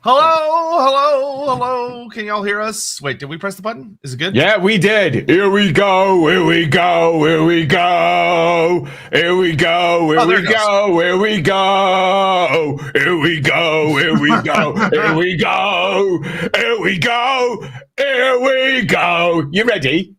Hello. Can y'all hear us? Wait, did we press the button? Is it good? Yeah, we did. Here we go. Here we go. Here we go. Here we go. Here we go. Here we go. Here we go. Here we go. Here we go. Here we go. Here we go. You ready?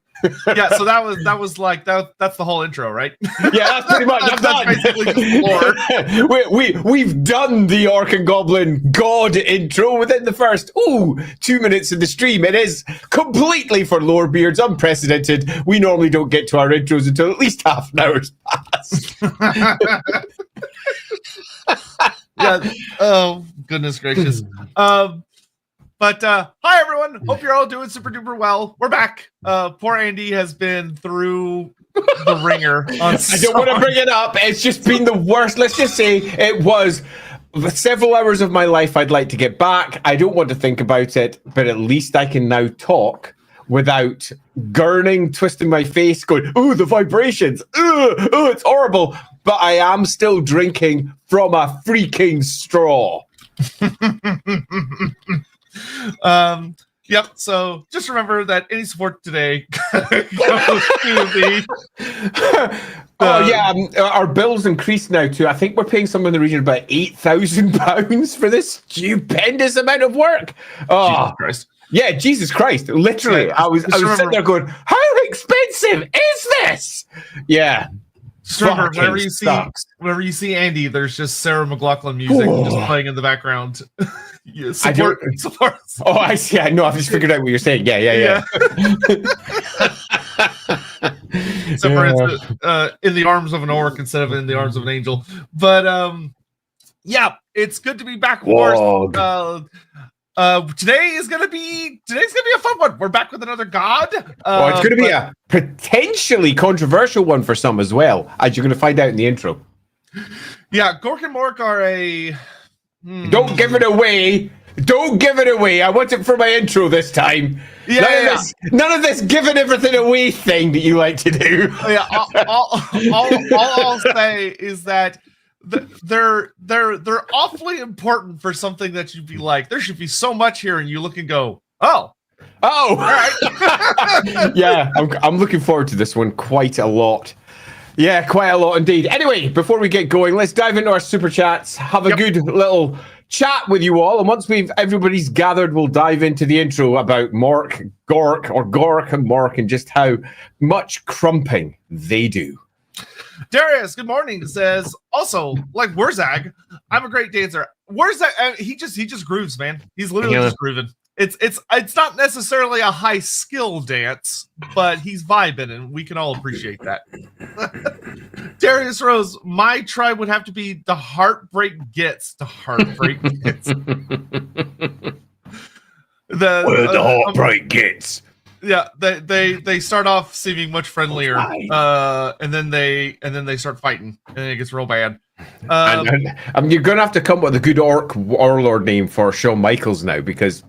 Yeah, so that was like that's the whole intro, right? Yeah, that's pretty much. I'm done. Basically just lore. We've done the Orc and Goblin God intro within the first 2 minutes of the stream. It is completely for Lorebeards, unprecedented. We normally don't get to our intros until at least half an hour's passed. Yeah. Oh goodness gracious. But hi everyone. Hope you're all doing super duper well. We're back. Poor Andy has been through the ringer. I don't want to bring it up. It's just been the worst. Let's just say it was several hours of my life I'd like to get back. I don't want to think about it, but at least I can now talk without gurning, twisting my face, going, "Ooh, the vibrations. Ooh, it's horrible." But I am still drinking from a freaking straw. Yep, so just remember that any support today goes to the our bills increased now too. I think we're paying somewhere in the region of about £8,000 for this stupendous amount of work. Jesus Christ. Yeah, Jesus Christ. Literally. Yeah, I was sitting there going, how expensive is this? Yeah. Just remember, whenever you see Andy, there's just Sarah McLachlan music just playing in the background. Support. Oh, I see. I know. I've just figured out what you're saying. Yeah. Except for it's in the arms of an orc instead of in the arms of an angel. But yeah, it's good to be back. Of course. Today is gonna be a fun one. We're back with another god. It's gonna be a potentially controversial one for some as well, as you're gonna find out in the intro. Yeah, Gork and Mork are a Don't give it away. Don't give it away. I want it for my intro this time. None of this giving everything away thing that you like to do. Yeah, all I'll say is that they're awfully important for something that you'd be like, there should be so much here, and you look and go, oh, all right. Yeah, I'm looking forward to this one quite a lot. Yeah, quite a lot indeed. Anyway, before we get going, let's dive into our super chats, have a good little chat with you all, and once everybody's gathered, we'll dive into the intro about Gork and Mork, and just how much crumping they do. Darius, good morning, says, also, like Wurzag, I'm a great dancer. Wurzag, he just grooves, man. He's literally just grooving. It's not necessarily a high skill dance, but he's vibing, and we can all appreciate that. Darius Rose, my tribe would have to be the Heartbreak Gets. The Heartbreak Gets. The Heartbreak Gets. Yeah, they start off seeming much friendlier, and then they start fighting, and then it gets real bad. You're gonna have to come up with a good orc warlord name for Shawn Michaels now, because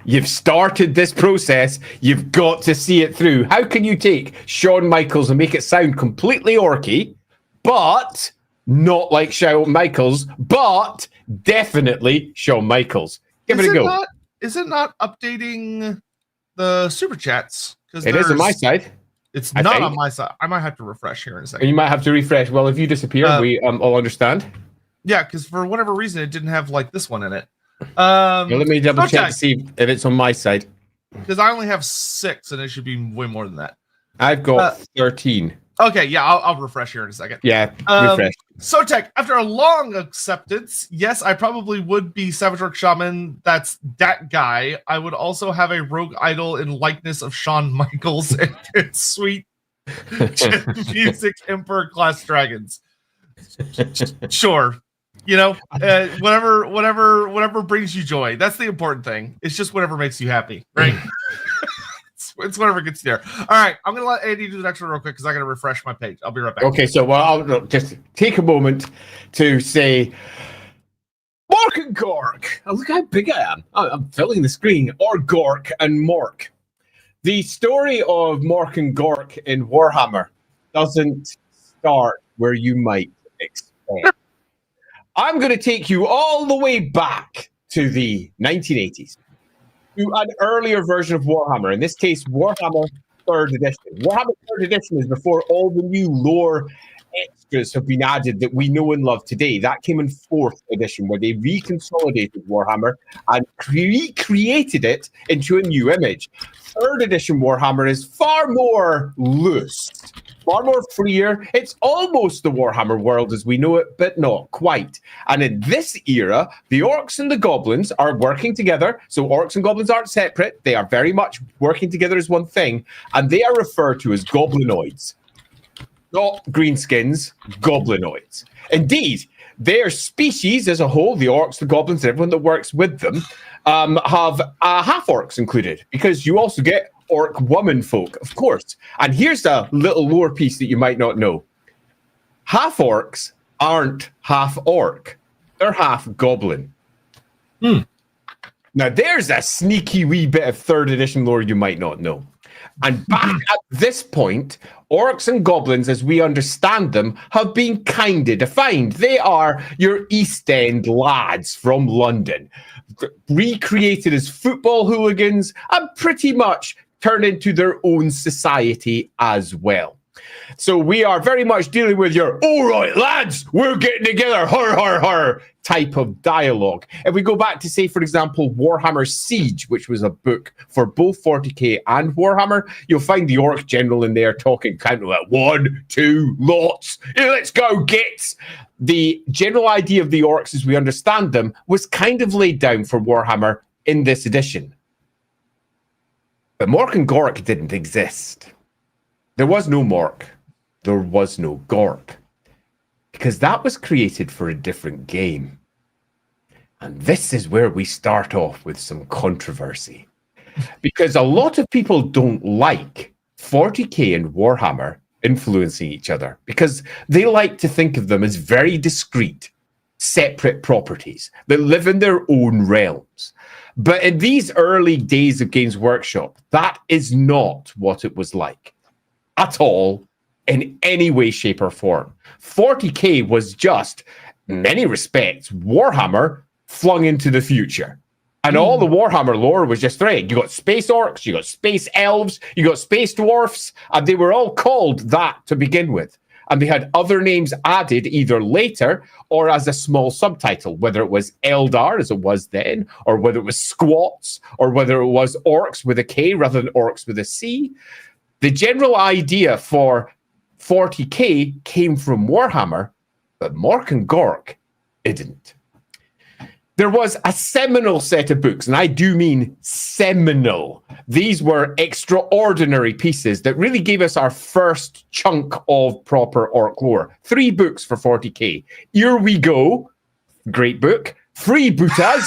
you've started this process. You've got to see it through. How can you take Shawn Michaels and make it sound completely orky, but not like Shawn Michaels, but definitely Shawn Michaels? Give it a go. Is it not updating the super chats? Because it is on my side. It's not on my side. I might have to refresh here in a second. You might have to refresh. Well, if you disappear, we all understand. Yeah, because for whatever reason, it didn't have like this one in it. Let me double check to see if it's on my side. Because I only have 6, and it should be way more than that. I've got 13. Okay, yeah, I'll refresh here in a second. Yeah, refresh. Sotek, after a long acceptance, yes, I probably would be Savage Orc Shaman. That's that guy. I would also have a rogue idol in likeness of Shawn Michaels and sweet music Emperor class dragons. Sure. You know, whatever brings you joy. That's the important thing. It's just whatever makes you happy, right? It's whatever gets you there. All right, I'm gonna let Andy do the next one real quick because I gotta refresh my page. I'll be right back. Okay, so I'll just take a moment to say, Mork and Gork. Oh, look how big I am. I'm filling the screen. Or Gork and Mork. The story of Mork and Gork in Warhammer doesn't start where you might expect. I'm going to take you all the way back to the 1980s, to an earlier version of Warhammer, in this case, Warhammer 3rd Edition. Warhammer 3rd Edition is before all the new lore extras have been added that we know and love today. That came in 4th Edition, where they reconsolidated Warhammer and recreated it into a new image. 3rd Edition Warhammer is far more loose, far more freer. It's almost the Warhammer world as we know it, but not quite. And in this era, the orcs and the goblins are working together. So orcs and goblins aren't separate. They are very much working together as one thing. And they are referred to as goblinoids. Not greenskins, goblinoids. Indeed, their species as a whole, the orcs, the goblins, everyone that works with them, have half-orcs included, because you also get orc woman folk, of course. And here's a little lore piece that you might not know. Half-orcs aren't half-orc. They're half-goblin. Now, there's a sneaky wee bit of 3rd edition lore you might not know. And back at this point, orcs and goblins, as we understand them, have been kind of defined. They are your East End lads from London, recreated as football hooligans and pretty much turned into their own society as well. So we are very much dealing with your, all right, lads, we're getting together, her, type of dialogue. If we go back to, say, for example, Warhammer Siege, which was a book for both 40k and Warhammer, you'll find the orc general in there talking kind of like 1, 2, lots, let's go, gets. The general idea of the orcs as we understand them was kind of laid down for Warhammer in this edition. But Mork and Gork didn't exist. There was no Mork. There was no Gork. Because that was created for a different game. And this is where we start off with some controversy. Because a lot of people don't like 40k and Warhammer influencing each other. Because they like to think of them as very discrete, separate properties that live in their own realms. But in these early days of Games Workshop, that is not what it was like at all, in any way, shape, or form. 40k was just, in many respects, Warhammer flung into the future. And all the Warhammer lore was just right. You got space orcs, you got space elves, you got space dwarfs, and they were all called that to begin with. And they had other names added either later or as a small subtitle, whether it was Eldar, as it was then, or whether it was Squats, or whether it was orcs with a K rather than orcs with a C. The general idea for 40k came from Warhammer, but Mork and Gork didn't. There was a seminal set of books, and I do mean seminal. These were extraordinary pieces that really gave us our first chunk of proper orc lore. 3 books for 40k. Here We Go, great book. Freebooters,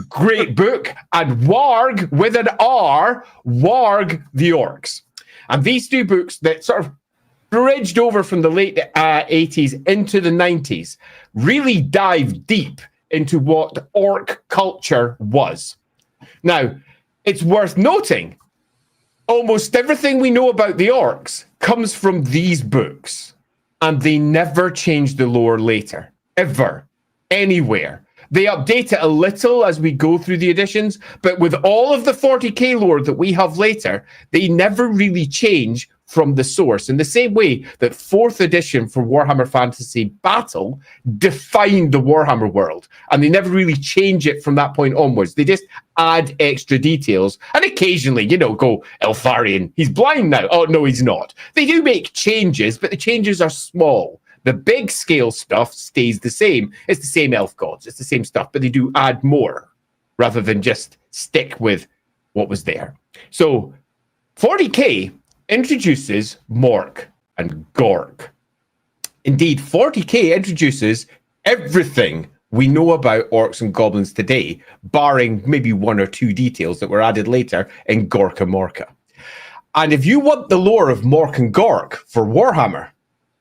great book. And Warg, with an R, Warg the Orcs. And these 2 books that sort of bridged over from the late 80s into the 90s really dive deep into what orc culture was. Now, it's worth noting, almost everything we know about the orcs comes from these books, and they never change the lore later, ever, anywhere. They update it a little as we go through the editions, but with all of the 40k lore that we have later, they never really change from the source, in the same way that 4th edition for Warhammer Fantasy Battle defined the Warhammer world, and they never really change it from that point onwards. They just add extra details, and occasionally, go, Eltharion, he's blind now. Oh, no, he's not. They do make changes, but the changes are small. The big scale stuff stays the same. It's the same elf gods, it's the same stuff, but they do add more, rather than just stick with what was there. So, 40k introduces Mork and Gork. Indeed, 40k introduces everything we know about orcs and goblins today, barring maybe 1 or 2 details that were added later in Gork and Morka. And if you want the lore of Mork and Gork for Warhammer,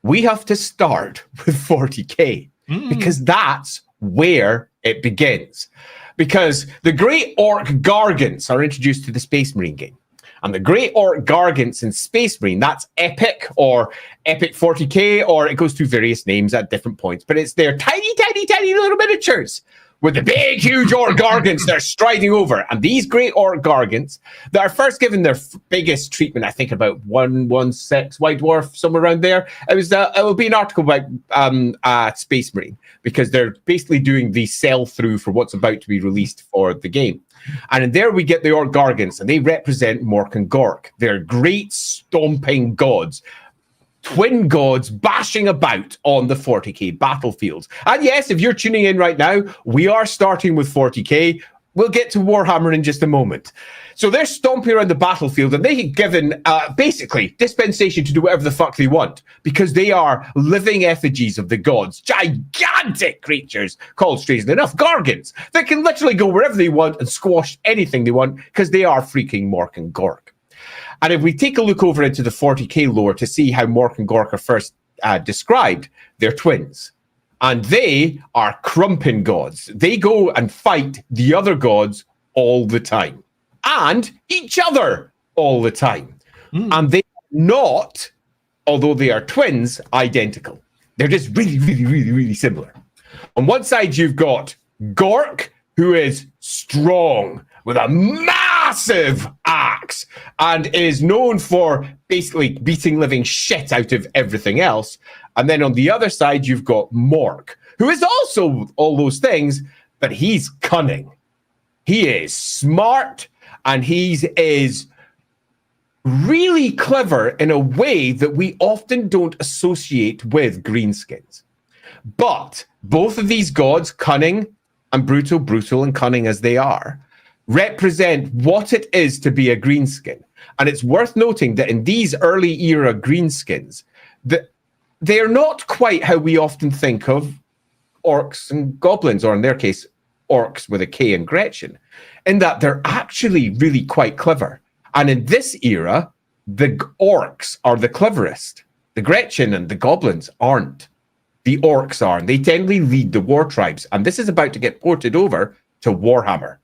we have to start with 40k, because that's where it begins. Because the great orc gargants are introduced to the Space Marine game. And the Great Orc Gargants in Space Marine, that's Epic or Epic 40k, or it goes through various names at different points, but it's their tiny, tiny, tiny little miniatures with the big, huge orc gargants they're striding over. And these great orc gargants that are first given their biggest treatment, I think about 116 White Dwarf, somewhere around there. It will be an article about Space Marine, because they're basically doing the sell-through for what's about to be released for the game. And in there we get the orc gargants, and they represent Mork and Gork. They're great stomping gods. Twin gods bashing about on the 40k battlefields. And yes, if you're tuning in right now, we are starting with 40k. We'll get to Warhammer in just a moment. So they're stomping around the battlefield, and they get given basically dispensation to do whatever the fuck they want, because they are living effigies of the gods, gigantic creatures called, strangely enough, gargants, that can literally go wherever they want and squash anything they want, because they are freaking Mork and Gork. And if we take a look over into the 40k lore to see how Mork and Gork are first described, they're twins. And they are crumpin gods. They go and fight the other gods all the time. And each other all the time. And they are not, although they are twins, identical. They're just really, really, really, really similar. On one side, you've got Gork, who is strong, with a massive axe, and is known for basically beating living shit out of everything else. And then on the other side, you've got Mork, who is also all those things, but he's cunning. He is smart, and he is really clever in a way that we often don't associate with greenskins. But both of these gods, cunning and brutal, brutal and cunning as they are, represent what it is to be a greenskin. And it's worth noting that in these early era greenskins, that they are not quite how we often think of orcs and goblins, or in their case, orcs with a K and Gretchen, in that they're actually really quite clever. And in this era, the orcs are the cleverest. The Gretchen and the goblins aren't. The orcs are, and they generally lead the war tribes. And this is about to get ported over to Warhammer,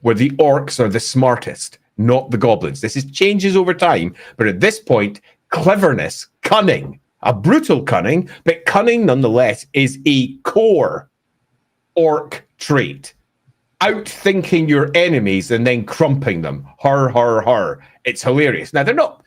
where the orcs are the smartest, not the goblins. This changes over time, but at this point, cleverness, cunning, a brutal cunning, but cunning nonetheless is a core orc trait. Outthinking your enemies and then crumping them. Har, har, har. It's hilarious. Now, they're not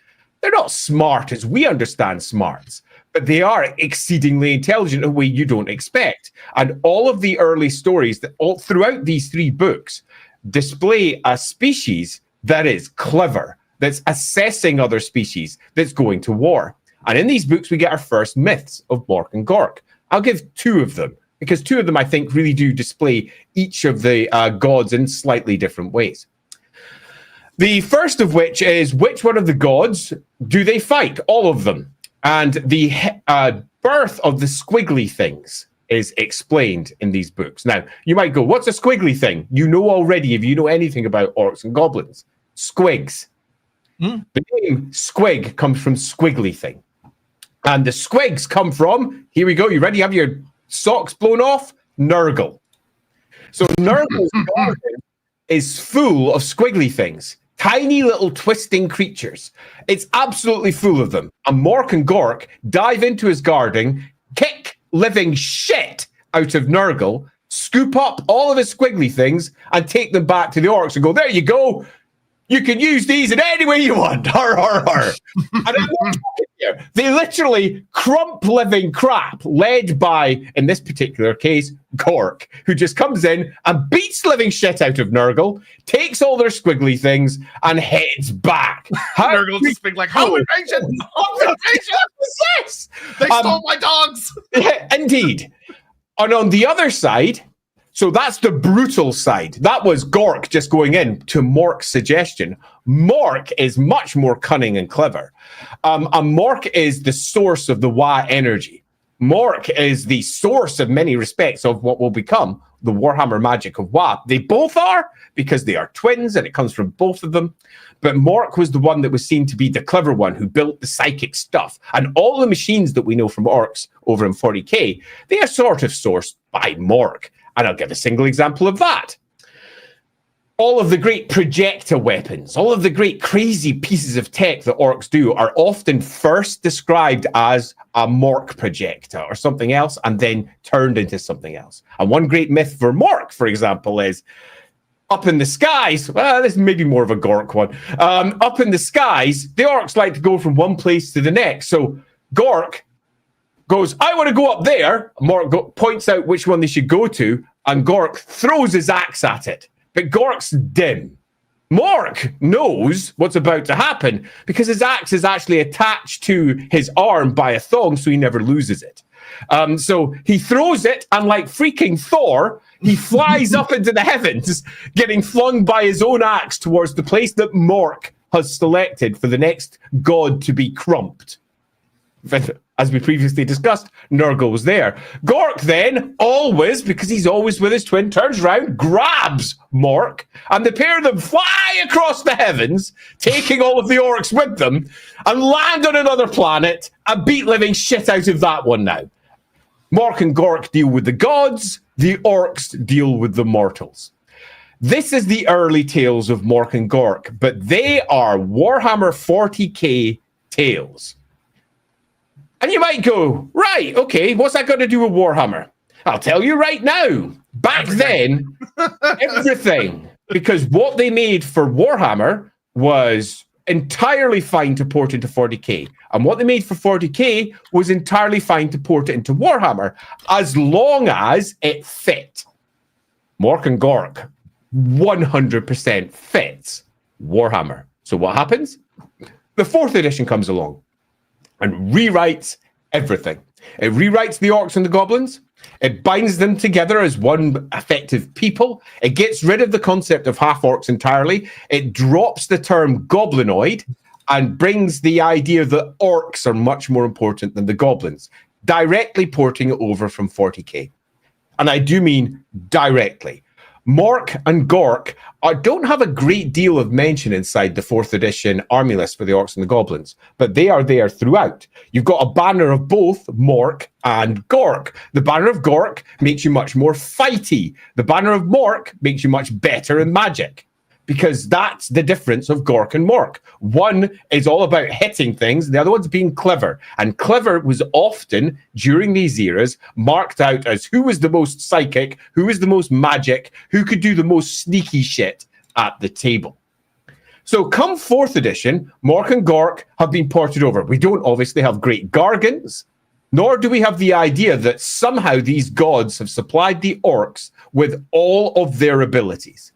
smart as we understand smarts, but they are exceedingly intelligent in a way you don't expect. And all of the early stories that all throughout these three books display a species that is clever, that's assessing other species, that's going to war. And in these books, we get our first myths of Mork and Gork. I'll give two of them, because two of them, I think, really do display each of the gods in slightly different ways. The first of which is, which one of the gods do they fight? All of them. And the birth of the squiggly things is explained in these books. Now, you might go, what's a squiggly thing? You know already, if you know anything about orcs and goblins. Squigs. The name squig comes from squiggly thing. And the squigs come from, here we go, you ready? Have your socks blown off? Nurgle. So Nurgle's garden is full of squiggly things. Tiny little twisting creatures. It's absolutely full of them. And Mork and Gork dive into his garden, kick living shit out of Nurgle, scoop up all of his squiggly things, and take them back to the orcs and go, there you go. You can use these in any way you want. Har, har, har. And they literally crump living crap, led by, in this particular case, Gork, who just comes in and beats living shit out of Nurgle, takes all their squiggly things, and heads back. Nurgle's just being like, how invasion! Yes! They stole my dogs! Yeah, indeed. And on the other side, so that's the brutal side. That was Gork just going in to Mork's suggestion. Mork is much more cunning and clever. And Mork is the source of the Wa energy. Mork is the source of many respects of what will become the Warhammer magic of Wa. They both are, because they are twins and it comes from both of them. But Mork was the one that was seen to be the clever one who built the psychic stuff. And all the machines that we know from orcs over in 40k, they are sort of sourced by Mork. And I'll give a single example of that. all of the great projector weapons, all of the great crazy pieces of tech that orcs do are often first described as a Mork projector or something else, and then turned into something else. And one great myth for Mork, for example, is up in the skies. Well, this may be more of a Gork one. Up in the skies, the orcs like to go from one place to the next. So Gork goes, I want to go up there. Mork points out which one they should go to, and Gork throws his axe at it. But Gork's dim. Mork knows what's about to happen because his axe is actually attached to his arm by a thong, so he never loses it. So he throws it, and like freaking Thor, he flies up into the heavens, getting flung by his own axe towards the place that Mork has selected for the next god to be crumped. As we previously discussed, Nurgle was there. Gork then, always, because he's always with his twin, turns around, grabs Mork, and the pair of them fly across the heavens, taking all of the orcs with them, and land on another planet and beat living shit out of that one now. Mork and Gork deal with the gods, the orcs deal with the mortals. This is the early tales of Mork and Gork, but they are Warhammer 40k tales. And you might go, right, okay, what's that got to do with Warhammer? I'll tell you right now. Back then, everything. Because what they made for Warhammer was entirely fine to port into 40k. And what they made for 40k was entirely fine to port it into Warhammer, as long as it fit. Mork and Gork 100% fits Warhammer. So what happens? The 4th edition comes along and rewrites everything. It rewrites the orcs and the goblins. It binds them together as one effective people. It gets rid of the concept of half-orcs entirely. It drops the term goblinoid and brings the idea that orcs are much more important than the goblins, directly porting it over from 40k. And I do mean directly. Mork and Gork don't have a great deal of mention inside the 4th edition army list for the orcs and the goblins, but they are there throughout. You've got a banner of both Mork and Gork. The banner of Gork makes you much more fighty. The banner of Mork makes you much better in magic, because that's the difference of Gork and Mork. One is all about hitting things, the other one's being clever. And clever was often, during these eras, marked out as who was the most psychic, who was the most magic, who could do the most sneaky shit at the table. So come 4th edition, Mork and Gork have been ported over. We don't obviously have great Gargants, nor do we have the idea that somehow these gods have supplied the orcs with all of their abilities.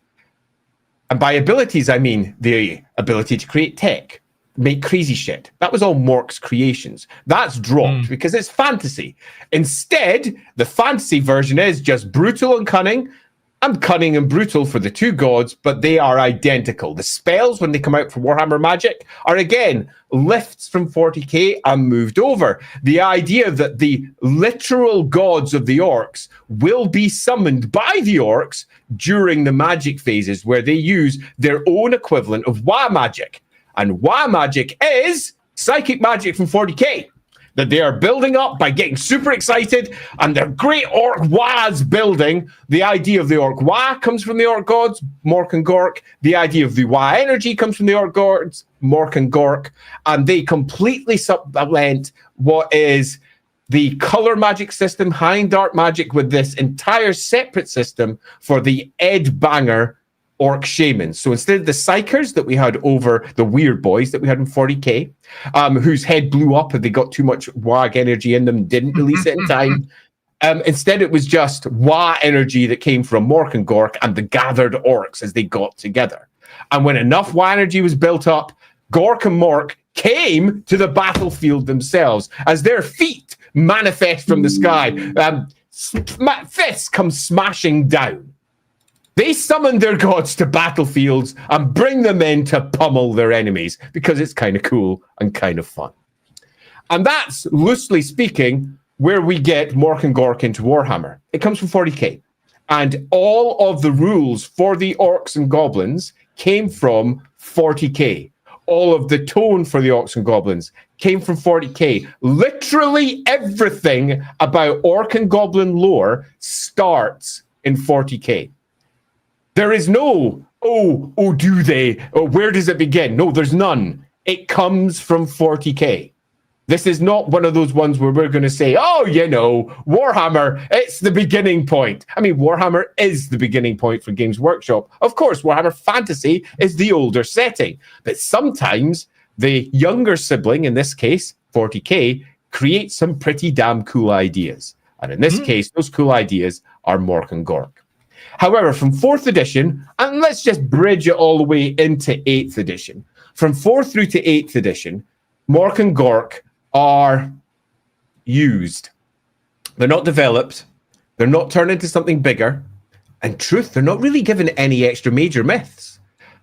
And by abilities, I mean the ability to create tech, make crazy shit. That was all Mork's creations. That's dropped because it's fantasy. Instead, the fantasy version is just brutal and cunning and brutal for the two gods, but they are identical. The spells, when they come out for Warhammer Magic, are again lifts from 40k and moved over. The idea that the literal gods of the orcs will be summoned by the orcs during the magic phases, where they use their own equivalent of WoW magic. And WoW magic is psychic magic from 40k that they are building up by getting super excited, and their great orc WoWs building. The idea of the orc WoW comes from the orc gods, Mork and Gork. The idea of the WoW energy comes from the orc gods, Mork and Gork. And they completely supplement what is the color magic system, high dark magic, with this entire separate system for the Ed Banger orc shamans. So instead of the psychers that we had over the weird boys that we had in 40k, whose head blew up and they got too much WAG energy in them, didn't release it in time. Instead, it was just WA energy that came from Mork and Gork and the gathered orcs as they got together. And when enough WA energy was built up, Gork and Mork came to the battlefield themselves as their feet manifest from the sky. Fists come smashing down. They summon their gods to battlefields and bring them in to pummel their enemies because it's kind of cool and kind of fun. And that's, loosely speaking, where we get Mork and Gork into Warhammer. It comes from 40k. And all of the rules for the orcs and goblins came from 40k. All of the tone for the orcs and goblins came from 40k. Literally everything about orc and goblin lore starts in 40k. There is no Oh, do they? Oh, where does it begin? No, there's none. It comes from 40k. This is not one of those ones where we're going to say, oh, Warhammer, it's the beginning point. I mean, Warhammer is the beginning point for Games Workshop. Of course, Warhammer Fantasy is the older setting. But sometimes the younger sibling, in this case, 40k, creates some pretty damn cool ideas. And in this case, those cool ideas are Mork and Gork. However, from 4th edition, and let's just bridge it all the way into 8th edition. From 4th through to 8th edition, Mork and Gork are used. They're not developed. They're not turned into something bigger. And truth, they're not really given any extra major myths.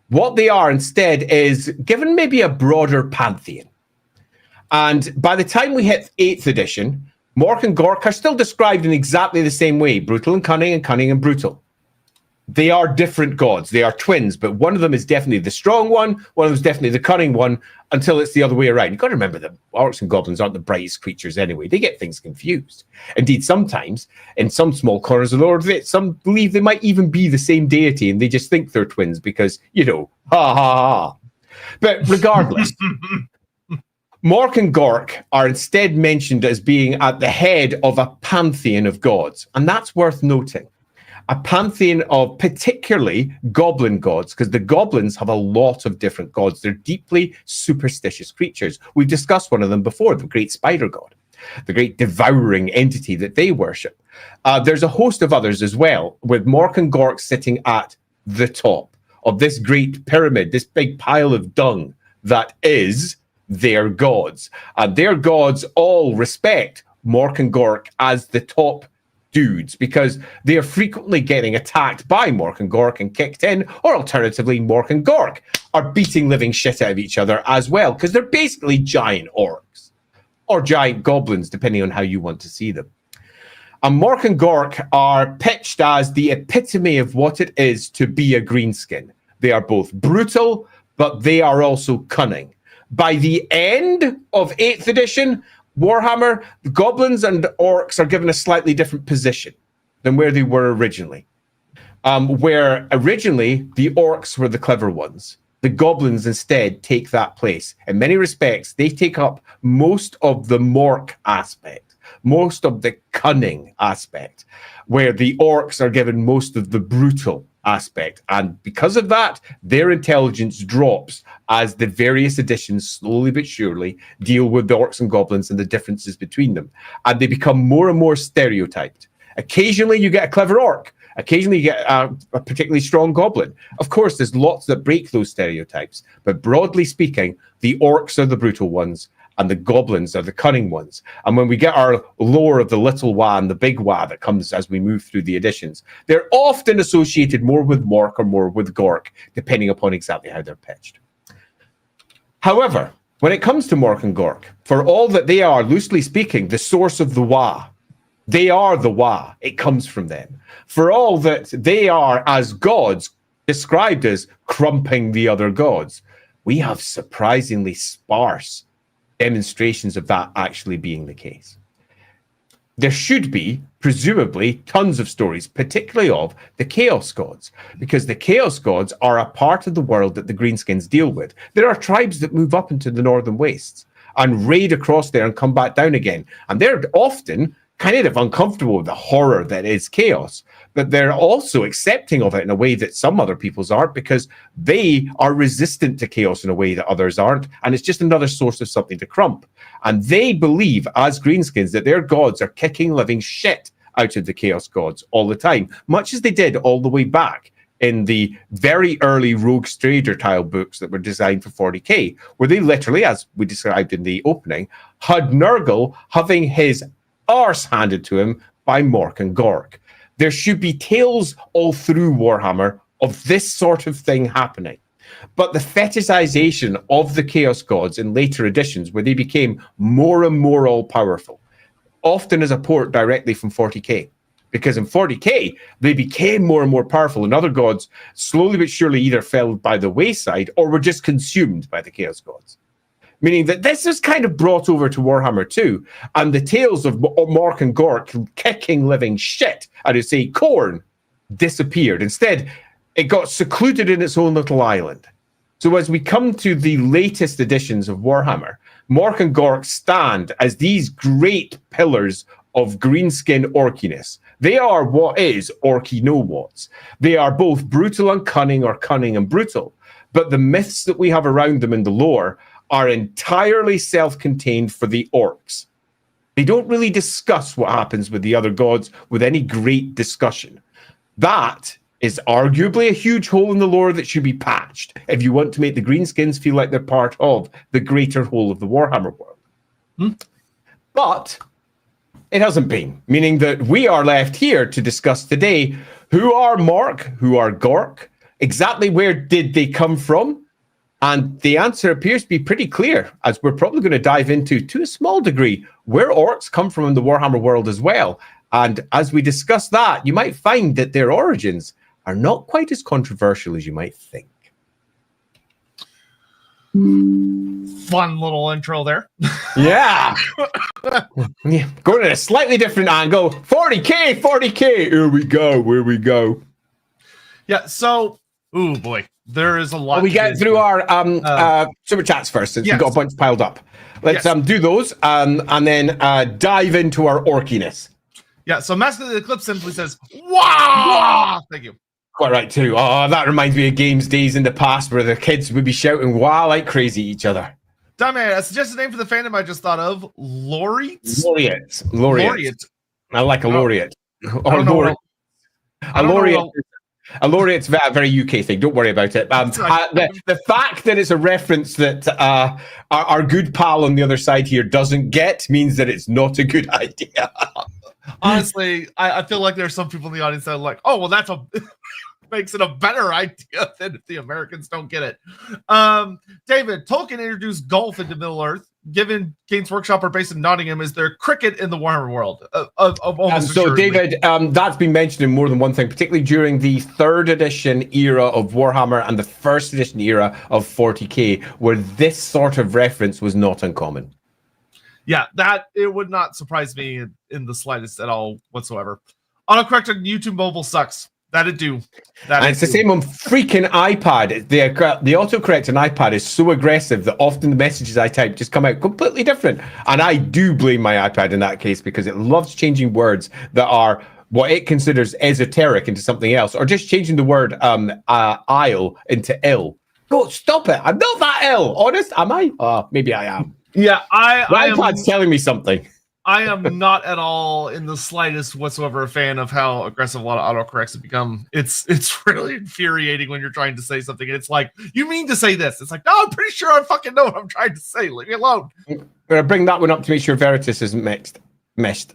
What they are instead is given maybe a broader pantheon. And by the time we hit 8th edition, Mork and Gork are still described in exactly the same way, brutal and cunning and brutal. They are different gods. They are twins, but one of them is definitely the strong one of them is definitely the cunning one, until it's the other way around. You've got to remember that orcs and goblins aren't the brightest creatures anyway. They get things confused. Indeed, sometimes, in some small corners of the world, some believe they might even be the same deity, and they just think they're twins because, ha ha ha. But regardless, Mork and Gork are instead mentioned as being at the head of a pantheon of gods, and that's worth noting. A pantheon of particularly goblin gods, because the goblins have a lot of different gods. They're deeply superstitious creatures. We've discussed one of them before, the great spider god, the great devouring entity that they worship. There's a host of others as well, with Mork and Gork sitting at the top of this great pyramid, this big pile of dung that is their gods. And their gods all respect Mork and Gork as the top dudes, because they are frequently getting attacked by Mork and Gork and kicked in, or alternatively, Mork and Gork are beating living shit out of each other as well, because they're basically giant orcs, or giant goblins, depending on how you want to see them. And Mork and Gork are pitched as the epitome of what it is to be a greenskin. They are both brutal, but they are also cunning. By the end of 8th edition, Warhammer, the goblins and orcs are given a slightly different position than where they were originally. Where originally the orcs were the clever ones, the goblins instead take that place. In many respects, they take up most of the Mork aspect, most of the cunning aspect, where the orcs are given most of the brutal aspect. And because of that, their intelligence drops as the various editions slowly but surely deal with the orcs and goblins and the differences between them. And they become more and more stereotyped. Occasionally you get a clever orc. Occasionally you get a particularly strong goblin. Of course, there's lots that break those stereotypes. But broadly speaking, the orcs are the brutal ones and the goblins are the cunning ones. And when we get our lore of the little Wa and the big Wa that comes as we move through the editions, they're often associated more with Mork or more with Gork, depending upon exactly how they're pitched. However, when it comes to Mork and Gork, for all that they are, loosely speaking, the source of the Wa, they are the Wa. It comes from them. For all that they are, as gods, described as crumping the other gods, we have surprisingly sparse demonstrations of that actually being the case. There should be, presumably, tons of stories, particularly of the Chaos Gods, because the Chaos Gods are a part of the world that the Greenskins deal with. There are tribes that move up into the Northern Wastes and raid across there and come back down again. And they're often kind of uncomfortable with the horror that is chaos, but they're also accepting of it in a way that some other peoples aren't, because they are resistant to chaos in a way that others aren't, and it's just another source of something to crump. And they believe, as Greenskins, that their gods are kicking living shit out of the Chaos Gods all the time, much as they did all the way back in the very early Rogue Stranger tile books that were designed for 40k, where they literally, as we described in the opening, had Nurgle having his arse handed to him by Mork and Gork. There should be tales all through Warhammer of this sort of thing happening. But the fetishization of the Chaos Gods in later editions, where they became more and more all-powerful, often as a port directly from 40k. Because in 40k, they became more and more powerful, and other gods slowly but surely either fell by the wayside or were just consumed by the Chaos Gods. Meaning that this was kind of brought over to Warhammer 2, and the tales of Mork and Gork kicking living shit out of, say, corn disappeared. Instead, it got secluded in its own little island. So as we come to the latest editions of Warhammer, Mork and Gork stand as these great pillars of greenskin orkiness. They are what is orky know-whats. They are both brutal and cunning, or cunning and brutal. But the myths that we have around them in the lore are entirely self-contained for the orcs. They don't really discuss what happens with the other gods with any great discussion. That is arguably a huge hole in the lore that should be patched if you want to make the greenskins feel like they're part of the greater whole of the Warhammer world. But it hasn't been, meaning that we are left here to discuss today who are Mork, who are Gork, exactly where did they come from? And the answer appears to be pretty clear, as we're probably going to dive into, to a small degree, where orcs come from in the Warhammer world as well. And as we discuss that, you might find that their origins are not quite as controversial as you might think. Fun little intro there. Yeah. Yeah. Going at a slightly different angle. 40K, 40K. Here we go. Yeah, so, oh boy, there is a lot. We get through our super chats first, since we've got a bunch piled up. Let's do those and then dive into our orkiness. Yeah, so Masculine Eclipse simply says, wow! Thank you. Quite right, too. Oh, that reminds me of games days in the past where the kids would be shouting wow like crazy at each other. Damn it, a suggested name for the fandom I just thought of, Laureates? Laureate. I like a laureate. Or laureate. A laureate. A laureate's a very UK thing. Don't worry about it. The fact that it's a reference that our good pal on the other side here doesn't get means that it's not a good idea. Honestly, I feel like there's some people in the audience that are like, oh, well, that's a makes it a better idea than if the Americans don't get it. David, Tolkien introduced golf into Middle-earth. Given Games Workshop are based in Nottingham, is there cricket in the Warhammer world? So, David, that's been mentioned in more than one thing, particularly during the 3rd edition era of Warhammer and the 1st edition era of 40K, where this sort of reference was not uncommon. Yeah, that it would not surprise me in the slightest at all whatsoever. Autocorrect on YouTube mobile sucks. That'd do. And it's the same on freaking iPad. The autocorrect on iPad is so aggressive that often the messages I type just come out completely different. And I do blame my iPad in that case, because it loves changing words that are what it considers esoteric into something else, or just changing the word "isle" into "ill." Go, stop it! I'm not that ill. Honest, am I? Maybe I am. Yeah, my iPad's telling me something. I am not at all in the slightest whatsoever a fan of how aggressive a lot of autocorrects have become. It's really infuriating when you're trying to say something and it's like, you mean to say this? It's like, no, I'm pretty sure I fucking know what I'm trying to say. Leave me alone. I'm gonna bring that one up to make sure Veritas isn't meshed.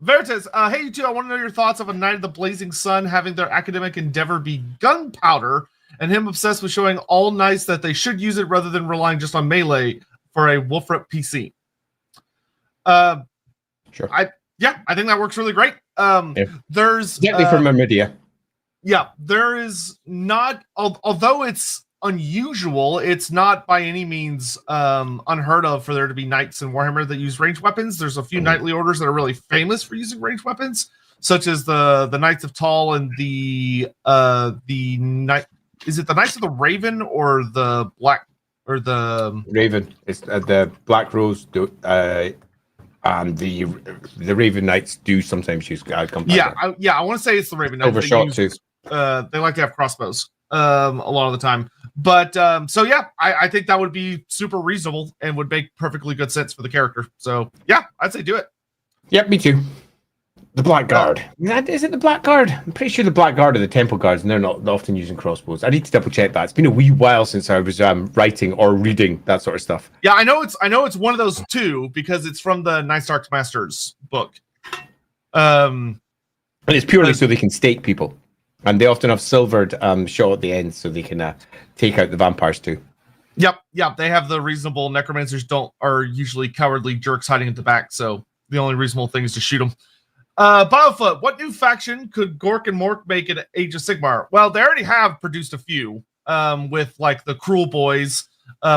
Veritas, hey you two, I want to know your thoughts of a Knight of the Blazing Sun having their academic endeavor be gunpowder, and him obsessed with showing all knights that they should use it rather than relying just on melee for a Wolfrep PC. Sure. I think that works really great. There's definitely from Meridia. Yeah, there is not, although it's unusual, it's not by any means unheard of for there to be knights in Warhammer that use ranged weapons. There's a few knightly orders that are really famous for using ranged weapons, such as the Knights of Tal and the knight. Is it the Knights of the Raven or the Black or the Raven? It's the Black Rose. And the Raven Knights do sometimes use gunpowder. I want to say it's the Raven Knights. Overshot too. They like to have crossbows a lot of the time. But I think that would be super reasonable and would make perfectly good sense for the character. So yeah, I'd say do it. Yep, me too. The Black Guard. Is it the Black Guard? I'm pretty sure the Black Guard are the Temple Guards, and they're not often using crossbows. I need to double check that. It's been a wee while since I was writing or reading that sort of stuff. Yeah, I know it's one of those two because it's from the Night Dark Masters book. And it's purely so they can stake people, and they often have silvered shot at the end so they can take out the vampires too. Yep. They have the reasonable necromancers are usually cowardly jerks hiding at the back, so the only reasonable thing is to shoot them. Biofoot, what new faction could Gork and Mork make at Age of Sigmar? Well, they already have produced a few, with like the Cruel Boys,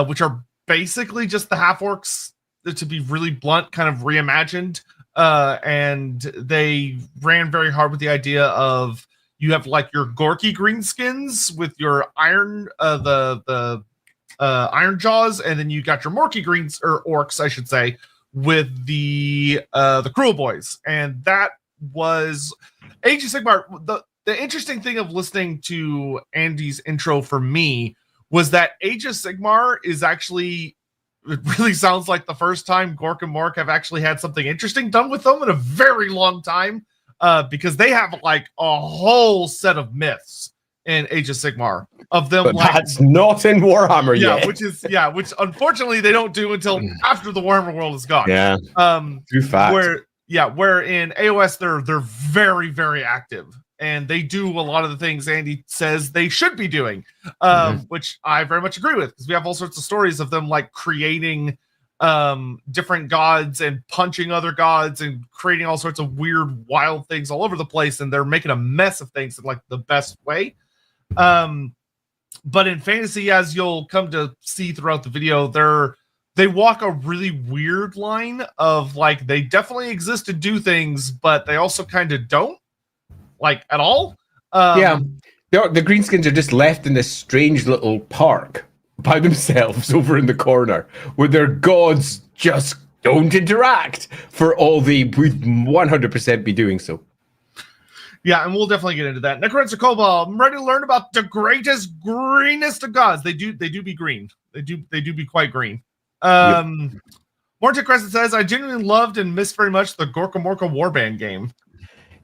which are basically just the half-orcs, to be really blunt, kind of reimagined. And they ran very hard with the idea of You have like your Gorky greenskins with your iron, iron jaws, and then you got your Morky greens or orcs, I should say, with the Cruel Boys, and that was Age of Sigmar. The interesting thing of listening to Andy's intro for me was that Age of Sigmar is actually, it really sounds like the first time Gork and Mork have actually had something interesting done with them in a very long time, because they have like a whole set of myths in Age of Sigmar of them. But like, that's not in Warhammer yet. Which unfortunately they don't do until after the Warhammer world is gone. Yeah. True fact. Where in AOS they're very, very active. And they do a lot of the things Andy says they should be doing, which I very much agree with, because we have all sorts of stories of them like creating different gods and punching other gods and creating all sorts of weird, wild things all over the place, and they're making a mess of things in like the best way. But in fantasy, as you'll come to see throughout the video, they walk a really weird line of like they definitely exist to do things, but they also kind of don't. Like at all. The greenskins are just left in this strange little park by themselves over in the corner where their gods just don't interact for all they would 100% be doing so. Yeah, and we'll definitely get into that. Necromancer Cobalt, I'm ready to learn about the greatest, greenest of gods. They do be green. They do be quite green. Morton Crescent says, I genuinely loved and missed very much the Gorka Morka Warband game.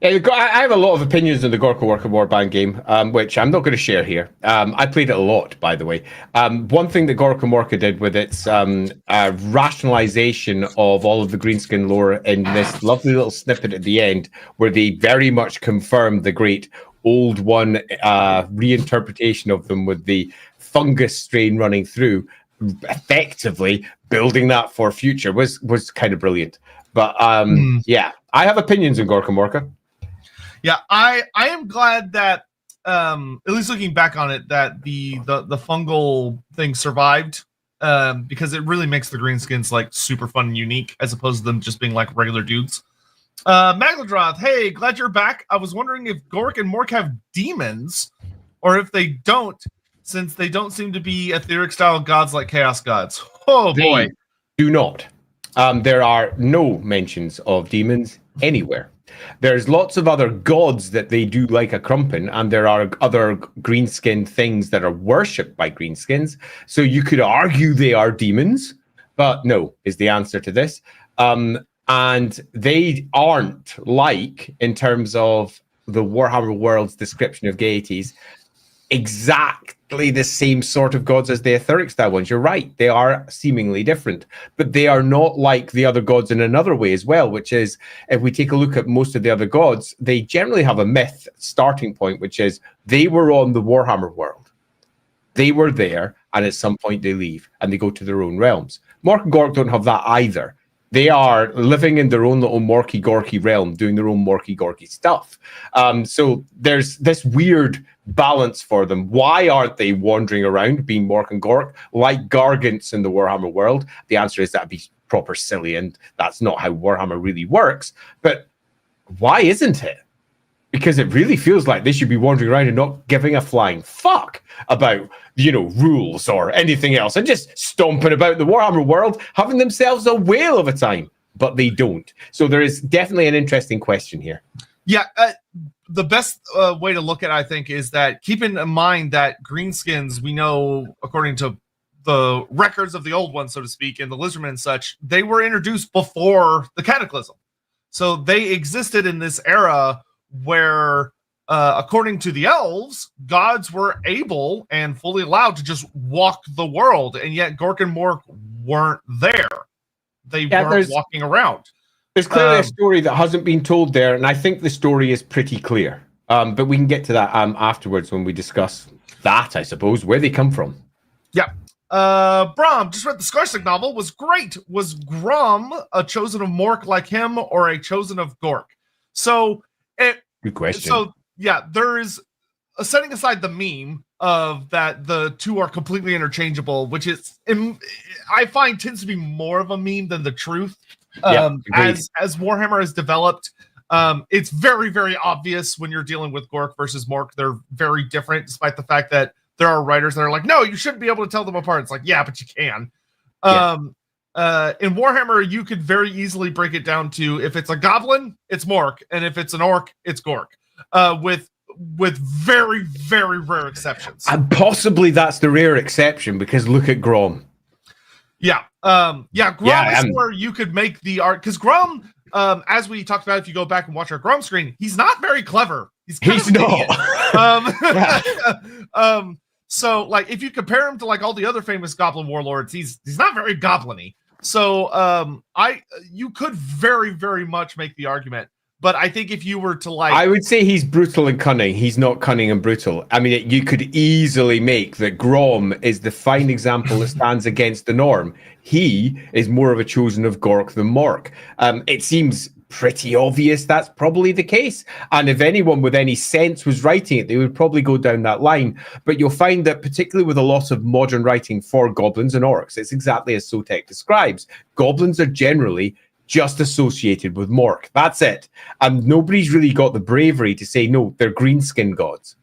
Yeah, I have a lot of opinions on the Gorka Worker Warband game, which I'm not going to share here. I played it a lot, by the way. One thing that Gorka Morka did with its rationalization of all of the greenskin lore in this lovely little snippet at the end, where they very much confirmed the great old one reinterpretation of them with the fungus strain running through, effectively building that for future was kind of brilliant. But yeah, I have opinions on Gorka Morka. Yeah, I am glad that at least looking back on it, that the fungal thing survived, because it really makes the greenskins like super fun and unique as opposed to them just being like regular dudes. Magladroth, hey, glad you're back. I was wondering if Gork and Mork have demons, or if they don't, since they don't seem to be etheric style gods like chaos gods. Oh boy, they do not. There are no mentions of demons anywhere. There's lots of other gods that they do like a crumpin, and there are other greenskin things that are worshipped by greenskins. So you could argue they are demons, but no is the answer to this. And they aren't like, in terms of the Warhammer world's description of deities, exactly the same sort of gods as the etheric style ones. You're right, they are seemingly different, but they are not like the other gods in another way as well, which is, if we take a look at most of the other gods, they generally have a myth starting point, which is they were on the Warhammer world. They were there, and at some point they leave and they go to their own realms. Mork and Gork don't have that either. They are living in their own little Morky Gorky realm, doing their own Morky Gorky stuff. So there's this weird balance for them. Why aren't they wandering around being Mork and Gork like Gargants in the Warhammer world? The answer is that'd be proper silly, and that's not how Warhammer really works. But why isn't it? Because it really feels like they should be wandering around and not giving a flying fuck about, rules or anything else, and just stomping about the Warhammer world, having themselves a whale of a time. But they don't. So there is definitely an interesting question here. Yeah, the best way to look at it, I think, is that keeping in mind that greenskins, we know, according to the records of the old ones, so to speak, and the lizardmen and such, they were introduced before the Cataclysm. So they existed in this era where, according to the elves, gods were able and fully allowed to just walk the world, and yet Gork and Mork weren't there. They weren't walking around. There's clearly a story that hasn't been told there, and I think the story is pretty clear. But we can get to that afterwards when we discuss that, I suppose, where they come from. Yeah. Brom, just read the Skarsnik novel. Was great. Was Grom a chosen of Mork like him, or a chosen of Gork? So, good question. So, yeah, there is, setting aside the meme of that the two are completely interchangeable, which is, I find, tends to be more of a meme than the truth. As Warhammer has developed, It's very, very obvious when you're dealing with Gork versus Mork. They're very different, despite the fact that there are writers that are like, no, you shouldn't be able to tell them apart. It's like, yeah, but you can. In Warhammer, you could very easily break it down to, if it's a goblin, it's Mork, and if it's an orc, it's Gork. With very, very rare exceptions. And possibly that's the rare exception, because look at Grom. Yeah. Grom is where you could make the art, because Grom, as we talked about, if you go back and watch our Grom screen, he's not very clever. He's not. So like, if you compare him to like all the other famous goblin warlords, he's not very goblin-y. So you could very, very much make the argument. But I think if you were to like, I would say he's brutal and cunning. He's not cunning and brutal. I mean, you could easily make that Grom is the fine example that stands against the norm. He is more of a chosen of Gork than Mork. It seems pretty obvious that's probably the case. And if anyone with any sense was writing it, they would probably go down that line. But you'll find that particularly with a lot of modern writing for goblins and orcs, it's exactly as Sotek describes. Goblins are generally just associated with Mork. That's it. And nobody's really got the bravery to say, no, they're green-skinned gods.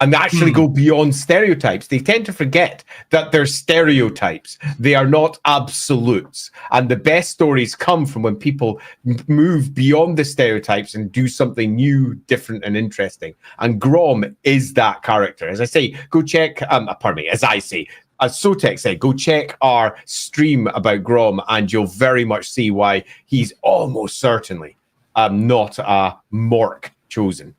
And they actually go beyond stereotypes. They tend to forget that they're stereotypes. They are not absolutes. And the best stories come from when people move beyond the stereotypes and do something new, different, and interesting. And Grom is that character. As I say, go check, as Sotek said, go check our stream about Grom, and you'll very much see why he's almost certainly not a Mork chosen.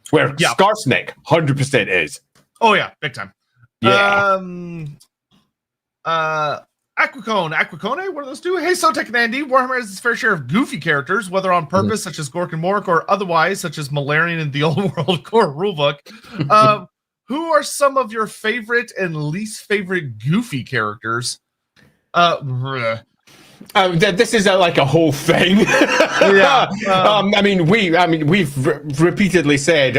Where Skarsnik 100% is. Oh yeah, big time. Yeah. Aquacone, what are those two? Hey, Sotek and Andy, Warhammer has its fair share of goofy characters, whether on purpose, such as Gork and Mork, or otherwise, such as Malarian in the Old World Core rulebook. Who are some of your favorite and least favorite goofy characters? This is like a whole thing. We've repeatedly said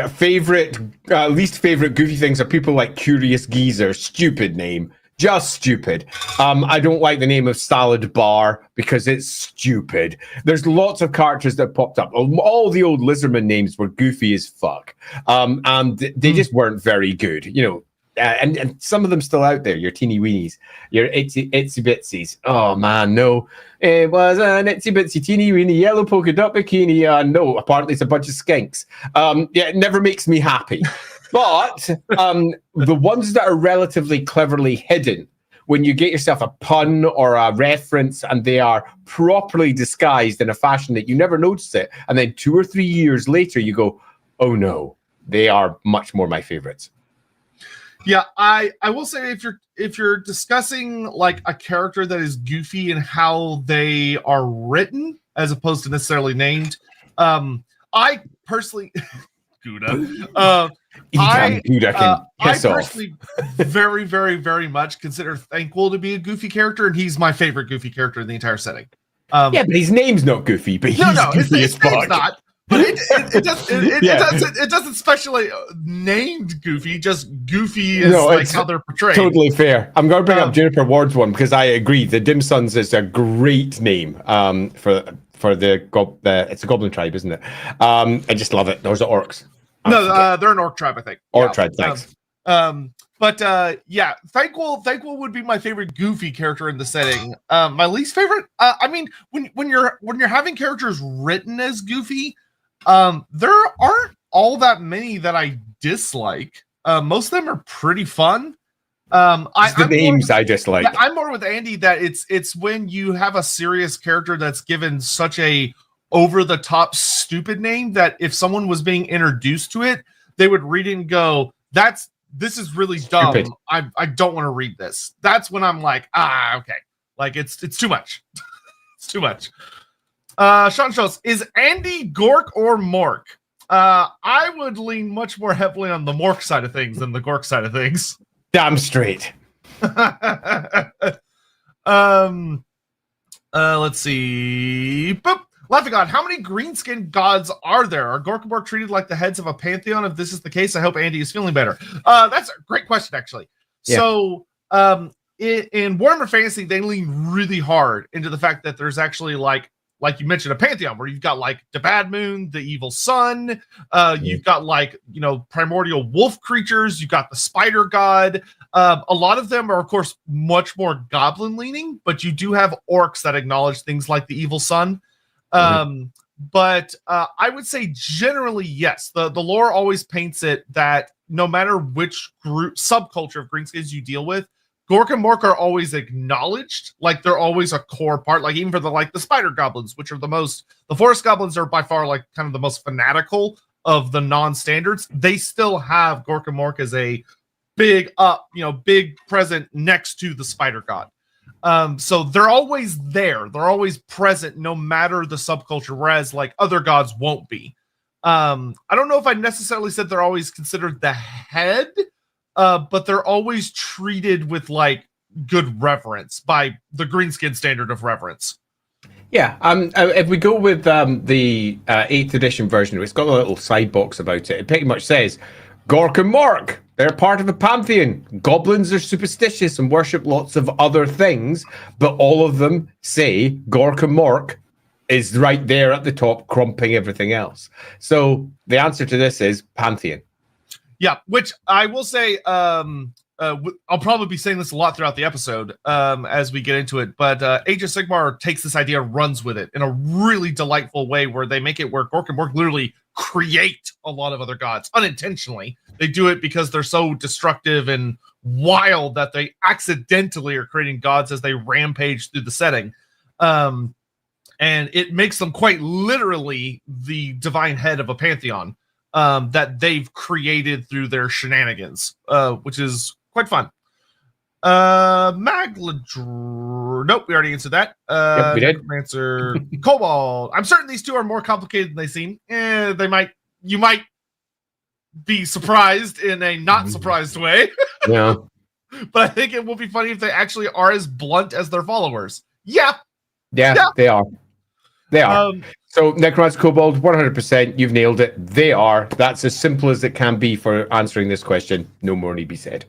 least favorite goofy things are people like Curious Geezer. Stupid name. Just stupid. I don't like the name of Salad Bar because it's stupid. There's lots of characters that popped up. All the old Lizardman names were goofy as fuck. And they just weren't very good. You know, and some of them still out there. Your teeny weenies, your itsy bitsies. Oh man, no. It was an itsy bitsy teeny weeny yellow polka dot bikini. No, apparently it's a bunch of skanks. It never makes me happy. But the ones that are relatively cleverly hidden, when you get yourself a pun or a reference and they are properly disguised in a fashion that you never notice it, and then 2 or 3 years later you go, oh no, they are much more my favorites. Yeah, I will say if you're discussing like a character that is goofy and how they are written as opposed to necessarily named, I personally Gouda. I personally very, very, very much consider Thankful to be a goofy character, and he's my favorite goofy character in the entire setting. Yeah, but his name's not goofy, but he's goofy as fuck. Name's not. But it doesn't specially named Goofy, just Goofy is like how they're portrayed. Totally fair. I'm going to bring up Juniper Ward's one because I agree. The Dim Suns is a great name for it's a goblin tribe, isn't it? I just love it. Those are orcs. No, they're an orc tribe, I think. Orc tribe, thanks. Thankful would be my favorite goofy character in the setting. My least favorite, when you're having characters written as goofy, there aren't all that many that I dislike. Most of them are pretty fun. I dislike. Yeah, I'm more with Andy that it's when you have a serious character that's given such a over the top stupid name that if someone was being introduced to it, they would read it and go, this is really dumb. Stupid. I don't want to read this. That's when I'm like, okay. Like it's too much. It's too much. Sean Schultz, is Andy Gork or Mork? I would lean much more heavily on the Mork side of things than the Gork side of things. Damn straight. Let's see. Boop. Laughing God, how many green-skinned gods are there? Are Gork and Mork treated like the heads of a pantheon? If this is the case, I hope Andy is feeling better. That's a great question, actually. Yeah. So, in Warhammer Fantasy, they lean really hard into the fact that there's actually like like you mentioned, a pantheon where you've got like the Bad Moon, the Evil Sun, you've got like, you know, primordial wolf creatures, you've got the Spider God. A lot of them are, of course, much more goblin leaning, but you do have orcs that acknowledge things like the Evil Sun. But I would say generally, yes, the lore always paints it that no matter which group subculture of greenskins you deal with, Gork and Mork are always acknowledged, like they're always a core part. Like even for the spider goblins, which are the forest goblins are by far like kind of the most fanatical of the non-standards. They still have Gork and Mork as a big present next to the spider god. So they're always there. They're always present no matter the subculture, whereas like other gods won't be. I don't know if I necessarily said they're always considered the head, but they're always treated with like good reverence by the greenskin standard of reverence. Yeah, if we go with the 8th edition version, it's got a little side box about it. It pretty much says, Gork and Mork, they're part of a pantheon. Goblins are superstitious and worship lots of other things, but all of them say Gork and Mork is right there at the top, crumping everything else. So the answer to this is pantheon. Yeah, which I will say, I'll probably be saying this a lot throughout the episode as we get into it, but Age of Sigmar takes this idea and runs with it in a really delightful way where they make it where Gork and Mork literally create a lot of other gods unintentionally. They do it because they're so destructive and wild that they accidentally are creating gods as they rampage through the setting. And it makes them quite literally the divine head of a pantheon that they've created through their shenanigans, which is quite fun. Nope, we already answered that. Yep, we did. Answer Cobalt. I'm certain these two are more complicated than they seem. You might be surprised in a not surprised way. Yeah. But I think it will be funny if they actually are as blunt as their followers. Yeah, they are. They are. So Necromancer Kobold, 100%, you've nailed it. They are. That's as simple as it can be for answering this question. No more need be said.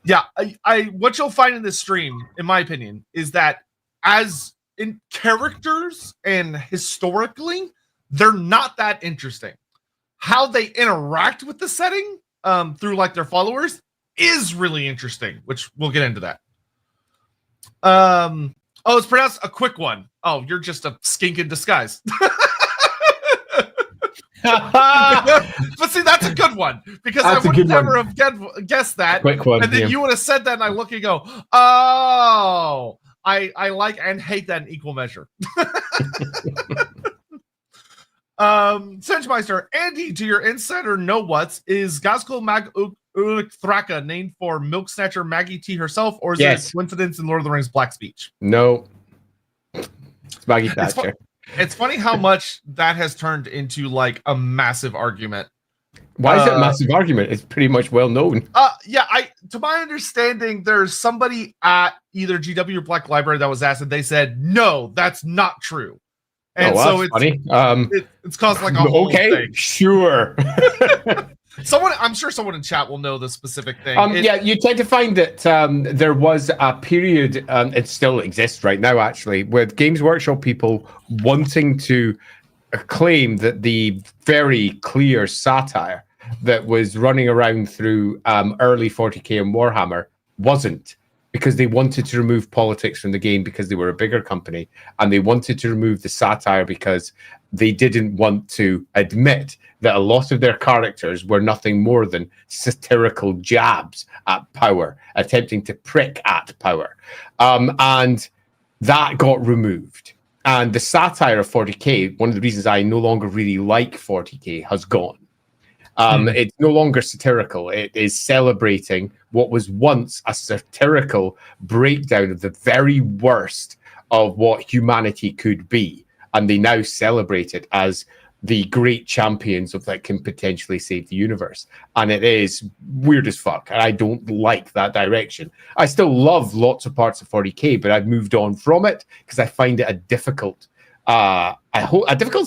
Yeah, I what you'll find in this stream, in my opinion, is that as in characters and historically, they're not that interesting. How they interact with the setting through like their followers is really interesting, which we'll get into that. Oh, it's pronounced a quick one. Oh, you're just a skink in disguise. But see, that's a good one because that's I would never have guessed that. Quick one, and then you would have said that, and I look and go, "Oh, I like and hate that in equal measure." Sengemeister, Andy, to your insider know what's is Gazkul Mag Thraka named for Milk Snatcher Maggie T herself, or is it a coincidence in Lord of the Rings Black Speech? No, it's Maggie Thatcher. It's funny how much that has turned into like a massive argument. Why is it a massive argument? It's pretty much well known. Yeah, to my understanding, there's somebody at either GW or Black Library that was asked, and they said, no, that's not true. And so it's funny. It's caused like a whole thing. Sure. I'm sure someone in chat will know the specific thing. Yeah, you tend to find that there was a period, it still exists right now actually, with Games Workshop people wanting to claim that the very clear satire that was running around through early 40k and Warhammer wasn't, because they wanted to remove politics from the game because they were a bigger company, and they wanted to remove the satire because they didn't want to admit that a lot of their characters were nothing more than satirical jabs at power, attempting to prick at power. And that got removed. And the satire of 40k, one of the reasons I no longer really like 40k, has gone. It's no longer satirical. It is celebrating what was once a satirical breakdown of the very worst of what humanity could be. And they now celebrate it as the great champions of that can potentially save the universe. And it is weird as fuck. And I don't like that direction. I still love lots of parts of 40k, but I've moved on from it because I find it a difficult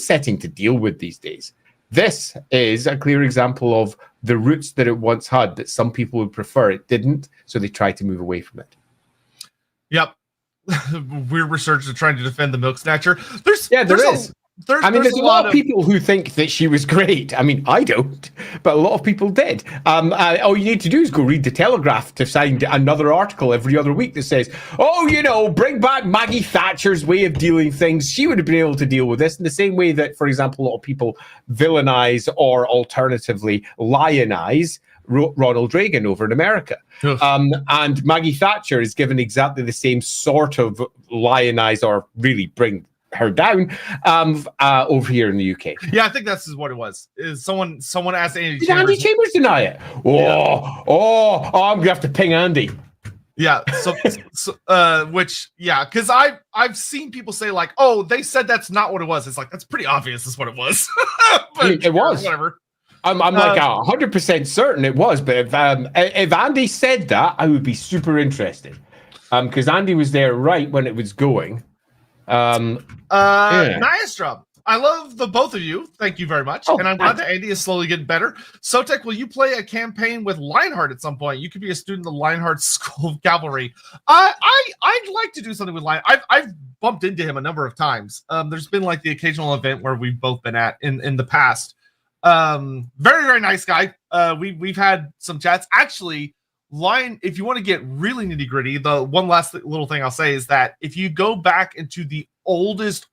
setting to deal with these days. This is a clear example of the roots that it once had that some people would prefer it didn't, so they tried to move away from it. Yep. weird research of trying to defend the milk snatcher. There's There's a lot of people who think that she was great. I mean, I don't, but a lot of people did. All you need to do is go read the Telegraph to find another article every other week that says, oh, bring back Maggie Thatcher's way of dealing things. She would have been able to deal with this in the same way that, for example, a lot of people villainize or alternatively lionize Ronald Reagan over in America. And Maggie Thatcher is given exactly the same sort of lionize or really bring her down over here in the UK. Yeah, I think that's what it was. Is someone asked Andy Did Andy Chambers deny it? I'm gonna have to ping Andy. Yeah, because I've seen people say like, oh, they said that's not what it was. It's like, that's pretty obvious is what it was. But it was. Whatever. I'm like 100% certain it was, but if Andy said that, I would be super interested. Because Andy was there right when it was going. Nyastra, I love the both of you. Thank you very much. And I'm glad that Andy is slowly getting better. Sotek, will you play a campaign with Lionheart at some point? You could be a student of the Lionheart School of Cavalry. I'd like to do something with Lionheart. I've bumped into him a number of times. There's been like the occasional event where we've both been at in the past. Very, very nice guy. We've had some chats. Actually, if you want to get really nitty gritty, the one last little thing I'll say is that if you go back into the oldest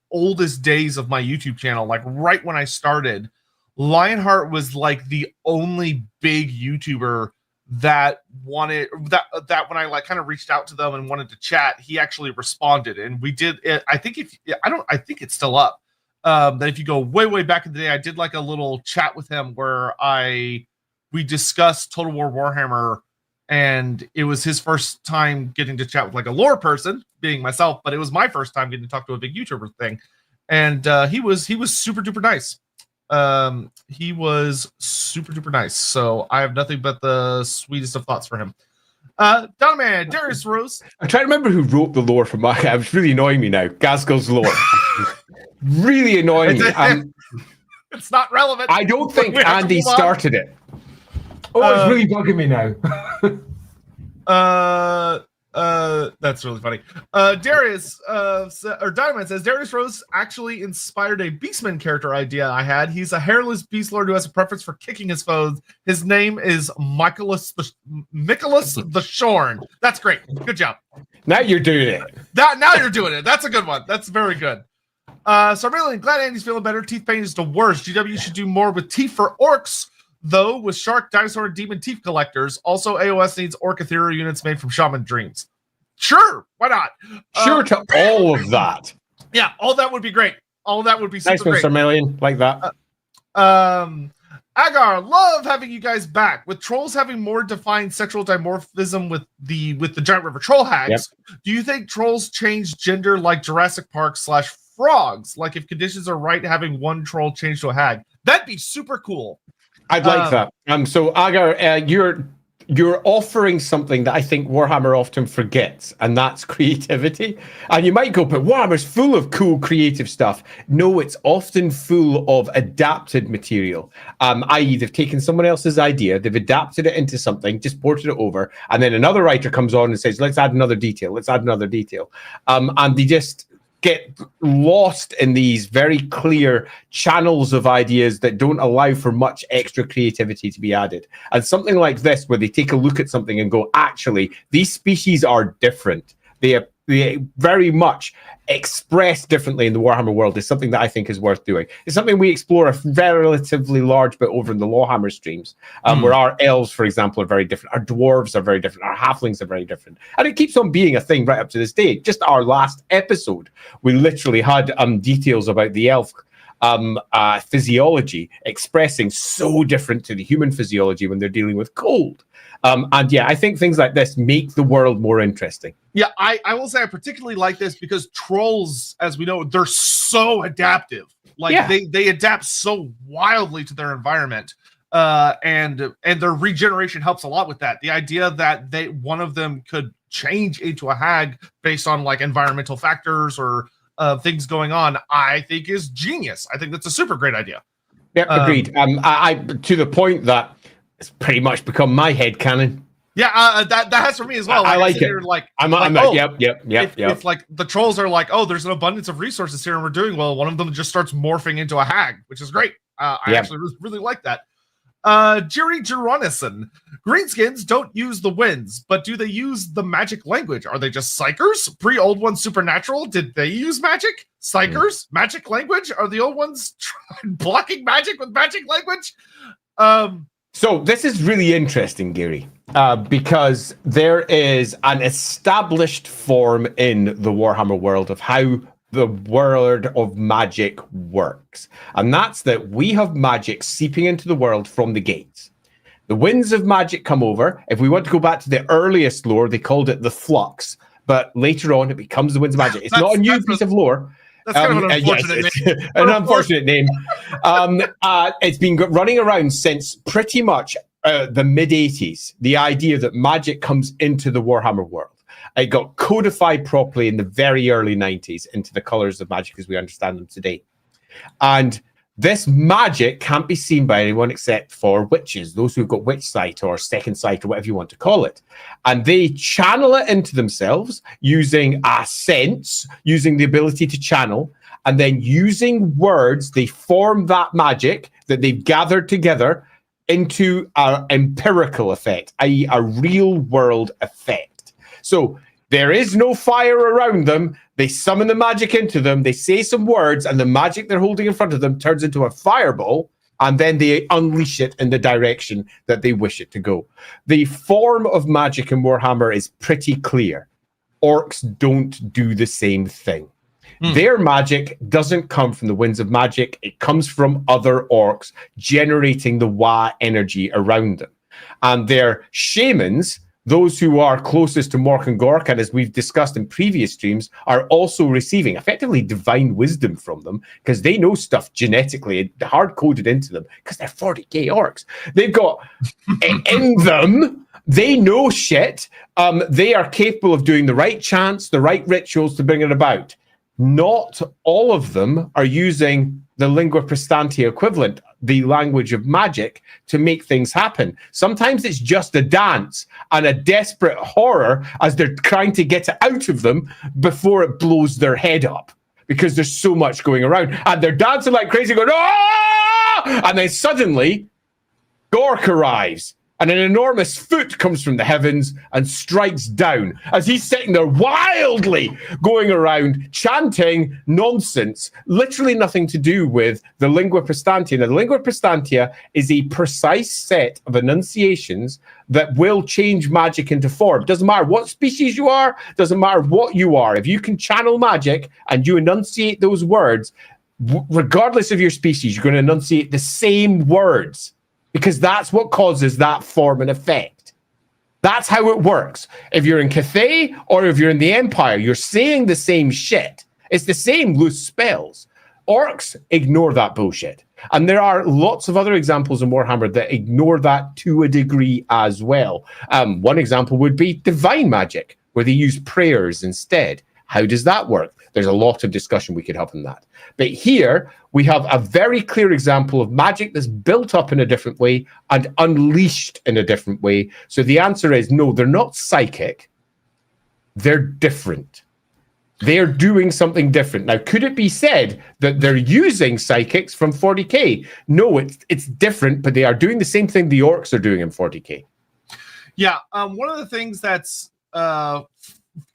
days of my YouTube channel, like right when I started, Lionheart was like the only big YouTuber that wanted that when I like kind of reached out to them and wanted to chat, he actually responded, and we did it. I think it's still up. That if you go way back in the day, I did like a little chat with him where we discussed Total War Warhammer. And it was his first time getting to chat with like a lore person, being myself, but it was my first time getting to talk to a big YouTuber thing. And he was super duper nice. He was super duper nice. So I have nothing but the sweetest of thoughts for him. Donman, Darius Rose. I'm trying to remember who wrote the lore for my. It's really annoying me now. Gaskell's lore. Really annoying me. It's not relevant. I don't think Andy started it. It's really bugging me now. That's really funny. Darius or Diamond says Darius Rose actually inspired a Beastman character idea I had. He's a hairless beast lord who has a preference for kicking his foes. His name is Nicholas the Shorn. That's great. Good job. Now you're doing it. Now you're doing it. That's a good one. That's very good. So really glad Andy's feeling better. Teeth pain is the worst. GW should do more with teeth for orcs. Though, with shark, dinosaur, and demon teeth collectors, also AOS needs orc ethereal units made from shaman dreams. Sure, why not? Sure to all of that. Yeah, all that would be great. All that would be super great. Nice one, Sir Million, like that. Agar, love having you guys back. With trolls having more defined sexual dimorphism with the giant river troll hags, do you think trolls change gender like Jurassic Park / frogs? Like if conditions are right, having one troll change to a hag. That'd be super cool. I'd like that. So Agar, you're offering something that I think Warhammer often forgets, and that's creativity. And you might go, but Warhammer's full of cool creative stuff. No, it's often full of adapted material. I.e., they've taken someone else's idea, they've adapted it into something, just ported it over, and then another writer comes on and says, let's add another detail, and they just get lost in these very clear channels of ideas that don't allow for much extra creativity to be added. And something like this, where they take a look at something and go, actually, these species are different. They very much express differently in the Warhammer world, is something that I think is worth doing. It's something we explore a relatively large bit over in the Lawhammer streams, where our elves, for example, are very different. Our dwarves are very different. Our halflings are very different. And it keeps on being a thing right up to this day. Just our last episode, we literally had details about the elf physiology expressing so different to the human physiology when they're dealing with cold. And yeah, I think things like this make the world more interesting. Yeah, I will say I particularly like this because trolls, as we know, they're so adaptive. Like they adapt so wildly to their environment. And their regeneration helps a lot with that. The idea that one of them could change into a hag based on like environmental factors or things going on, I think is genius. I think that's a super great idea. Yeah, agreed. I to the point that it's pretty much become my headcanon. Yeah, that has for me as well. I like it. Like, I'm yep. If like the trolls are like, oh, there's an abundance of resources here and we're doing well, one of them just starts morphing into a hag, which is great. I actually really like that. Jerry Geronison. Greenskins don't use the winds, but do they use the magic language? Are they just psychers? Pre-old ones supernatural? Did they use magic? Psychers? Magic language? Are the old ones blocking magic with magic language? So this is really interesting, Gary, because there is an established form in the Warhammer world of how the world of magic works. And that's that we have magic seeping into the world from the gates. The winds of magic come over. If we want to go back to the earliest lore, they called it the flux. But later on, it becomes the winds of magic. It's not a new piece of lore. That's kind of an unfortunate name. An unfortunate name. It's been running around since pretty much the mid-'80s. The idea that magic comes into the Warhammer world. It got codified properly in the very early 90s into the colors of magic as we understand them today. And this magic can't be seen by anyone except for witches, those who've got witch sight or second sight or whatever you want to call it. And they channel it into themselves using a sense, using the ability to channel, and then using words, they form that magic that they've gathered together into an empirical effect, i.e. a real world effect. So there is no fire around them. They summon the magic into them. They say some words, and the magic they're holding in front of them turns into a fireball, and then they unleash it in the direction that they wish it to go. The form of magic in Warhammer is pretty clear. Orcs don't do the same thing. Their magic doesn't come from the winds of magic. It comes from other orcs generating the Wa energy around them. And their shamans, those who are closest to Mork and Gork, and as we've discussed in previous streams, are also receiving effectively divine wisdom from them because they know stuff genetically, hard-coded into them because they're 40k orcs. They've got in them, they know shit. They are capable of doing the right chants, the right rituals to bring it about. Not all of them are using the lingua prestantia equivalent, the language of magic, to make things happen. Sometimes it's just a dance and a desperate horror as they're trying to get it out of them before it blows their head up because there's so much going around. And they're dancing like crazy, going, "Ah!" And then suddenly, Gork arrives. And an enormous foot comes from the heavens and strikes down as he's sitting there wildly going around chanting nonsense, literally nothing to do with the lingua prestantia. Now, the lingua prestantia is a precise set of enunciations that will change magic into form. Doesn't matter what species you are, doesn't matter what you are. If you can channel magic and you enunciate those words, regardless of your species, you're going to enunciate the same words. Because that's what causes that form and effect. That's how it works. If you're in Cathay or if you're in the Empire, you're saying the same shit. It's the same loose spells. Orcs ignore that bullshit. And there are lots of other examples in Warhammer that ignore that to a degree as well. One example would be divine magic, where they use prayers instead. How does that work? There's a lot of discussion we could have on that. But here, we have a very clear example of magic that's built up in a different way and unleashed in a different way. So the answer is no, they're not psychic. They're different. They're doing something different. Now, could it be said that they're using psychics from 40k? No, it's different, but they are doing the same thing the orcs are doing in 40k. Yeah, one of the things that's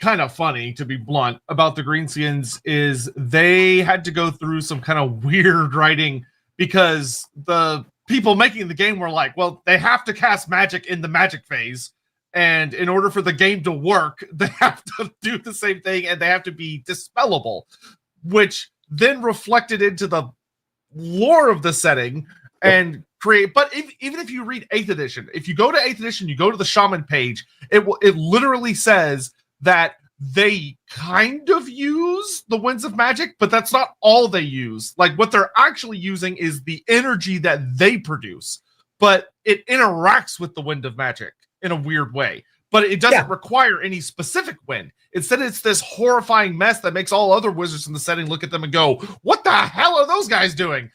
kind of funny, to be blunt, about the Greenskins is they had to go through some kind of weird writing because the people making the game were like, well, they have to cast magic in the magic phase, and in order for the game to work, they have to do the same thing and they have to be dispellable, which then reflected into the lore of the setting and create. But even if you read 8th edition, if you go to 8th edition, you go to the shaman page, it literally says that they kind of use the winds of magic, but that's not all they use. Like, what they're actually using is the energy that they produce, but it interacts with the wind of magic in a weird way. But it doesn't require any specific wind. Instead, it's this horrifying mess that makes all other wizards in the setting look at them and go, what the hell are those guys doing?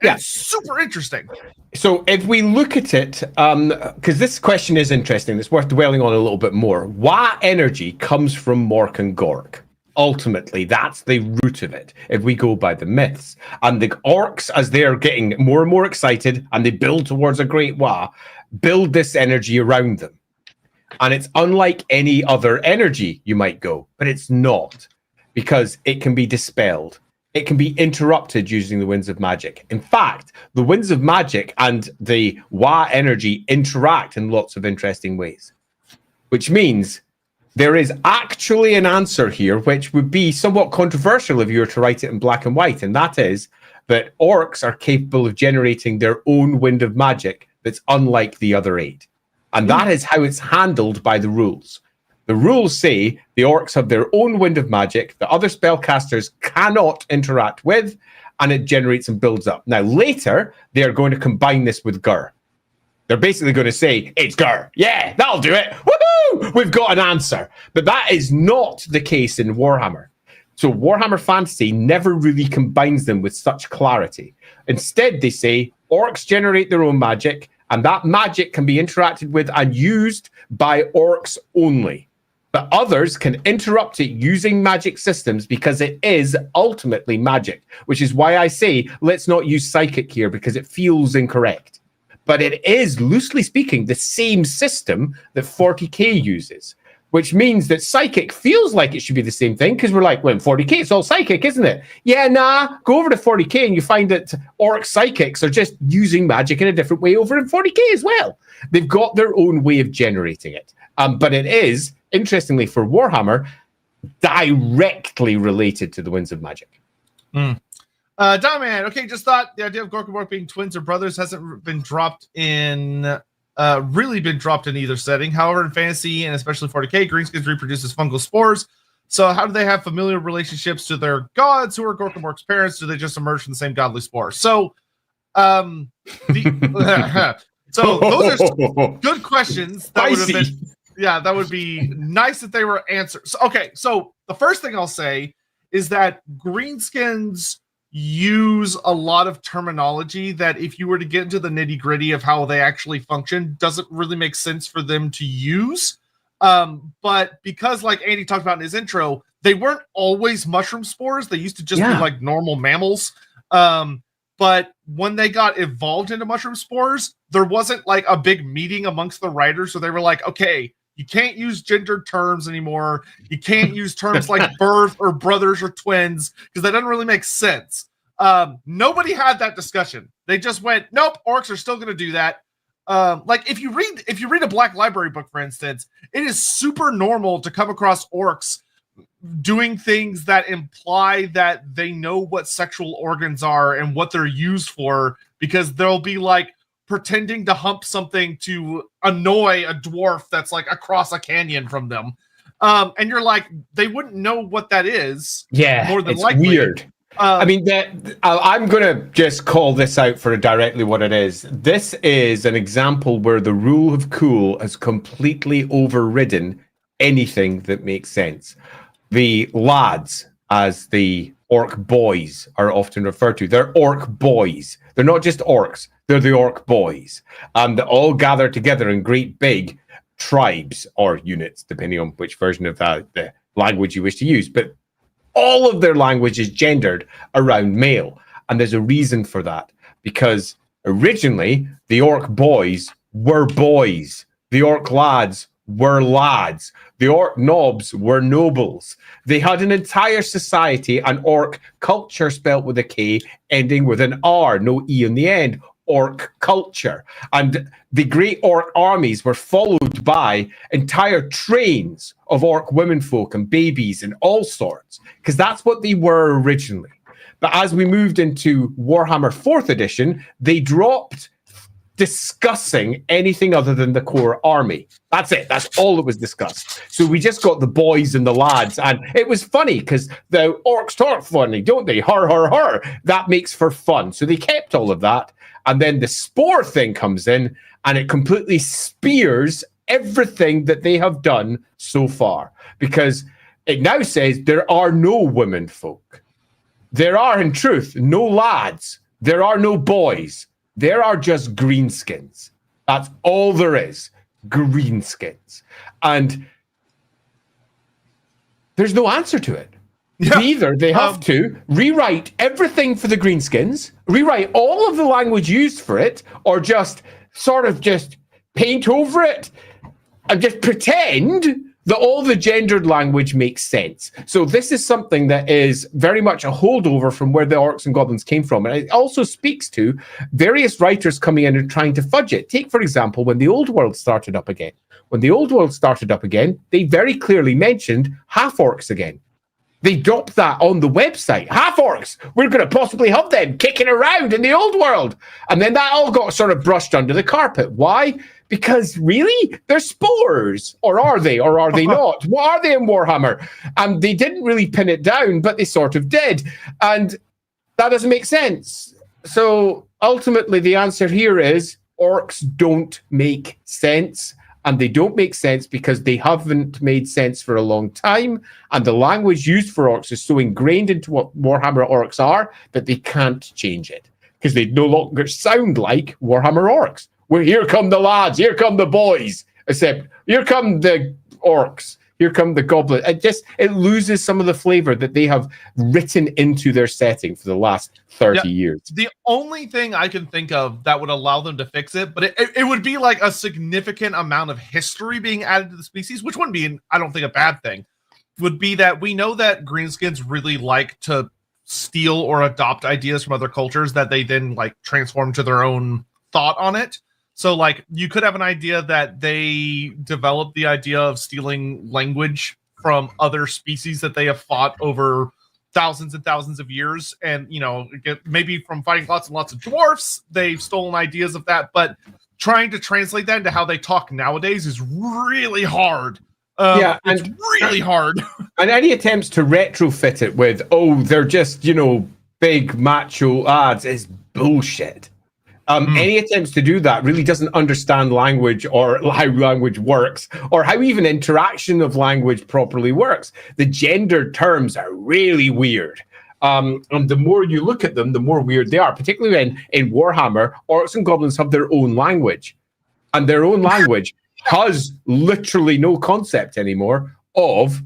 It's super interesting. So if we look at it, because this question is interesting, it's worth dwelling on a little bit more. Wa energy comes from Mork and Gork. Ultimately, that's the root of it, if we go by the myths. And the orcs, as they're getting more and more excited and they build towards a great Wa, build this energy around them. And it's unlike any other energy you might go, but it's not, because it can be dispelled. It can be interrupted using the Winds of Magic. In fact, the Winds of Magic and the Wa energy interact in lots of interesting ways, which means there is actually an answer here, which would be somewhat controversial if you were to write it in black and white, and that is that orcs are capable of generating their own Wind of Magic that's unlike the other 8. And that is how it's handled by the rules. The rules say the orcs have their own Wind of Magic that other spellcasters cannot interact with, and it generates and builds up. Now, later, they are going to combine this with Gur. They're basically going to say, it's Gur. Yeah, that'll do it. Woohoo! We've got an answer. But that is not the case in Warhammer. So Warhammer Fantasy never really combines them with such clarity. Instead, they say orcs generate their own magic, and that magic can be interacted with and used by orcs only. But others can interrupt it using magic systems because it is ultimately magic, which is why I say let's not use psychic here because it feels incorrect. But it is, loosely speaking, the same system that 40k uses, which means that psychic feels like it should be the same thing because we're like, well, in 40k, it's all psychic, isn't it? Yeah, nah, go over to 40k and you find that orc psychics are just using magic in a different way over in 40k as well. They've got their own way of generating it. But it is, interestingly for Warhammer, directly related to the Winds of Magic. Diamond, okay, just thought the idea of Gork and Mork being twins or brothers hasn't been dropped in, really been dropped in either setting. However, in fantasy and especially 40k, greenskins reproduces fungal spores. So how do they have familial relationships to their gods who are Gork and Mork's parents? Do they just emerge from the same godly spore? So, so those are good questions. That would have been, yeah, that would be nice if they were answered. So, okay, so the first thing I'll say is that greenskins use a lot of terminology that if you were to get into the nitty-gritty of how they actually function, doesn't really make sense for them to use. But because, like Andy talked about in his intro, they weren't always mushroom spores. They used to just be like normal mammals. But when they got evolved into mushroom spores, there wasn't like a big meeting amongst the writers. So they were like, okay, you can't use gendered terms anymore. You can't use terms like birth or brothers or twins because that doesn't really make sense. Nobody had that discussion. They just went, nope, orcs are still going to do that. Like if you read a Black Library book, for instance, it is super normal to come across orcs doing things that imply that they know what sexual organs are and what they're used for, because they'll be like pretending to hump something to annoy a dwarf that's like across a canyon from them. And you're like, they wouldn't know what that is. Yeah, more than it's likely. Weird. I mean, I'm going to just call this out for directly what it is. This is an example where the rule of cool has completely overridden anything that makes sense. The lads, as the orc boys are often referred to, they're orc boys. They're not just orcs, they're the orc boys. They all gather together in great big tribes or units, depending on which version of the language you wish to use. But all of their language is gendered around male. And there's a reason for that. Because originally, the orc boys were boys. The orc lads were lads. The orc nobs were nobles. They had an entire society, an orc culture spelt with a K, ending with an R, no E in the end. Orc culture. And the great orc armies were followed by entire trains of orc womenfolk and babies and all sorts, because that's what they were originally. But as we moved into Warhammer 4th edition, they dropped discussing anything other than the core army. That's it. That's all that was discussed. So we just got the boys and the lads. And it was funny because the orcs talk funny, don't they? Har, har, har. That makes for fun. So they kept all of that. And then the spore thing comes in and it completely spears everything that they have done so far. Because it now says there are no women folk. There are, in truth, no lads. There are no boys. There are just greenskins. That's all there is. Greenskins. And there's no answer to it. Yeah. Either they have to rewrite everything for the greenskins, rewrite all of the language used for it, or just sort of just paint over it and just pretend that all the gendered language makes sense. So this is something that is very much a holdover from where the orcs and goblins came from. And it also speaks to various writers coming in and trying to fudge it. Take, for example, when the Old World started up again. When the Old World started up again, they very clearly mentioned half-orcs again. They dropped that on the website. Half-orcs, we're going to possibly have them kicking around in the Old World. And then that all got sort of brushed under the carpet. Why? Because really, they're spores. Or are they? Or are they not? What are they in Warhammer? And they didn't really pin it down, but they sort of did. And that doesn't make sense. So ultimately, the answer here is orcs don't make sense. And they don't make sense because they haven't made sense for a long time. And the language used for orcs is so ingrained into what Warhammer orcs are that they can't change it. Because they no longer sound like Warhammer orcs. Well, here come the lads, here come the boys. Except, here come the orcs, here come the goblins. It loses some of the flavor that they have written into their setting for the last 30 years. The only thing I can think of that would allow them to fix it, but it would be like a significant amount of history being added to the species, which wouldn't be, I don't think, a bad thing, would be that we know that greenskins really like to steal or adopt ideas from other cultures that they then like transform to their own thought on it. So, like, you could have an idea that they developed the idea of stealing language from other species that they have fought over thousands and thousands of years. And, you know, maybe from fighting lots and lots of dwarfs, they've stolen ideas of that. But trying to translate that into how they talk nowadays is really hard. It's really hard. And any attempts to retrofit it with, oh, they're just, you know, big macho ads is bullshit. Any attempts to do that really doesn't understand language or how language works or how even interaction of language properly works. The gendered terms are really weird. And the more you look at them, the more weird they are, particularly in Warhammer, orcs and goblins have their own language. And their own language has literally no concept anymore of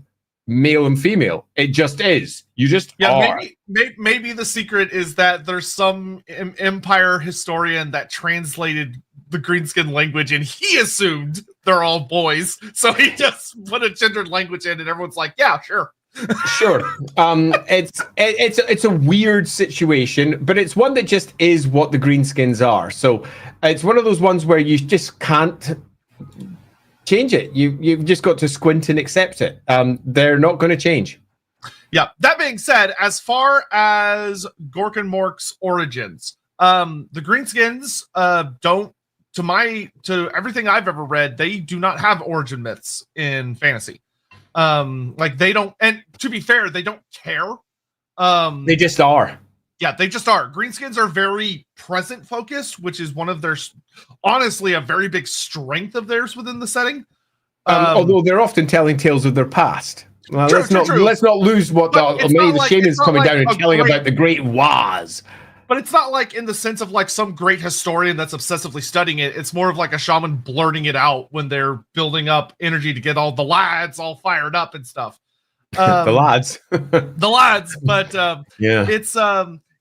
male and female. It just is. You just are. Maybe the secret is that there's some Empire historian that translated the greenskin language and he assumed they're all boys. So he just put a gendered language in and everyone's like, yeah, sure. Sure. It's a weird situation, but it's one that just is what the greenskins are. So it's one of those ones where you just can't change it. You've just got to squint and accept it. They're not going to change. Yeah. That being said, as far as Gork and Mork's origins, the greenskins don't, to everything I've ever read, they do not have origin myths in fantasy. Like they don't, and to be fair, they don't care. They just are. Yeah, they just are. Greenskins are very present focused, which is one of their, honestly, a very big strength of theirs within the setting. Although they're often telling tales of their past. Well, let's not lose what the shamans coming down and telling about the great Waz. But it's not like in the sense of like some great historian that's obsessively studying it. It's more of like a shaman blurting it out when they're building up energy to get all the lads all fired up and stuff. The lads. The lads. But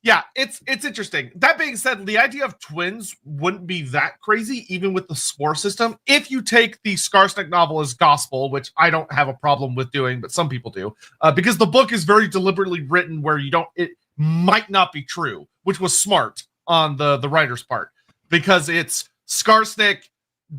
yeah, it's interesting. That being said, the idea of twins wouldn't be that crazy, even with the spore system. If you take the Skarsnik novel as gospel, which I don't have a problem with doing, but some people do, because the book is very deliberately written where it might not be true, which was smart on the writer's part, because it's Skarsnik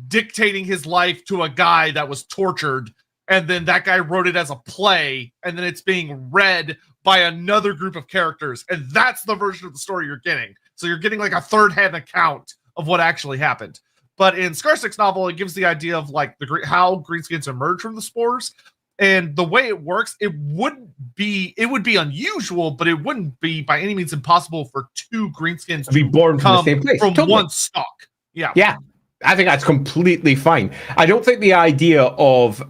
dictating his life to a guy that was tortured, and then that guy wrote it as a play, and then it's being read by another group of characters, and that's the version of the story you're getting. So you're getting like a third-hand account of what actually happened. But in Skarsnik's novel, it gives the idea of like how greenskins emerge from the spores, and the way it works. It would be unusual, but it wouldn't be by any means impossible for two greenskins to be born from the same place, from one stock. Yeah. I think that's completely fine. I don't think the idea of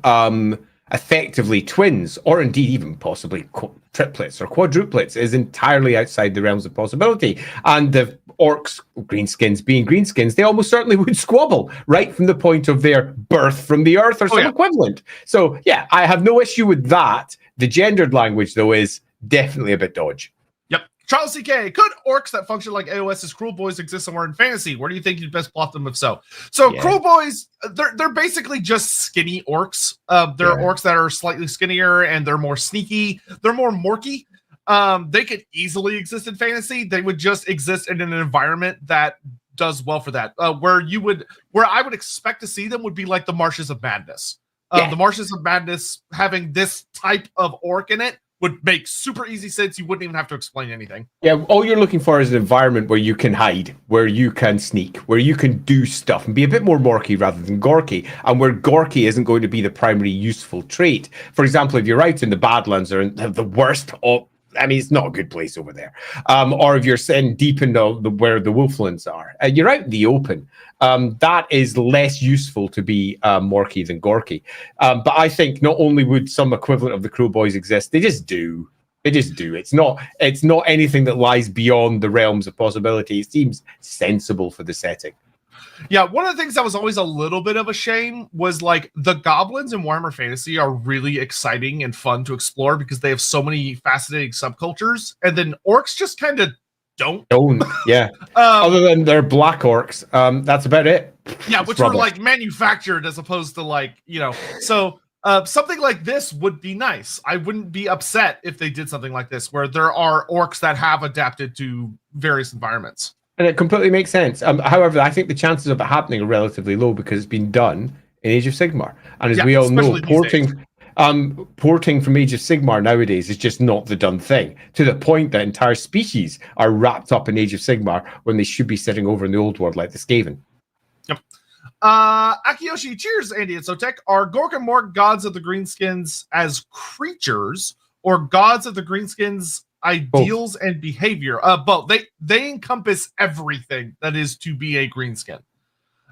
effectively twins, or indeed even possibly triplets or quadruplets, is entirely outside the realms of possibility. And the orcs, greenskins being greenskins, they almost certainly would squabble right from the point of their birth from the earth or some equivalent. So yeah, I have no issue with that. The gendered language, though, is definitely a bit dodgy. Yep. Charles CK, could orcs that function like AOS's Cruel Boys exist somewhere in fantasy? Where do you think you'd best plot them if so? So Cruel Boys, they're basically just skinny orcs. They're orcs that are slightly skinnier and they're more sneaky. They're more morky. They could easily exist in fantasy. They would just exist in an environment that does well for that. Where I would expect to see them would be like the Marshes of Madness. The Marshes of Madness having this type of orc in it would make super easy sense. You wouldn't even have to explain anything. Yeah, all you're looking for is an environment where you can hide, where you can sneak, where you can do stuff and be a bit more Morky rather than Gorky, and where Gorky isn't going to be the primary useful trait. For example, if you're out in the Badlands or in the worst I mean, it's not a good place over there. Or if you're sitting deep in where the wolflands are, you're out in the open. That is less useful to be Morky than Gorky. But I think not only would some equivalent of the Crow Boys exist, they just do. They just do. It's not anything that lies beyond the realms of possibility. It seems sensible for the setting. Yeah, one of the things that was always a little bit of a shame was like the goblins in Warhammer Fantasy are really exciting and fun to explore because they have so many fascinating subcultures, and then orcs just kind of don't. Yeah. Other than their black orcs, that's about it. Yeah, which were like manufactured as opposed to like, so something like this would be nice. I wouldn't be upset if they did something like this where there are orcs that have adapted to various environments. And it completely makes sense. However, I think the chances of it happening are relatively low because it's been done in Age of Sigmar. And as we all know, porting from Age of Sigmar nowadays is just not the done thing, to the point that entire species are wrapped up in Age of Sigmar when they should be sitting over in the old world like the Skaven. Yep. Akiyoshi, cheers, Andy and Sotek. Are Gork and Mork gods of the Greenskins as creatures or gods of the Greenskins ideals and behavior? Both. They encompass everything that is to be a greenskin.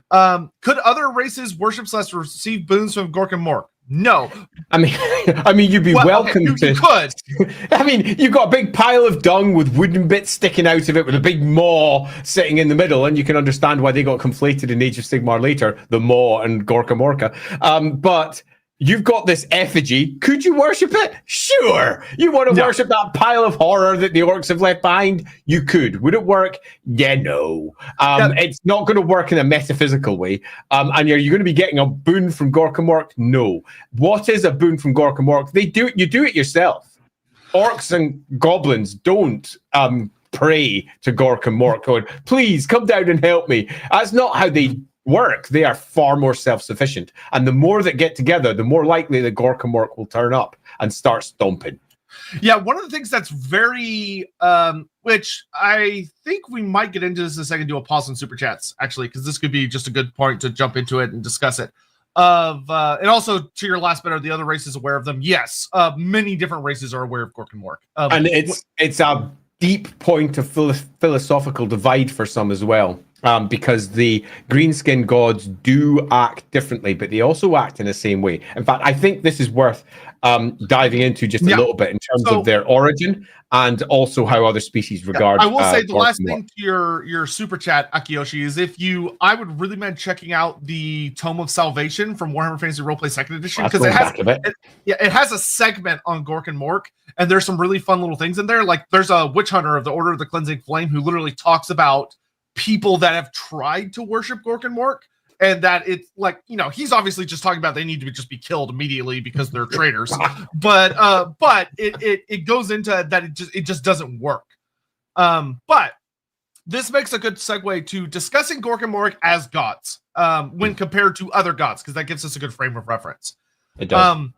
Could other races worship / receive boons from Gork and Mork? No. I mean, you'd be welcome to. You could. I mean, you've got a big pile of dung with wooden bits sticking out of it, with a big maw sitting in the middle, and you can understand why they got conflated in Age of Sigmar later, the maw and Gorka Morka. But you've got this effigy. Could you worship it? Sure. You want to worship that pile of horror that the orcs have left behind? You could. Would it work? Yeah, no. It's not going to work in a metaphysical way. And are you going to be getting a boon from Gorka Mork? No. What is a boon from Gorka Mork? You do it yourself. Orcs and goblins don't pray to Gorka Mork going, please come down and help me. That's not how they work. They are far more self-sufficient, and the more that get together, the more likely the Gorka Mork will turn up and start stomping. Yeah, one of the things that's very which I think we might get into this in a second, do a pause on super chats actually, because this could be just a good point to jump into it and discuss it. And also to your last bit, are the other races aware of them? Yes, many different races are aware of Gork and Mork, and it's a deep point of philosophical divide for some as well. Because the greenskin gods do act differently, but they also act in the same way. In fact, I think this is worth diving into just a little bit in terms of their origin and also how other species regard. I will say the last thing to your super chat, Akiyoshi, is I would really recommend checking out the Tome of Salvation from Warhammer Fantasy Roleplay 2nd Edition, because it has a segment on Gork and Mork, and there's some really fun little things in there. Like there's a witch hunter of the Order of the Cleansing Flame who literally talks about people that have tried to worship Gork and Mork, and that it's like, he's obviously just talking about they need to just be killed immediately because they're traitors. But it goes into that it just doesn't work. But this makes a good segue to discussing Gork and Mork as gods when compared to other gods, because that gives us a good frame of reference. It does.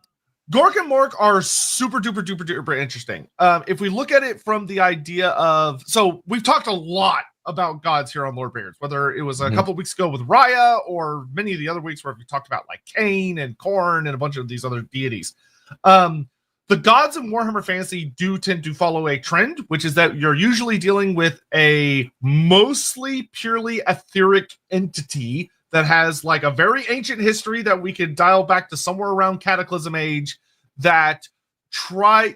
Gork and Mork are super duper duper duper interesting. If we look at it from the idea of, so we've talked a lot about gods here on Lorebeards, whether it was a couple weeks ago with Raya or many of the other weeks where we talked about like Cain and Korn and a bunch of these other deities. The gods in Warhammer Fantasy do tend to follow a trend, which is that you're usually dealing with a mostly purely etheric entity that has like a very ancient history that we could dial back to somewhere around Cataclysm Age, that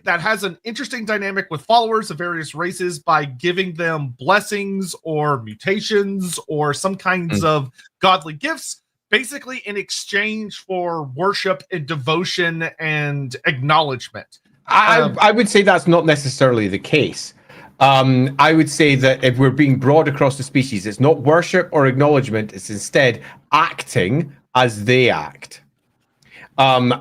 has an interesting dynamic with followers of various races by giving them blessings or mutations or some kinds of godly gifts, basically in exchange for worship and devotion and acknowledgement. I would say that's not necessarily the case. I would say that if we're being broad across the species, it's not worship or acknowledgement, it's instead acting as they act. And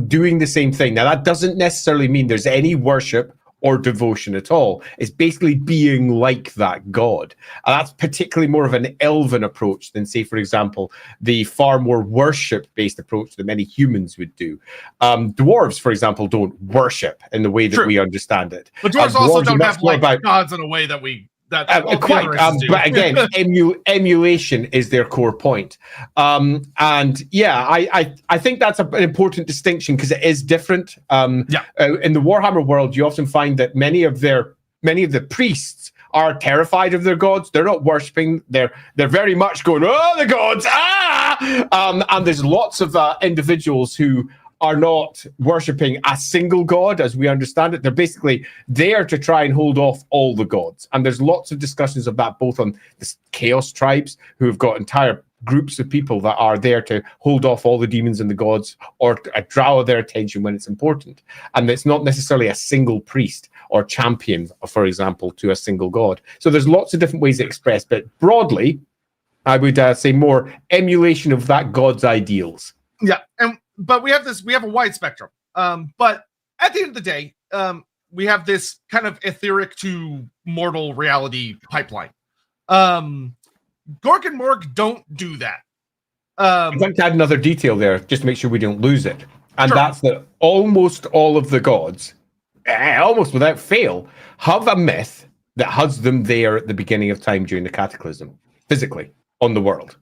doing the same thing. Now, that doesn't necessarily mean there's any worship or devotion at all. It's basically being like that god. And that's particularly more of an elven approach than, say, for example, the far more worship-based approach that many humans would do. Dwarves, for example, don't worship in the way that we understand it. But dwarves also don't have like gods in a way that we... Quite, but again, emulation is their core point. And yeah, I think that's an important distinction because it is different. In the Warhammer world, you often find that many of the priests are terrified of their gods. They're not worshipping. They're very much going, oh, the gods, and there's lots of individuals who are not worshipping a single god as we understand it. They're basically there to try and hold off all the gods. And there's lots of discussions of that, both on the Chaos tribes, who have got entire groups of people that are there to hold off all the demons and the gods, or draw their attention when it's important. And it's not necessarily a single priest or champion, for example, to a single god. So there's lots of different ways to express, but broadly, I would say more emulation of that god's ideals. Yeah, but we have a wide spectrum. But at the end of the day, we have this kind of etheric to mortal reality pipeline. Gork and Mork don't do that. I'd like to add another detail there, just to make sure we don't lose it. And that's that almost all of the gods, almost without fail, have a myth that has them there at the beginning of time during the Cataclysm, physically, on the world.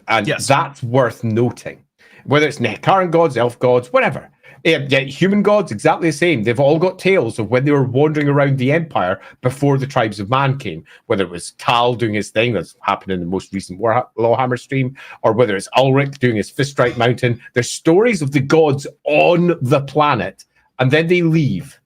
And that's worth noting. Whether it's Nectaran gods, elf gods, whatever. Human gods, exactly the same. They've all got tales of when they were wandering around the Empire before the tribes of man came. Whether it was Tal doing his thing, that's happened in the most recent Warhammer stream, or whether it's Ulrich doing his Fiststrike Mountain. There's stories of the gods on the planet, and then they leave,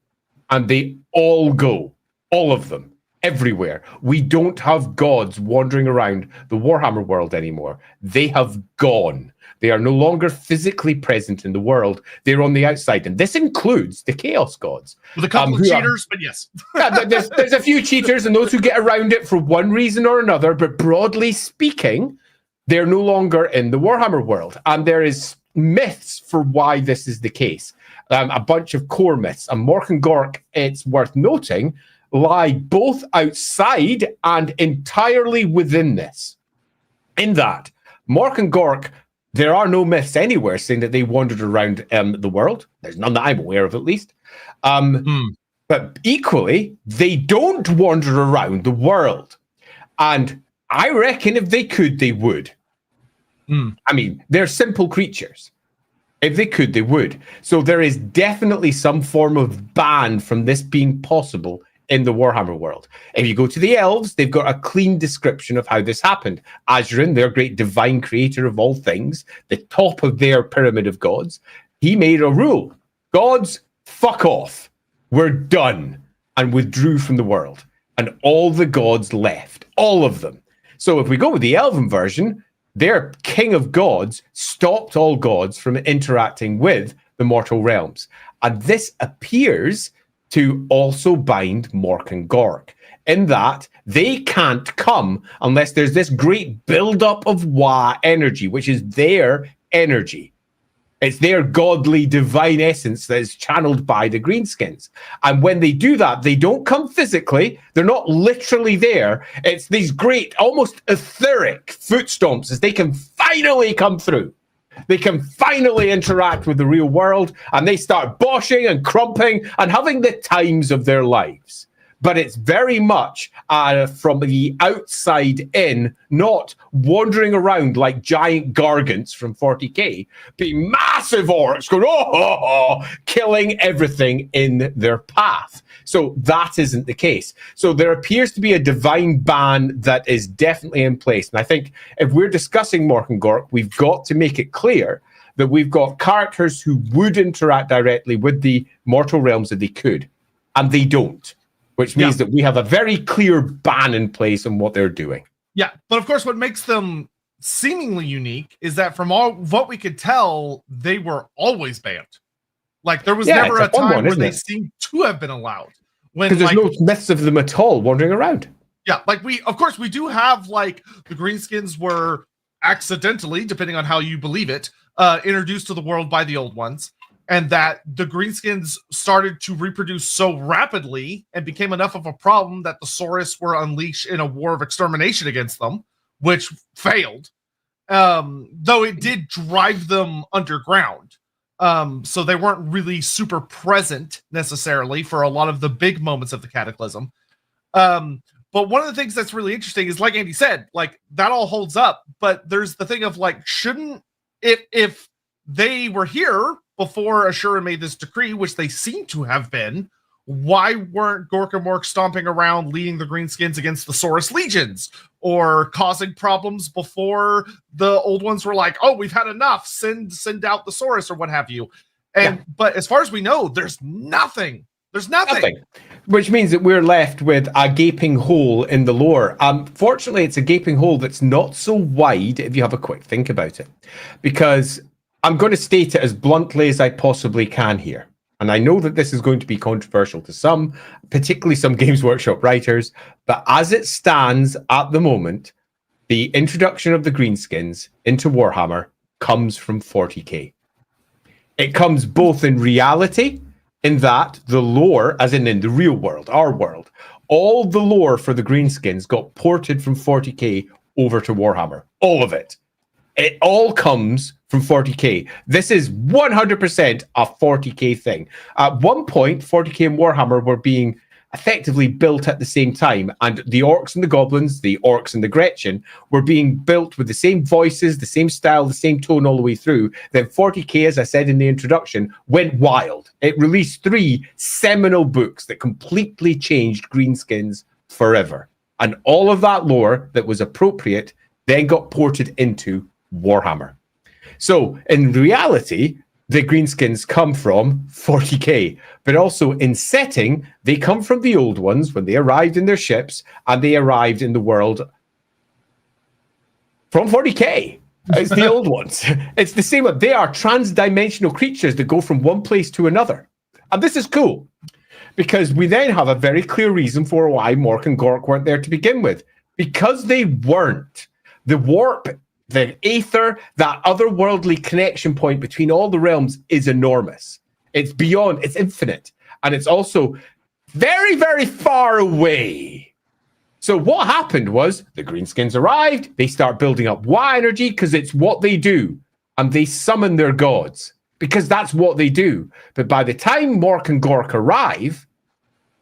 and they all go. All of them. Everywhere. We don't have gods wandering around the Warhammer world anymore. They have gone. They are no longer physically present in the world. They're on the outside. And this includes the Chaos gods. With a couple of cheaters, but yes. There's a few cheaters and those who get around it for one reason or another. But broadly speaking, they're no longer in the Warhammer world. And there is myths for why this is the case. A bunch of core myths. And Mork and Gork, it's worth noting, lie both outside and entirely within this. In that, Mork and Gork, there are no myths anywhere saying that they wandered around the world. There's none that I'm aware of, at least. But equally, they don't wander around the world. And I reckon if they could, they would. I mean, they're simple creatures. If they could, they would. So there is definitely some form of ban from this being possible in the Warhammer world. If you go to the elves, they've got a clean description of how this happened. Azrin, their great divine creator of all things, the top of their pyramid of gods, he made a rule. Gods, fuck off. We're done. And withdrew from the world. And all the gods left. All of them. So if we go with the elven version, their king of gods stopped all gods from interacting with the mortal realms. And this appears to also bind Mork and Gork, in that they can't come unless there's this great build-up of Wa energy, which is their energy. It's their godly divine essence that is channeled by the greenskins. And when they do that, they don't come physically. They're not literally there. It's these great, almost etheric foot stomps as they can finally come through. They can finally interact with the real world, and they start boshing and crumping and having the times of their lives. but it's very much from the outside in, not wandering around like giant gargants from 40k, being massive orcs going, killing everything in their path. So that isn't the case. So there appears to be a divine ban that is definitely in place. And I think if we're discussing Mork and Gork, we've got to make it clear that we've got characters who would interact directly with the mortal realms if they could, and they don't, which means that we have a very clear ban in place on what they're doing. Yeah, but of course what makes them seemingly unique is that from all what we could tell, they were always banned. Like there was never a time where they seemed to have been allowed. Because there's no myths of them at all wandering around. Yeah, like we do have like the greenskins were accidentally, depending on how you believe it, introduced to the world by the old ones, and that the greenskins started to reproduce so rapidly and became enough of a problem that the Saurus were unleashed in a war of extermination against them, which failed, though it did drive them underground. So they weren't really super present necessarily for a lot of the big moments of the cataclysm. But one of the things that's really interesting is, like Andy said, like that all holds up, but there's the thing of like, shouldn't, if they were here before Ashura made this decree, which they seem to have been, why weren't Gork and Mork stomping around leading the greenskins against the Saurus legions or causing problems before the old ones were like, oh, we've had enough, send out the Saurus or what have you. And but as far as we know, there's nothing. There's nothing. Which means that we're left with a gaping hole in the lore. Fortunately, it's a gaping hole that's not so wide if you have a quick think about it. Because I'm going to state it as bluntly as I possibly can here. And I know that this is going to be controversial to some, particularly some Games Workshop writers. But as it stands at the moment, the introduction of the greenskins into Warhammer comes from 40k. It comes both in reality, in that the lore, as in the real world, our world, all the lore for the greenskins got ported from 40k over to Warhammer. All of it. It all comes from 40k. This is 100% a 40k thing. At one point, 40k and Warhammer were being effectively built at the same time, and the orcs and the goblins, the orcs and the Gretchen, were being built with the same voices, the same style, the same tone all the way through. Then 40k, as I said in the introduction, went wild. It released 3 seminal books that completely changed greenskins forever. And all of that lore that was appropriate then got ported into Warhammer. So in reality, the greenskins come from 40k, but also in setting, they come from the old ones when they arrived in their ships and they arrived in the world from 40k. It's the old ones. It's the same. They are trans-dimensional creatures that go from one place to another. And this is cool because we then have a very clear reason for why Mork and Gork weren't there to begin with. Because they weren't. The warp, the aether, that otherworldly connection point between all the realms is enormous. It's beyond, it's infinite. And it's also very, very far away. So what happened was the greenskins arrived, they start building up Y energy because it's what they do. And they summon their gods because that's what they do. But by the time Mork and Gork arrive,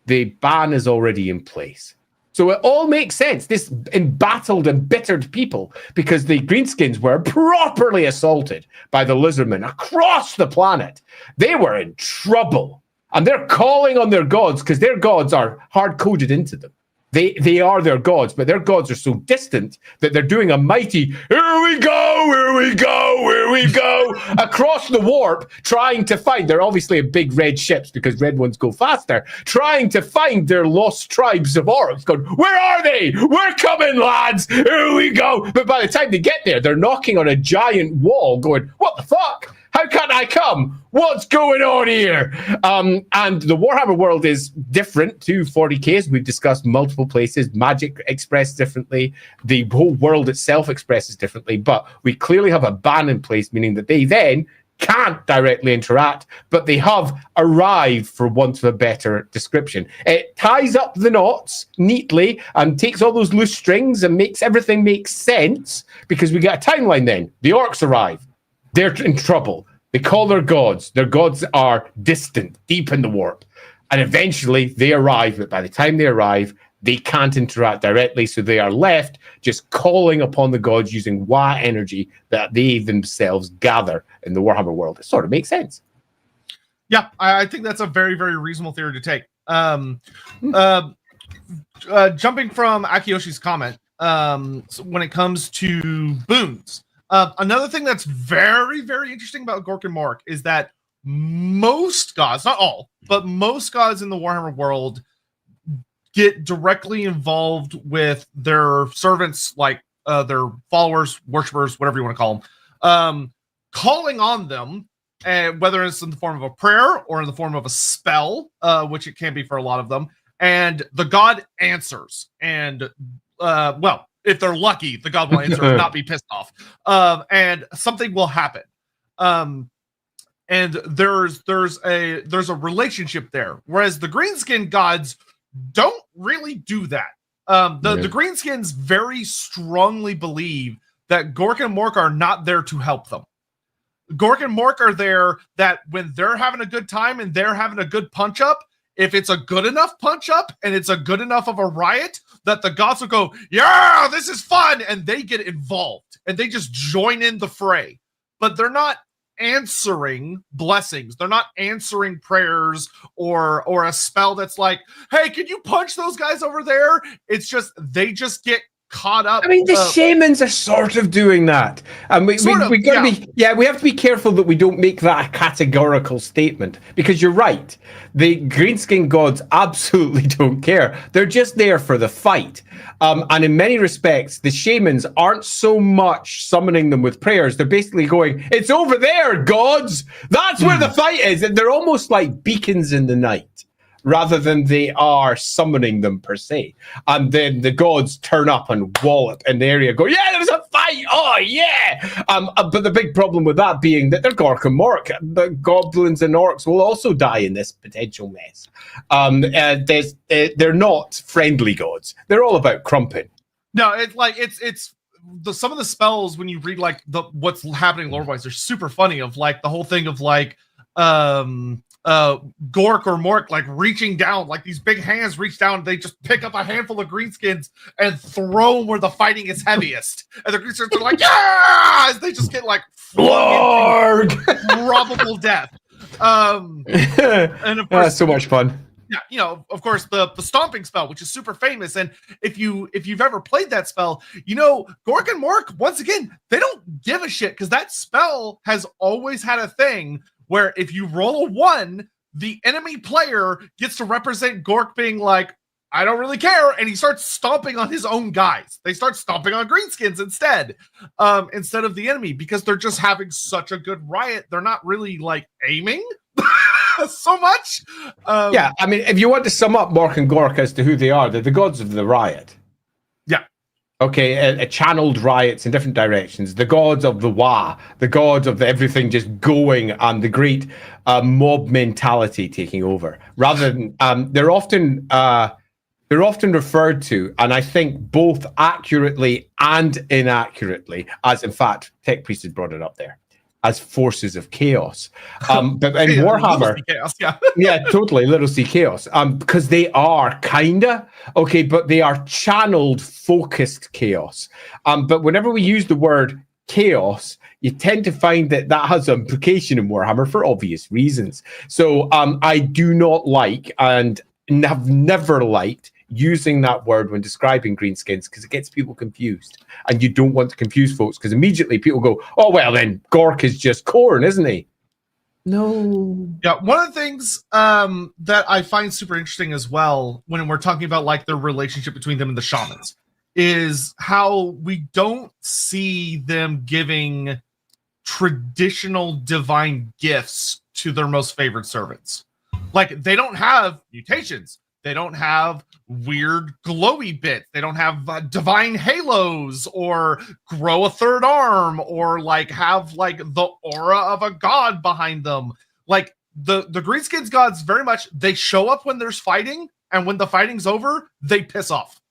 the ban is already in place. So it all makes sense. This embattled, embittered people, because the greenskins were properly assaulted by the lizardmen across the planet. They were in trouble. And they're calling on their gods because their gods are hard-coded into them. They are their gods, but their gods are so distant that they're doing a mighty, here we go, here we go, here we go, across the warp, trying to find, they're obviously big red ships because red ones go faster, trying to find their lost tribes of orcs, going, where are they? We're coming, lads, here we go. But by the time they get there, they're knocking on a giant wall going, what the fuck? How can't I come? What's going on here? And the Warhammer world is different to 40k, as we've discussed multiple places. Magic expressed differently. The whole world itself expresses differently. But we clearly have a ban in place, meaning that they then can't directly interact, but they have arrived, for want of a better description. It ties up the knots neatly and takes all those loose strings and makes everything make sense, because we get a timeline then. The orcs arrive. They're in trouble. They call their gods. Their gods are distant, deep in the warp. And eventually they arrive, but by the time they arrive, they can't interact directly, so they are left just calling upon the gods using Wa energy that they themselves gather in the Warhammer world. It sort of makes sense. Yeah, I think that's a very, very reasonable theory to take. Jumping from Akiyoshi's comment, so when it comes to boons, another thing that's very, very interesting about Gork and Mork is that most gods, not all, but most gods in the Warhammer world get directly involved with their servants, like their followers, worshippers, whatever you want to call them, calling on them, whether it's in the form of a prayer or in the form of a spell, which it can be for a lot of them, and the god answers. And, well, if they're lucky, the god will answer and not be pissed off. And something will happen. And there's a relationship there. Whereas the greenskin gods don't really do that. The greenskins very strongly believe that Gork and Mork are not there to help them. Gork and Mork are there that when they're having a good time and they're having a good punch up, if it's a good enough punch up and it's a good enough of a riot, that the gods will go, yeah, this is fun, and they get involved and they just join in the fray. But they're not answering blessings. They're not answering prayers or a spell that's like, hey, can you punch those guys over there? It's just they just get caught up. I mean, the shamans are sort of doing that, and we have to be careful that we don't make that a categorical statement, because you're right. The greenskin gods absolutely don't care. They're just there for the fight, and in many respects, the shamans aren't so much summoning them with prayers. They're basically going, "It's over there, gods. That's where the fight is." And they're almost like beacons in the night, rather than they are summoning them per se. And then the gods turn up and wallop in the area, go, yeah, there's a fight, oh yeah! But the big problem with that being that they're Gork and Mork. The goblins and orcs will also die in this potential mess. They're not friendly gods. They're all about crumping. No, it's some of the spells, when you read like what's happening lore-wise, they're super funny, of like the whole thing of like Gork or Mork like reaching down, like these big hands reach down, they just pick up a handful of greenskins and throw them where the fighting is heaviest, and the greenskins are like, yeah, as they just get like flung into probable death. And of course, so much fun. Yeah, you know, of course, the stomping spell, which is super famous, and if you've ever played that spell, you know, Gork and Mork, once again, they don't give a shit, because that spell has always had a thing where if you roll a 1, the enemy player gets to represent Gork being like, I don't really care, and he starts stomping on his own guys. They start stomping on greenskins instead of the enemy, because they're just having such a good riot. They're not really like aiming so much. Yeah, I mean, if you want to sum up Mork and Gork as to who they are, they're the gods of the riot. Yeah. Okay, channeled riots in different directions. The gods of the Wa, the gods of everything just going, and the great mob mentality taking over. Rather than they're often referred to, and I think both accurately and inaccurately, as in fact, Tech Priest has brought it up there, as forces of chaos. But in Warhammer, chaos, yeah. yeah, totally, literacy chaos. Because they are kinda okay, but they are channeled, focused chaos. But whenever we use the word chaos, you tend to find that has an implication in Warhammer for obvious reasons. So I do not like, and have never liked, using that word when describing greenskins, because it gets people confused, and you don't want to confuse folks, because immediately people go, oh well, then Gork is just Khorne, isn't he? No. Yeah, one of the things that I find super interesting as well, when we're talking about like the relationship between them and the shamans, is how we don't see them giving traditional divine gifts to their most favored servants. Like, they don't have mutations. They don't have weird glowy bits. They don't have divine halos, or grow a third arm, or like have like the aura of a god behind them. Like the greenskins gods, very much, they show up when there's fighting, and when the fighting's over, they piss off.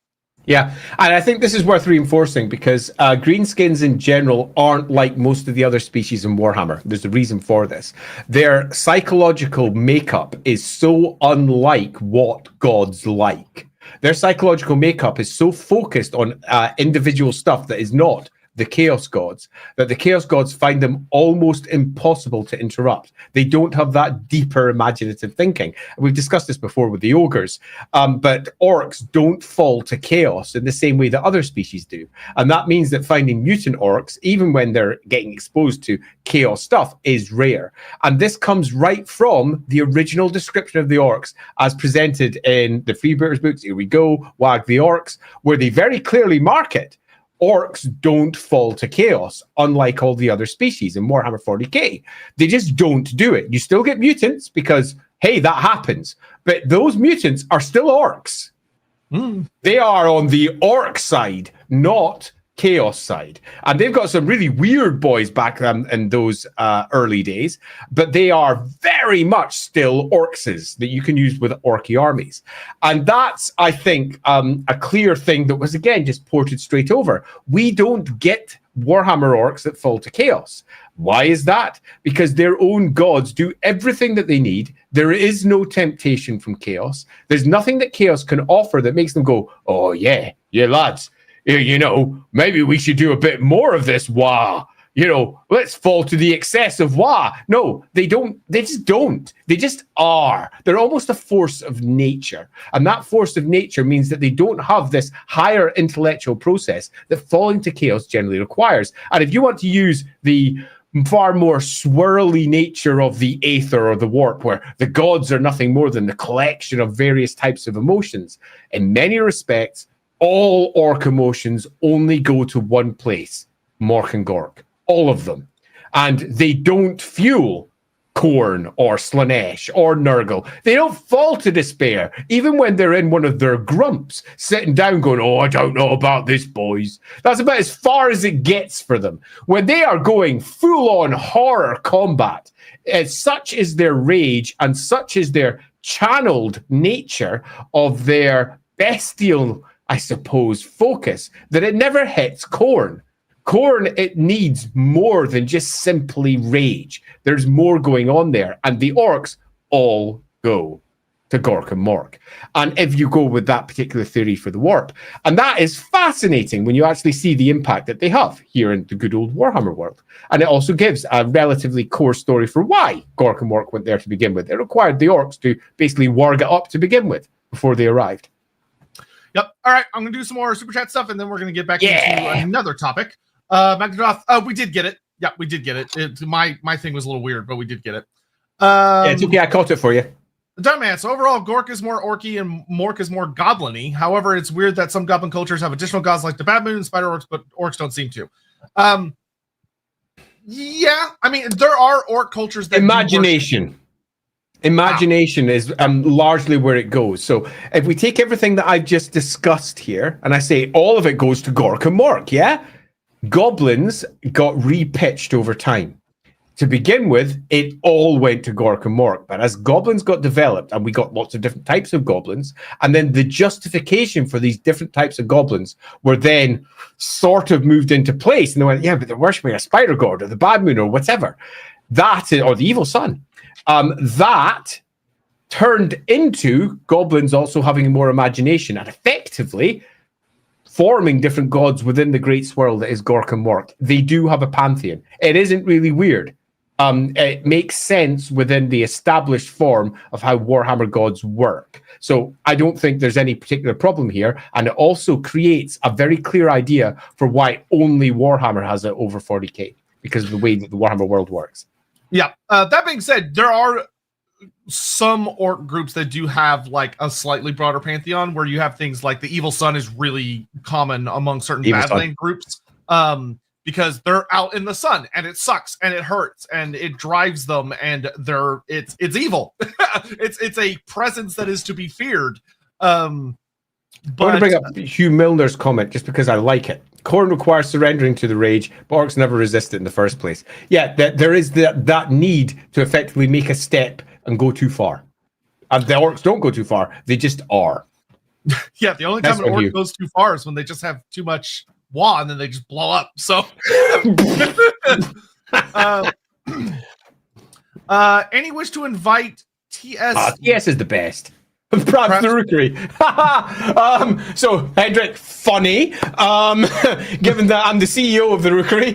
Yeah, and I think this is worth reinforcing because greenskins in general aren't like most of the other species in Warhammer. There's a reason for this. Their psychological makeup is so unlike what gods like. Their psychological makeup is so focused on individual stuff that is not the Chaos Gods, that the Chaos Gods find them almost impossible to interrupt. They don't have that deeper imaginative thinking. We've discussed this before with the ogres, but orcs don't fall to chaos in the same way that other species do. And that means that finding mutant orcs, even when they're getting exposed to chaos stuff, is rare. And this comes right from the original description of the orcs as presented in the Freebooters books. Here we go, Wag the Orcs, where they very clearly mark it. Orcs don't fall to chaos, unlike all the other species in Warhammer 40k. They just don't do it. You still get mutants because, hey, that happens. But those mutants are still orcs. They are on the orc side, not chaos side. And they've got some really weird boys back in those early days, but they are very much still orcses that you can use with orky armies. And that's, I think, a clear thing that was, again, just ported straight over. We don't get Warhammer orcs that fall to chaos. Why is that? Because their own gods do everything that they need. There is no temptation from chaos. There's nothing that chaos can offer that makes them go, oh, yeah, lads, you know, maybe we should do a bit more of this, wah. You know, let's fall to the excess of wah. No, they don't. They just don't. They just are. They're almost a force of nature. And that force of nature means that they don't have this higher intellectual process that falling to chaos generally requires. And if you want to use the far more swirly nature of the aether or the warp, where the gods are nothing more than the collection of various types of emotions, in many respects, all orc emotions only go to one place, Mork and Gork. All of them. And they don't fuel Khorne or Slanesh or Nurgle. They don't fall to despair, even when they're in one of their grumps, sitting down going, oh, I don't know about this, boys. That's about as far as it gets for them. When they are going full-on horror combat, such is their rage and such is their channeled nature of their bestial, I suppose, focus, that it never hits Khorne. Khorne, it needs more than just simply rage. There's more going on there. And the orcs all go to Gork and Mork. And if you go with that particular theory for the warp, and that is fascinating when you actually see the impact that they have here in the good old Warhammer world. And it also gives a relatively core story for why Gork and Mork went there to begin with. It required the orcs to basically warg it up to begin with before they arrived. Yep. All right. I'm going to do some more super chat stuff, and then we're going to get back into another topic. Magnadoth, we did get it. Yeah, we did get it. My thing was a little weird, but we did get it. Yeah, it's okay. I caught it for you. Dumbass. So overall, Gork is more orky and Mork is more goblin-y. However, it's weird that some goblin cultures have additional gods like the Bad Moon and Spider Orcs, but orcs don't seem to. Yeah, I mean, there are orc cultures that Imagination is largely where it goes. So if we take everything that I've just discussed here, and I say all of it goes to Gork and Mork, yeah? Goblins got repitched over time. To begin with, it all went to Gork and Mork. But as goblins got developed, and we got lots of different types of goblins, and then the justification for these different types of goblins were then sort of moved into place. And they went, yeah, but they're worshipping a spider god or the Bad Moon or whatever. Or the evil sun. That turned into goblins also having more imagination and effectively forming different gods within the great swirl that is Gork and Mork. They do have a pantheon. It isn't really weird. It makes sense within the established form of how Warhammer gods work. So I don't think there's any particular problem here. And it also creates a very clear idea for why only Warhammer has it over 40k, because of the way that the Warhammer world works. Yeah. That being said, there are some orc groups that do have like a slightly broader pantheon where you have things like the Evil Sun is really common among certain Badland groups because they're out in the sun and it sucks and it hurts and it drives them and it's evil. it's a presence that is to be feared. But I want to bring up Hugh Milner's comment just because I like it. Khorne requires surrendering to the rage, but orcs never resist it in the first place. Yeah, there is that need to effectively make a step and go too far. And the orcs don't go too far. They just are. Yeah, the only time an orc goes too far is when they just have too much wah and then they just blow up. So, any wish to invite TS? TS is the best. Perhaps the Rookery. So, Hendrik, funny. Given that I'm the CEO of the Rookery.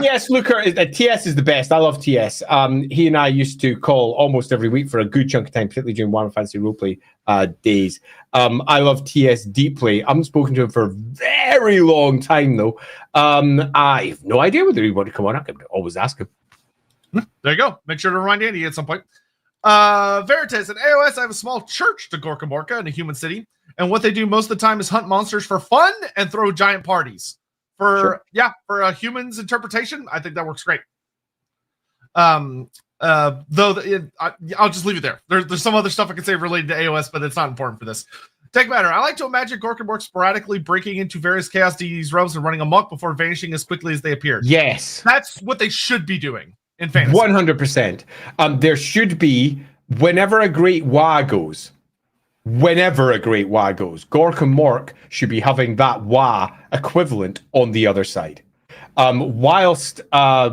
Yes, TS is the best. I love TS. He and I used to call almost every week for a good chunk of time, particularly during Warhammer Fantasy Roleplay days. I love TS deeply. I haven't spoken to him for a very long time, though. I have no idea whether he would come on. I could always ask him. There you go. Make sure to remind Andy at some point. Veritas, in AOS, I have a small church to Gork and Morka in a human city, and what they do most of the time is hunt monsters for fun and throw giant parties. For a human's interpretation, I think that works great. I'll just leave it there. There's some other stuff I can say related to AOS, but it's not important for this. Take matter. I like to imagine Gork and Mork sporadically breaking into various Chaos Deities' realms and running amok before vanishing as quickly as they appeared. Yes. That's what they should be doing in fantasy. 100%. There should be, whenever a great Wa goes, Gork and Mork should be having that Wa equivalent on the other side. Whilst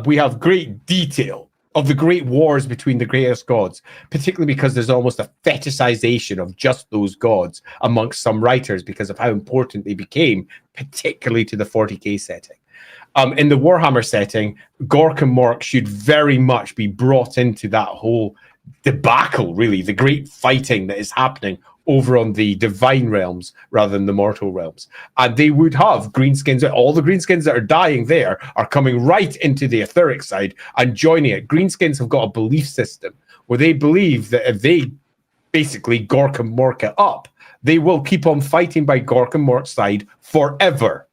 we have great detail of the great wars between the greatest gods, particularly because there's almost a fetishization of just those gods amongst some writers because of how important they became, particularly to the 40k setting. In the Warhammer setting, Gork and Mork should very much be brought into that whole debacle, really, the great fighting that is happening over on the divine realms rather than the mortal realms. And they would have greenskins. All the greenskins that are dying there are coming right into the etheric side and joining it. Greenskins have got a belief system where they believe that if they basically Gork and Mork it up, they will keep on fighting by Gork and Mork's side forever.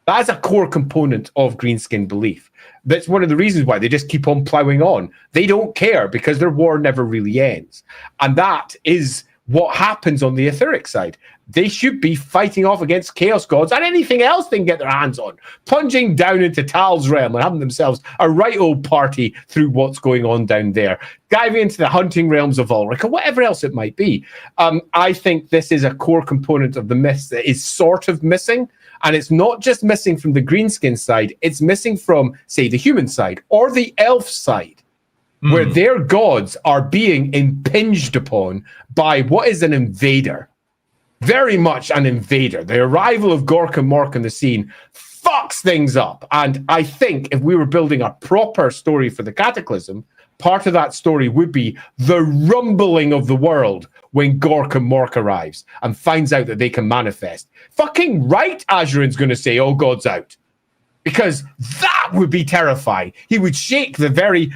That is a core component of greenskin belief. That's one of the reasons why they just keep on plowing on. They don't care because their war never really ends. And that is what happens on the etheric side. They should be fighting off against chaos gods and anything else they can get their hands on, plunging down into Tal's realm and having themselves a right old party through what's going on down there, diving into the hunting realms of Ulrich or whatever else it might be. I think this is a core component of the myth that is sort of missing. And it's not just missing from the greenskin side, it's missing from, say, the human side or the elf side, where their gods are being impinged upon by what is an invader. Very much an invader. The arrival of Gork and Mork on the scene fucks things up. And I think if we were building a proper story for the Cataclysm, part of that story would be the rumbling of the world when Gork and Mork arrives and finds out that they can manifest. Fucking right, Azurin's going to say, "Oh, God's out." Because that would be terrifying. He would shake the very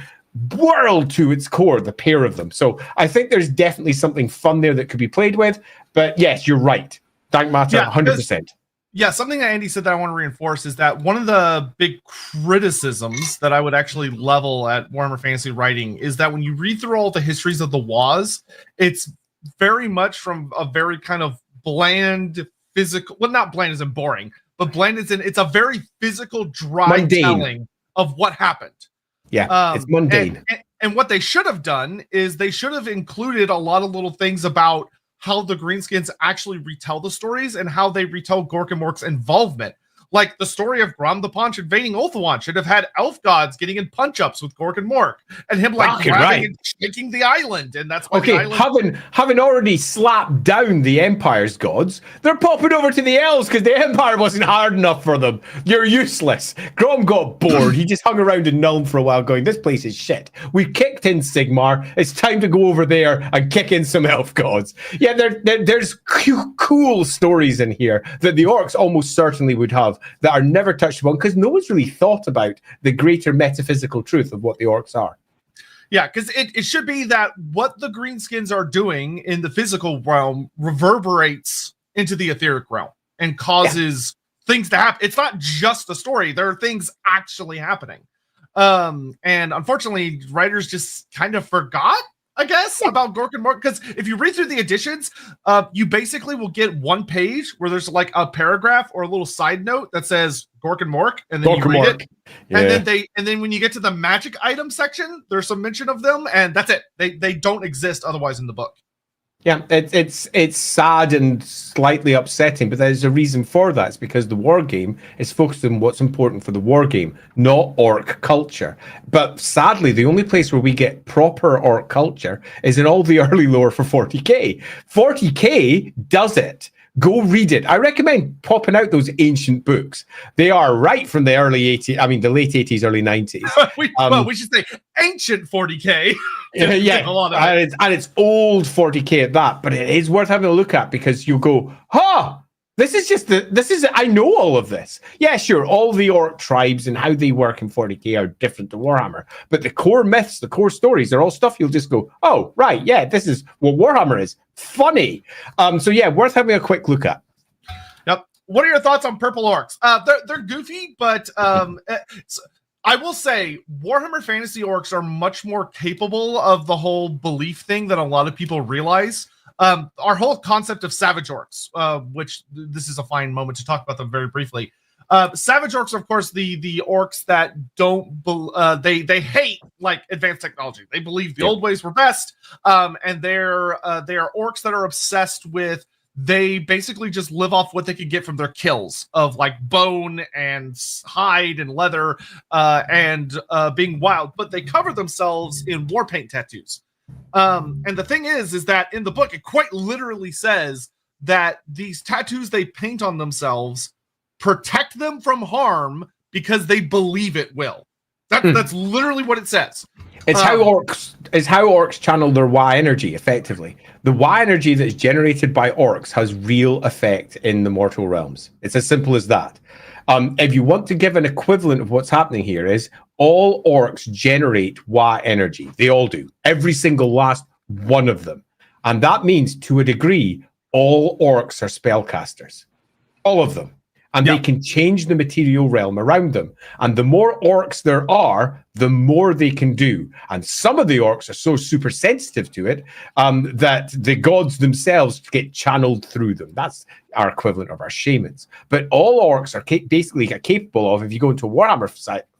world to its core, the pair of them. So I think there's definitely something fun there that could be played with. But yes, you're right. Dank Matter, 100%. Yeah, something that Andy said that I want to reinforce is that one of the big criticisms that I would actually level at Warhammer Fantasy writing is that when you read through all the histories of the Waz, it's very much from a very kind of bland, physical, well, not bland as in boring, but bland as in it's a very physical, dry telling of what happened. Yeah, it's mundane. And what they should have done is they should have included a lot of little things about how the Greenskins actually retell the stories and how they retell Gork and Mork's involvement. Like the story of Grom the Paunch invading Ulthuan should have had elf gods getting in punch-ups with Gork and Mork and him like grabbing and shaking the island. And that's why the island... having already slapped down the Empire's gods, they're popping over to the elves because the Empire wasn't hard enough for them. You're useless. Grom got bored. He just hung around in Nuln for a while going, this place is shit. We've kicked in Sigmar. It's time to go over there and kick in some elf gods. Yeah, there's cool stories in here that the orcs almost certainly would have that are never touched upon because no one's really thought about the greater metaphysical truth of what the orcs are. Yeah, because it should be that what the Greenskins are doing in the physical realm reverberates into the etheric realm and causes things to happen. It's not just a story. There are things actually happening. And unfortunately, writers just kind of forgot, I guess, about Gork and Mork, because if you read through the editions, you basically will get one page where there's like a paragraph or a little side note that says Gork and Mork, and then you read it. Yeah. And then when you get to the magic item section, there's some mention of them, and that's it. They don't exist otherwise in the book. Yeah, it's sad and slightly upsetting, but there's a reason for that. It's because the war game is focused on what's important for the war game, not orc culture. But sadly, the only place where we get proper orc culture is in all the early lore for 40k. 40k does it. Go read it. I recommend popping out those ancient books. They are right from the early 80s, I mean, the late 80s, early 90s. Well, we should say ancient 40k. Yeah, and it's old 40k at that, but it is worth having a look at because you go, I know all of this. Yeah, sure, all the orc tribes and how they work in 40k are different to Warhammer, but the core myths, the core stories, they're all stuff you'll just go, oh, right, yeah, this is what Warhammer is. Funny. So yeah, worth having a quick look at. Yep. What are your thoughts on purple orcs? They're goofy, but I will say Warhammer Fantasy orcs are much more capable of the whole belief thing than a lot of people realize. Our whole concept of savage orcs, which this is a fine moment to talk about them very briefly. Savage orcs, of course, the orcs that don't they hate like advanced technology. They believe the old ways were best, and they are orcs that are obsessed with. They basically just live off what they could get from their kills of like bone and hide and leather and being wild, but they cover themselves in war paint tattoos. And the thing is that in the book, it quite literally says that these tattoos they paint on themselves protect them from harm because they believe it will. That's literally what it says. It's how orcs channel their Y energy effectively. The Y energy that's generated by orcs has real effect in the mortal realms. It's as simple as that. If you want to give an equivalent of what's happening here is all orcs generate Y energy. They all do. Every single last one of them. And that means to a degree, all orcs are spellcasters. All of them. And they can change the material realm around them. And the more orcs there are, the more they can do. And some of the orcs are so super sensitive to it that the gods themselves get channeled through them. That's our equivalent of our shamans. But all orcs are basically capable of, if you go into Warhammer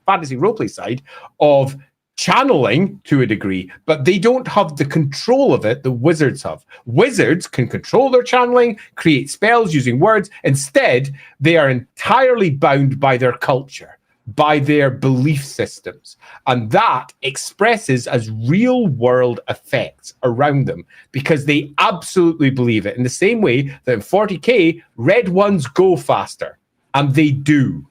fantasy roleplay side, of channeling to a degree, but they don't have the control of it that wizards have. Wizards can control their channeling, create spells using words. Instead, they are entirely bound by their culture, by their belief systems. And that expresses as real world effects around them because they absolutely believe it. In the same way that in 40k, red ones go faster, and they do.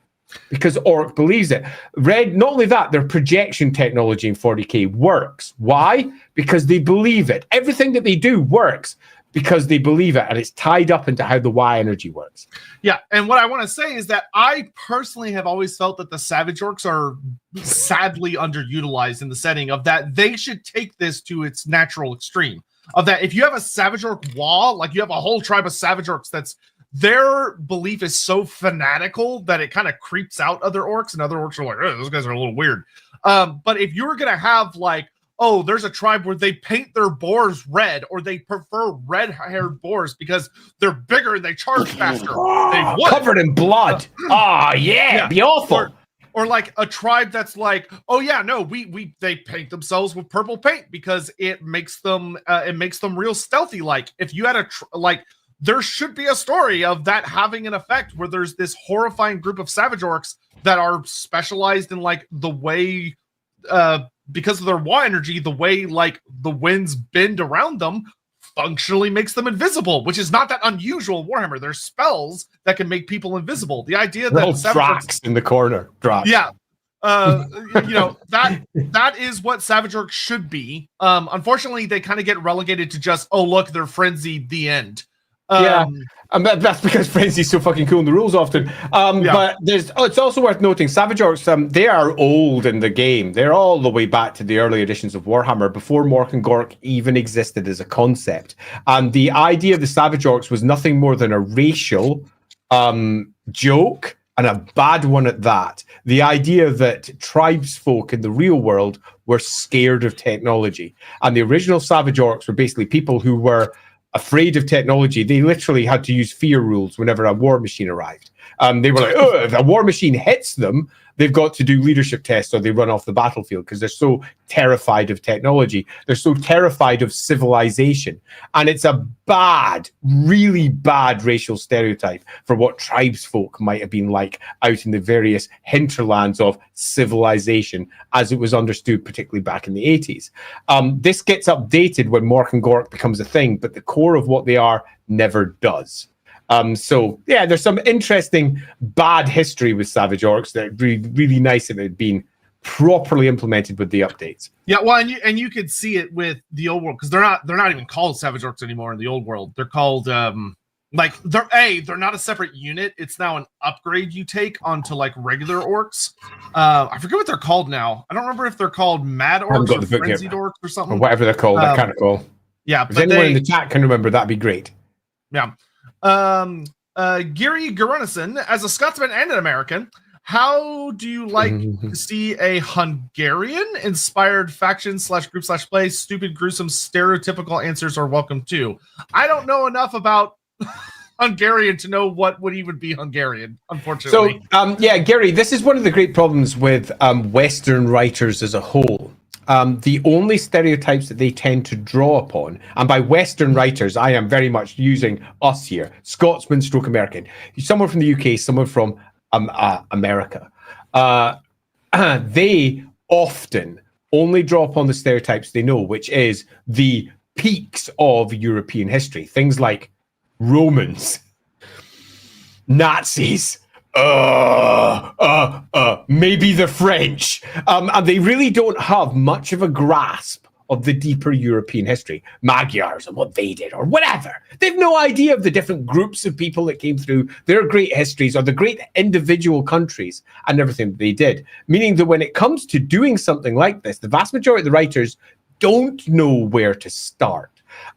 Because Orc believes it. Red, not only that, their projection technology in 40k works. Why? Because they believe it. Everything that they do works because they believe it, and it's tied up into how the Y energy works. Yeah, and what I want to say is that I personally have always felt that the Savage Orcs are sadly underutilized in the setting of that they should take this to its natural extreme. Of that, if you have a Savage Orc wall, like you have a whole tribe of Savage Orcs that's their belief is so fanatical that it kind of creeps out other orcs, and other orcs are like, oh, those guys are a little weird. But if you're going to have like, oh, there's a tribe where they paint their boars red, or they prefer red-haired boars because they're bigger and they charge faster. They covered in blood. Yeah, be awful. Or like a tribe that's like, oh yeah, no, they paint themselves with purple paint because it makes them real stealthy. Like if you had there should be a story of that having an effect where there's this horrifying group of savage orcs that are specialized in like the way, because of their Y energy, the way like the winds bend around them functionally makes them invisible, which is not that unusual in Warhammer. There's spells that can make people invisible. The idea that Drax in the corner, Drax. Yeah. That is what Savage Orcs should be. Unfortunately, they kind of get relegated to just, oh look, they're frenzied, the end. And that's because Frenzy's so fucking cool in the rules often. But it's also worth noting, Savage Orcs, they are old in the game. They're all the way back to the early editions of Warhammer, before Mork and Gork even existed as a concept. And the idea of the Savage Orcs was nothing more than a racial joke, and a bad one at that. The idea that tribesfolk in the real world were scared of technology. And the original Savage Orcs were basically people who were afraid of technology. They literally had to use fear rules whenever a war machine arrived. They were like, oh, if a war machine hits them, they've got to do leadership tests or they run off the battlefield because they're so terrified of technology. They're so terrified of civilization. And it's a bad, really bad racial stereotype for what tribesfolk might have been like out in the various hinterlands of civilization as it was understood, particularly back in the 80s. This gets updated when Mork and Gork becomes a thing, but the core of what they are never does. So yeah, there's some interesting bad history with Savage Orcs that really, really nice if it had been properly implemented with the updates. Yeah, well, and you could see it with the old world because they're not even called Savage Orcs anymore in the old world. They're called like they're not a separate unit. It's now an upgrade you take onto like regular orcs. I forget what they're called now. I don't remember if they're called Mad Orcs or Frenzied Orcs or something. Or whatever they're called, that kind of cool. Yeah, if anyone in the chat can remember, that'd be great. Yeah. Gary Gurunnison, as a Scotsman and an American, how do you like to see a Hungarian-inspired faction/group/play? Stupid, gruesome, stereotypical answers are welcome too. I don't know enough about Hungarian to know what would even be Hungarian, unfortunately. So, yeah, Gary, this is one of the great problems with Western writers as a whole. The only stereotypes that they tend to draw upon, and by Western writers, I am very much using us here, Scotsman / American, someone from the UK, someone from America. They often only draw upon the stereotypes they know, which is the peaks of European history. Things like Romans, Nazis, maybe the French, and they really don't have much of a grasp of the deeper European history, Magyars and what they did or whatever. They've no idea of the different groups of people that came through their great histories or the great individual countries and everything that they did. Meaning that when it comes to doing something like this, the vast majority of the writers don't know where to start.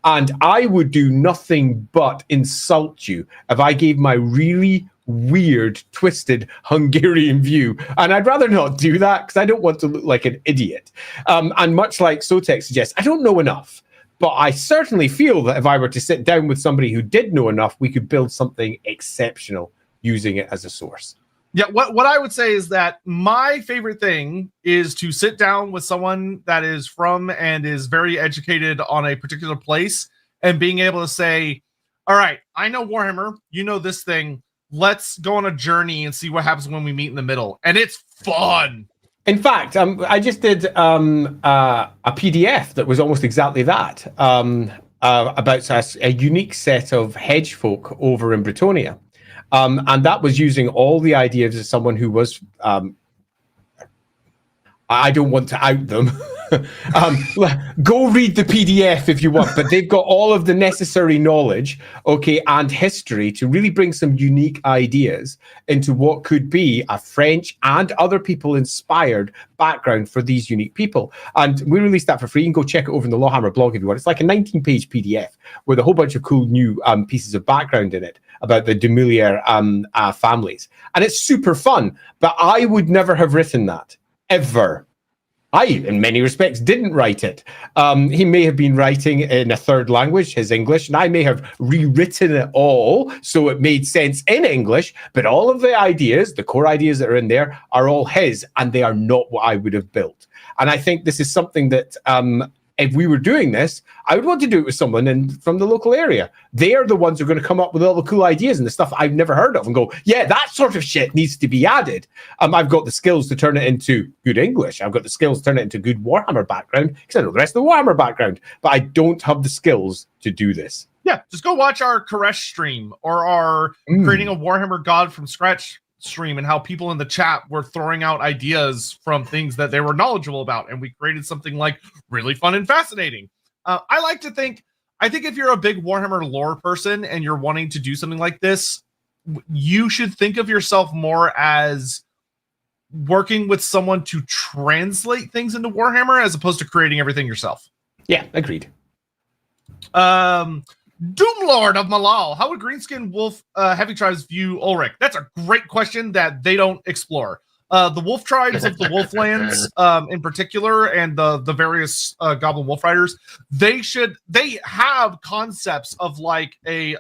And I would do nothing but insult you if I gave my really weird, twisted Hungarian view. And I'd rather not do that because I don't want to look like an idiot. And much like Sotek suggests, I don't know enough. But I certainly feel that if I were to sit down with somebody who did know enough, we could build something exceptional using it as a source. Yeah, what I would say is that my favorite thing is to sit down with someone that is from and is very educated on a particular place and being able to say, all right, I know Warhammer, you know this thing, let's go on a journey and see what happens when we meet in the middle. And it's fun. In fact, I just did a PDF that was almost exactly that, about a unique set of hedge folk over in Britonia. And that was using all the ideas of someone who was, I don't want to out them. Go read the PDF if you want, but they've got all of the necessary knowledge, okay, and history to really bring some unique ideas into what could be a French and other people inspired background for these unique people. And we released that for free. You can go check it over in the Lawhammer blog if you want. It's like a 19-page PDF with a whole bunch of cool new pieces of background in it about the Demilier families. And it's super fun, but I would never have written that, ever. I, in many respects, didn't write it. He may have been writing in a third language, his English, and I may have rewritten it all so it made sense in English, but all of the ideas, the core ideas that are in there, are all his, and they are not what I would have built. And I think this is something that, if we were doing this, I would want to do it with someone from the local area. They are the ones who are going to come up with all the cool ideas and the stuff I've never heard of and go, yeah, that sort of shit needs to be added. I've got the skills to turn it into good English. I've got the skills to turn it into good Warhammer background because I know the rest of the Warhammer background, but I don't have the skills to do this. Yeah, just go watch our Koresh stream or our creating a Warhammer God from scratch stream and how people in the chat were throwing out ideas from things that they were knowledgeable about, and we created something like really fun and fascinating. I like to think, I think if you're a big Warhammer lore person and you're wanting to do something like this, you should think of yourself more as working with someone to translate things into Warhammer as opposed to creating everything yourself. Yeah, agreed. Doomlord of Malal, how would Greenskin Wolf heavy tribes view Ulrich? That's a great question that they don't explore. The wolf tribes of the Wolflands, in particular, and the various Goblin Wolf Riders, they have concepts of like a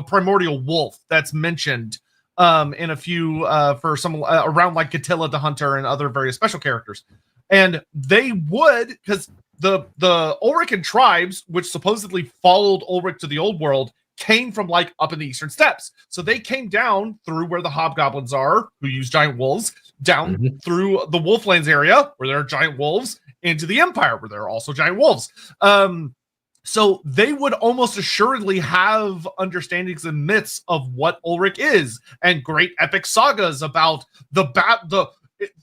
primordial wolf that's mentioned in a few for some around like Gatilla the Hunter and other various special characters. And they would, because the Ulrican tribes, which supposedly followed Ulrich to the old world, came from like up in the eastern steppes. So they came down through where the hobgoblins are, who use giant wolves, down through the Wolflands area, where there are giant wolves, into the Empire, where there are also giant wolves. So they would almost assuredly have understandings and myths of what Ulrich is, and great epic sagas about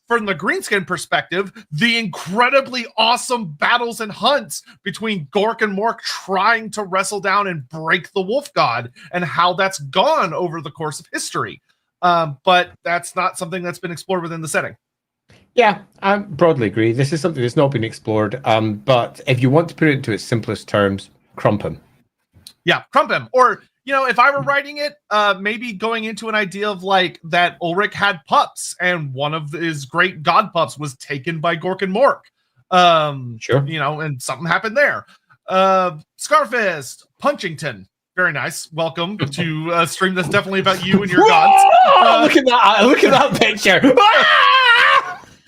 from the Greenskin perspective, the incredibly awesome battles and hunts between Gork and Mork trying to wrestle down and break the wolf god, and how that's gone over the course of history. But that's not something that's been explored within the setting. Yeah, I broadly agree. This is something that's not been explored. But if you want to put it into its simplest terms, crump him. Yeah, crump him. Or, if I were writing it, maybe going into an idea of like that Ulrich had pups, and one of his great god pups was taken by Gork and Mork. Sure. And something happened there. Scarfist, Punchington. Very nice. Welcome to a stream that's definitely about you and your gods. Look at that! Look at that picture.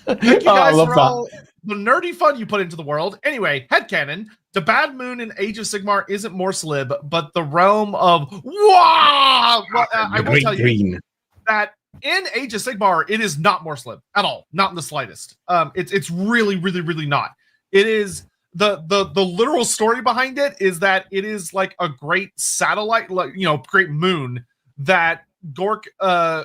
Thank you guys for all the nerdy fun you put into the world. Anyway, headcanon. The Bad Moon in Age of Sigmar isn't Morslib, but the realm of wow. I will tell you that in Age of Sigmar, it is not Morslib at all, not in the slightest. It's really, really, really not. It is the literal story behind it is that it is like a great satellite, like great moon that Gorkamorka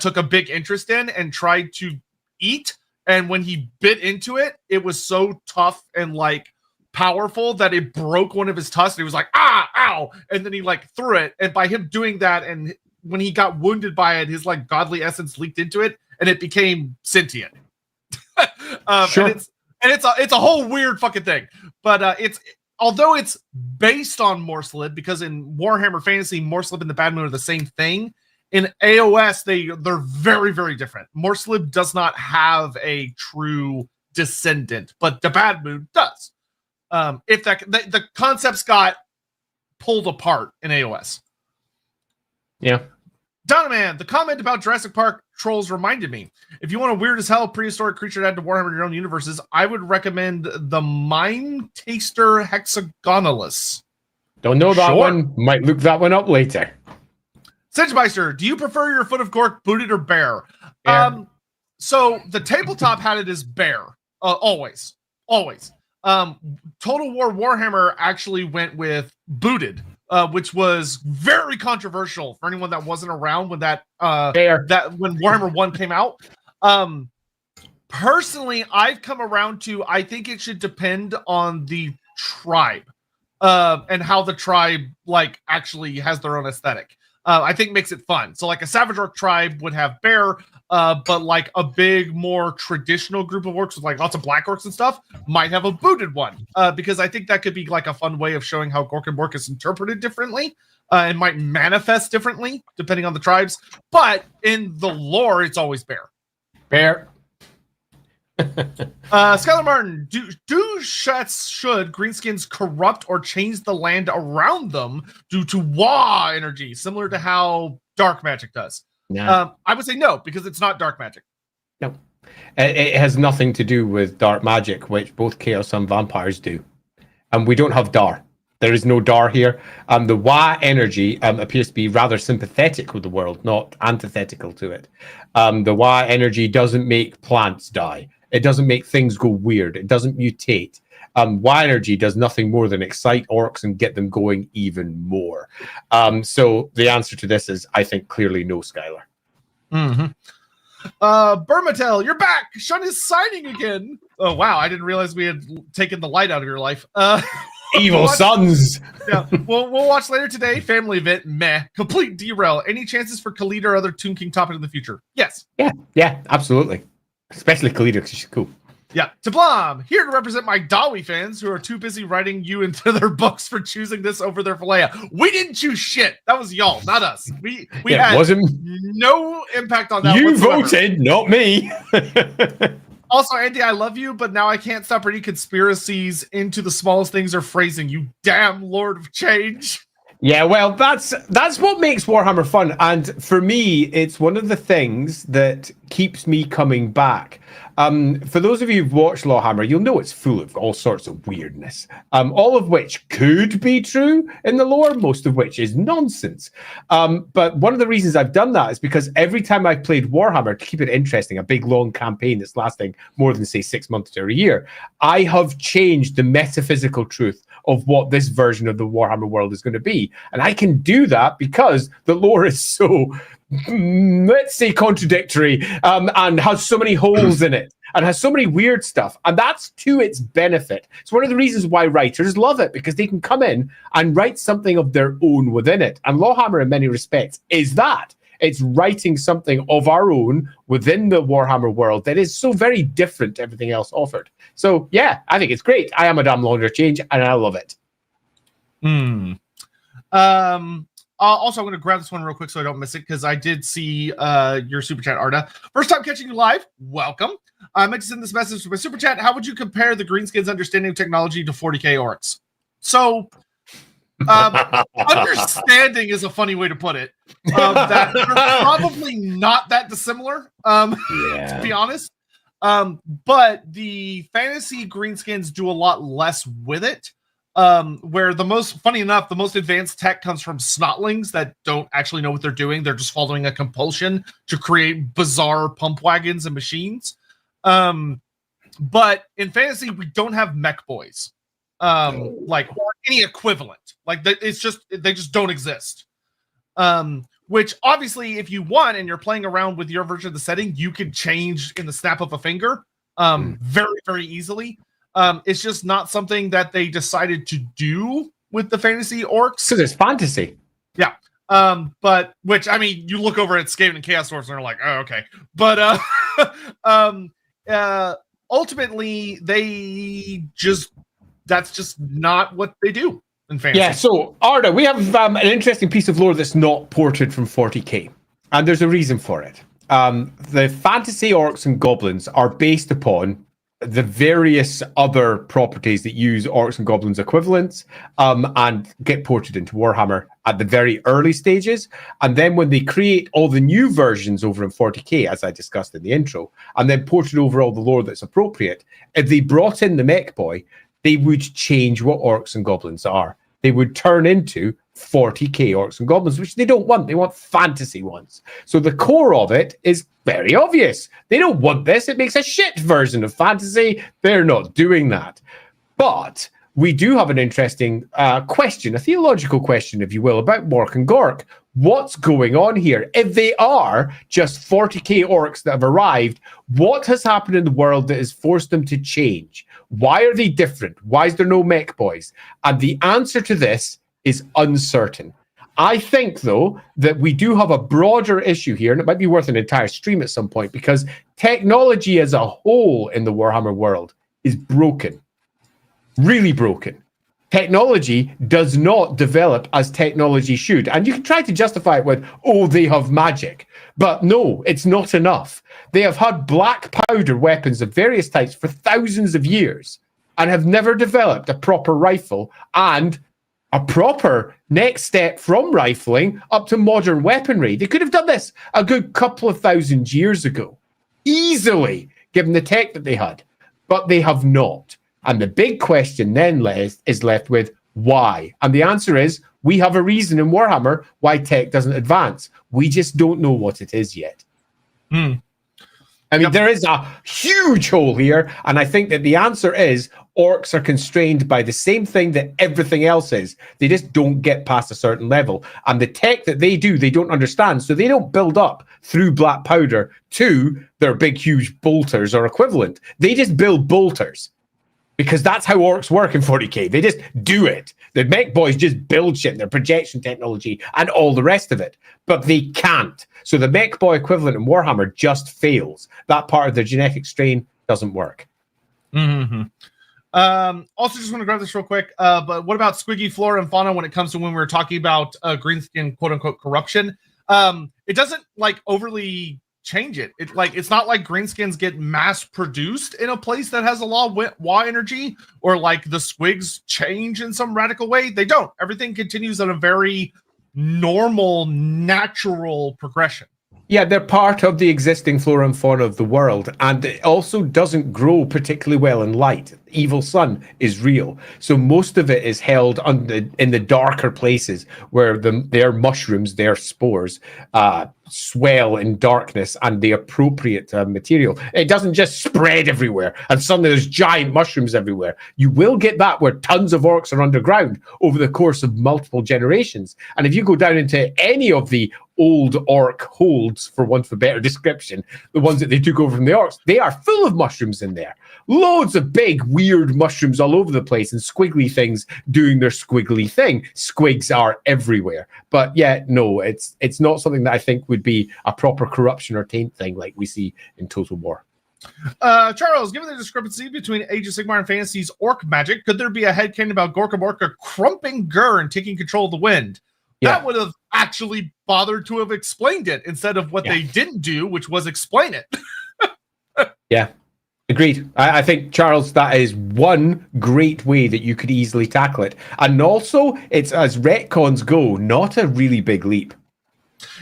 took a big interest in and tried to eat. And when he bit into it, it was so tough and like powerful that it broke one of his tusks. And he was like, ow. And then he like threw it. And by him doing that, and when he got wounded by it, his like godly essence leaked into it and it became sentient. Sure. And it's a whole weird fucking thing. But although it's based on Morslib, because in Warhammer Fantasy, Morslib and the Bad Moon are the same thing. In AOS, they're very, very different. Morslib does not have a true descendant, but the Bad Moon does. If the concepts got pulled apart in AOS. Yeah. Donovan, the comment about Jurassic Park trolls reminded me. If you want a weird as hell prehistoric creature to add to Warhammer in your own universes, I would recommend the Mine Taster Hexagonalis. Don't know that one. Might look that one up later. Sidgemeister, do you prefer your Foot of Gork booted or bear? So the tabletop had it as bear. Always. Total War Warhammer actually went with booted, which was very controversial for anyone that wasn't around when when Warhammer 1 came out. Personally, I've come around to I think it should depend on the tribe and how the tribe like actually has their own aesthetic. I think makes it fun. So like a Savage Orc tribe would have bear, but like a big, more traditional group of orcs with like lots of black orcs and stuff might have a booted one. Because I think that could be like a fun way of showing how Gork and Mork is interpreted differently and might manifest differently depending on the tribes. But in the lore, it's always bear. Bear. Skylar Martin, should greenskins corrupt or change the land around them due to Wa energy, similar to how dark magic does? No. I would say no, because it's not dark magic. No. It has nothing to do with dark magic, which both chaos and vampires do. And we don't have Dar. There is no Dar here. The Wa energy appears to be rather sympathetic with the world, not antithetical to it. The Wa energy doesn't make plants die. It doesn't make things go weird. It doesn't mutate. Wa energy does nothing more than excite orcs and get them going even more. So the answer to this is, I think, clearly no, Skylar. Mm-hmm. Bermatel, you're back. Shun is signing again. Oh, wow. I didn't realize we had taken the light out of your life. Evil sons. Yeah, we'll watch later today. Family event, meh. Complete derail. Any chances for Khalid or other Toon King topic in the future? Yes. Yeah, absolutely. Especially Khalid, because she's cool. Yeah. Tablam, here to represent my Dawi fans who are too busy writing you into their books for choosing this over their Falea. We didn't choose shit. That was y'all, not us. We had no impact on that. You whatsoever. voted, not me. Also, Andy, I love you, but now I can't stop reading conspiracies into the smallest things or phrasing. You damn Lord of Change. Yeah, well, that's what makes Warhammer fun, and for me, it's one of the things that keeps me coming back. For those of you who've watched Lawhammer, you'll know it's full of all sorts of weirdness, all of which could be true in the lore, most of which is nonsense. But one of the reasons I've done that is because every time I've played Warhammer, to keep it interesting, a big long campaign that's lasting more than, say, 6 months or a year, I have changed the metaphysical truth of what this version of the Warhammer world is going to be. And I can do that because the lore is so, let's say, contradictory, and has so many holes in it and has so many weird stuff. And that's to its benefit. It's one of the reasons why writers love it, because they can come in and write something of their own within it. And Lawhammer, in many respects, is that. It's writing something of our own within the Warhammer world that is so very different to everything else offered. So, yeah, I think it's great. I am a damn longer change, and I love it. Also, I'm going to grab this one real quick so I don't miss it, because I did see your super chat, Arda. First time catching you live. Welcome. I meant to send this message to my super chat. How would you compare the Greenskins' understanding of technology to 40k orcs? So, understanding is a funny way to put it. That they're probably not that dissimilar, to be honest. But the fantasy Greenskins do a lot less with it. Where the most advanced tech comes from snotlings that don't actually know what they're doing. They're just following a compulsion to create bizarre pump wagons and machines. But in fantasy, we don't have mech boys, or any equivalent. They just don't exist. Which obviously, if you want and you're playing around with your version of the setting, you can change in the snap of a finger, very, very easily. It's just not something that they decided to do with the fantasy orcs. Because it's fantasy. Yeah. But which, I mean, you look over at Skaven and Chaos Dwarfs and they're like, oh, okay. But ultimately, that's just not what they do in fantasy. Yeah, so, Arda, we have an interesting piece of lore that's not ported from 40k. And there's a reason for it. The fantasy orcs and goblins are based upon the various other properties that use orcs and goblins equivalents, and get ported into Warhammer at the very early stages. And then when they create all the new versions over in 40k, as I discussed in the intro, and then ported over all the lore that's appropriate, if they brought in the mech boy, they would change what orcs and goblins are. They would turn into 40k orcs and goblins, which they don't want. They want fantasy ones. So the core of it is very obvious. They don't want this. It makes a shit version of fantasy. They're not doing that. But we do have an interesting question, a theological question, if you will, about Mork and Gork. What's going on here? If they are just 40k orcs that have arrived, what has happened in the world that has forced them to change? Why are they different? Why is there no mech boys? And the answer to this is uncertain. I think, though, that we do have a broader issue here, and it might be worth an entire stream at some point, because technology as a whole in the Warhammer world is broken. Really broken. Technology does not develop as technology should. And you can try to justify it with, oh, they have magic. But no, it's not enough. They have had black powder weapons of various types for thousands of years and have never developed a proper rifle and a proper next step from rifling up to modern weaponry. They could have done this a good couple of thousand years ago, easily, given the tech that they had. But they have not. And the big question then is left with why? And the answer is, we have a reason in Warhammer why tech doesn't advance. We just don't know what it is yet. I mean, there is a huge hole here, and I think that the answer is orcs are constrained by the same thing that everything else is. They just don't get past a certain level. And the tech that they do, they don't understand. So they don't build up through black powder to their big, huge bolters or equivalent. They just build bolters. Because that's how orcs work in 40k. They just do it. The mech boys just build shit, their projection technology and all the rest of it. But they can't. So the mech boy equivalent in Warhammer just fails. That part of their genetic strain doesn't work. Also, just want to grab this real quick. But what about squiggy flora and fauna when it comes to when we were talking about greenskin, quote unquote, corruption? It doesn't overly change it. It's not like greenskins get mass produced in a place that has a lot of Wa energy, or like the squigs change in some radical way. They don't. Everything continues at a very normal, natural progression. Yeah, they're part of the existing flora and fauna of the world, and it also doesn't grow particularly well in light. Evil sun is real, so most of it is held in the darker places where their mushrooms, their spores, swell in darkness and the appropriate material. It doesn't just spread everywhere, and suddenly there's giant mushrooms everywhere. You will get that where tons of orcs are underground over the course of multiple generations, and if you go down into any of the old orc holds, for want of a better description, the ones that they took over from the orcs, they are full of mushrooms in there. Loads of big, weird mushrooms all over the place, and squiggly things doing their squiggly thing. Squigs are everywhere. But yeah, no, it's not something that I think would be a proper corruption or taint thing like we see in Total War. Charles, given the discrepancy between Age of Sigmar and Fantasy's orc magic, could there be a headcanon about Gork and Mork crumping Gur and taking control of the wind? Yeah. That would have actually bothered to have explained it instead of what they didn't do, which was explain it. Yeah, agreed. I think, Charles, that is one great way that you could easily tackle it. And also, it's, as retcons go, not a really big leap.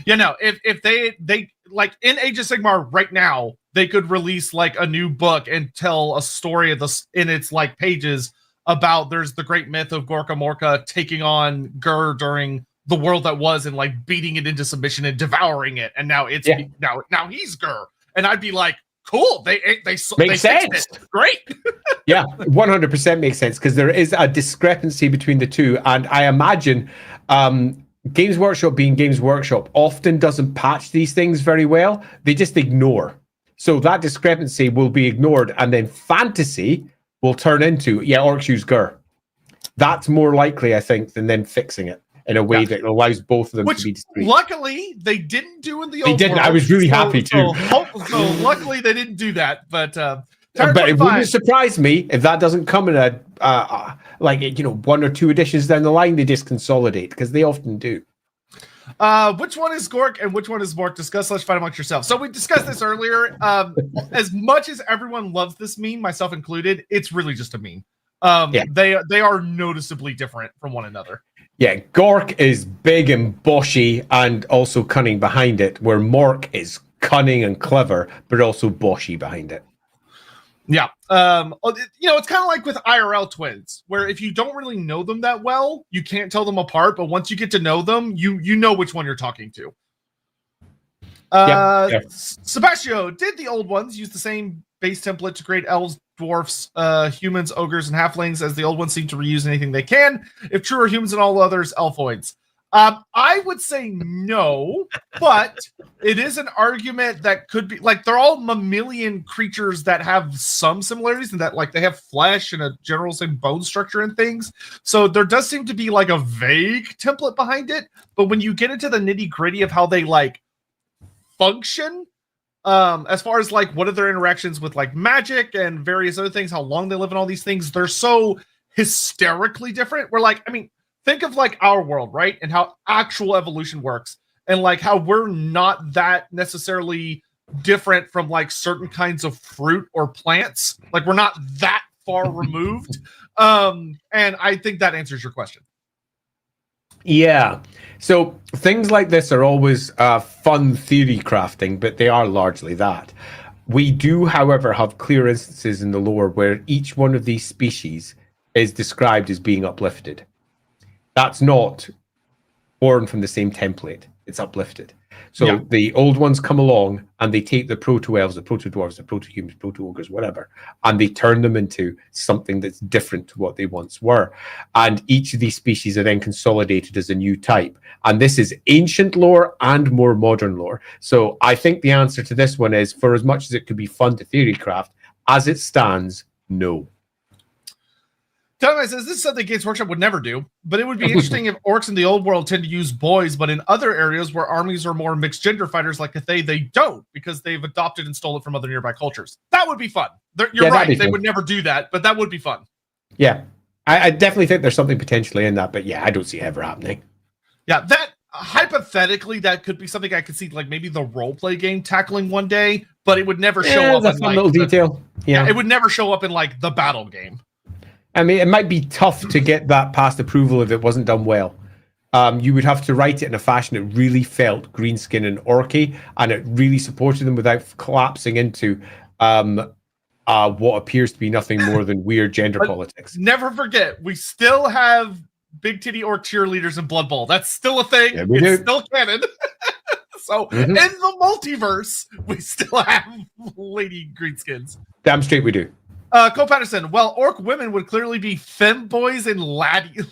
Yeah, no, if they like in Age of Sigmar right now, they could release like a new book and tell a story of this in its like pages about there's the great myth of Gorka Morka taking on Gur during the world that was and like beating it into submission and devouring it, and now it's now he's Gur, and I'd be like, cool, they makes sense. Great. Yeah, 100% makes sense, because there is a discrepancy between the two, and I imagine Games Workshop, being Games Workshop, often doesn't patch these things very well. They just ignore, so that discrepancy will be ignored, and then fantasy will turn into orcs use Gur. That's more likely, I think, than them fixing it in a way that allows both of them to be discreet. Luckily, they didn't do in the old. They didn't. I was really happy too. So luckily, they didn't do that. But it wouldn't surprise me if that doesn't come in a one or two editions down the line. They just consolidate, because they often do. Which one is Gork and which one is Mork? Discuss / fight amongst yourselves. So we discussed this earlier. As much as everyone loves this meme, myself included, it's really just a meme. They are noticeably different from one another. Yeah, Gork is big and boshy and also cunning behind it, where Mork is cunning and clever, but also boshy behind it. Yeah. It's kind of like with IRL twins, where if you don't really know them that well, you can't tell them apart, but once you get to know them, you know which one you're talking to. Sebastio, did the old ones use the same base template to create elves, dwarfs, humans, ogres, and halflings, as the old ones seem to reuse anything they can? If true, are humans and all others elfoids? I would say no, but it is an argument that could be, like, they're all mammalian creatures that have some similarities in that, like, they have flesh and a general same bone structure and things. So there does seem to be like a vague template behind it, but when you get into the nitty gritty of how they like function, as far as like what are their interactions with like magic and various other things, how long they live and all these things, they're so hysterically different. We're like, I mean, think of like our world, right? And how actual evolution works, and like how we're not that necessarily different from like certain kinds of fruit or plants. Like we're not that far removed. And I think that answers your question. Yeah. So things like this are always fun theory crafting, but they are largely that. We do, however, have clear instances in the lore where each one of these species is described as being uplifted. That's not born from the same template. It's uplifted. So the old ones come along and they take the proto-elves, the proto-dwarves, the proto-humans, proto-ogres, whatever, and they turn them into something that's different to what they once were. And each of these species are then consolidated as a new type. And this is ancient lore and more modern lore. So I think the answer to this one is, for as much as it could be fun to theory craft, as it stands, no. Tommy says, this is something Games Workshop would never do, but it would be interesting if orcs in the old world tend to use boys, but in other areas where armies are more mixed gender fighters like Cathay, they don't, because they've adopted and stole it from other nearby cultures. That would be fun. You're right. They would never do that, but that would be fun. Yeah. I definitely think there's something potentially in that, but yeah, I don't see it ever happening. Yeah, that hypothetically, that could be something I could see, like maybe the role-play game tackling one day, but it would never show up. That's a little detail. Yeah, it would never show up in like the battle game. I mean, it might be tough to get that past approval if it wasn't done well. You would have to write it in a fashion that really felt greenskin and orky, and it really supported them without collapsing into what appears to be nothing more than weird gender politics. Never forget, we still have big titty orc cheerleaders in Blood Bowl. That's still a thing. Yeah, it's still canon. So in the multiverse, we still have lady greenskins. Damn straight we do. Cole Patterson, well, orc women would clearly be femboys and laddies.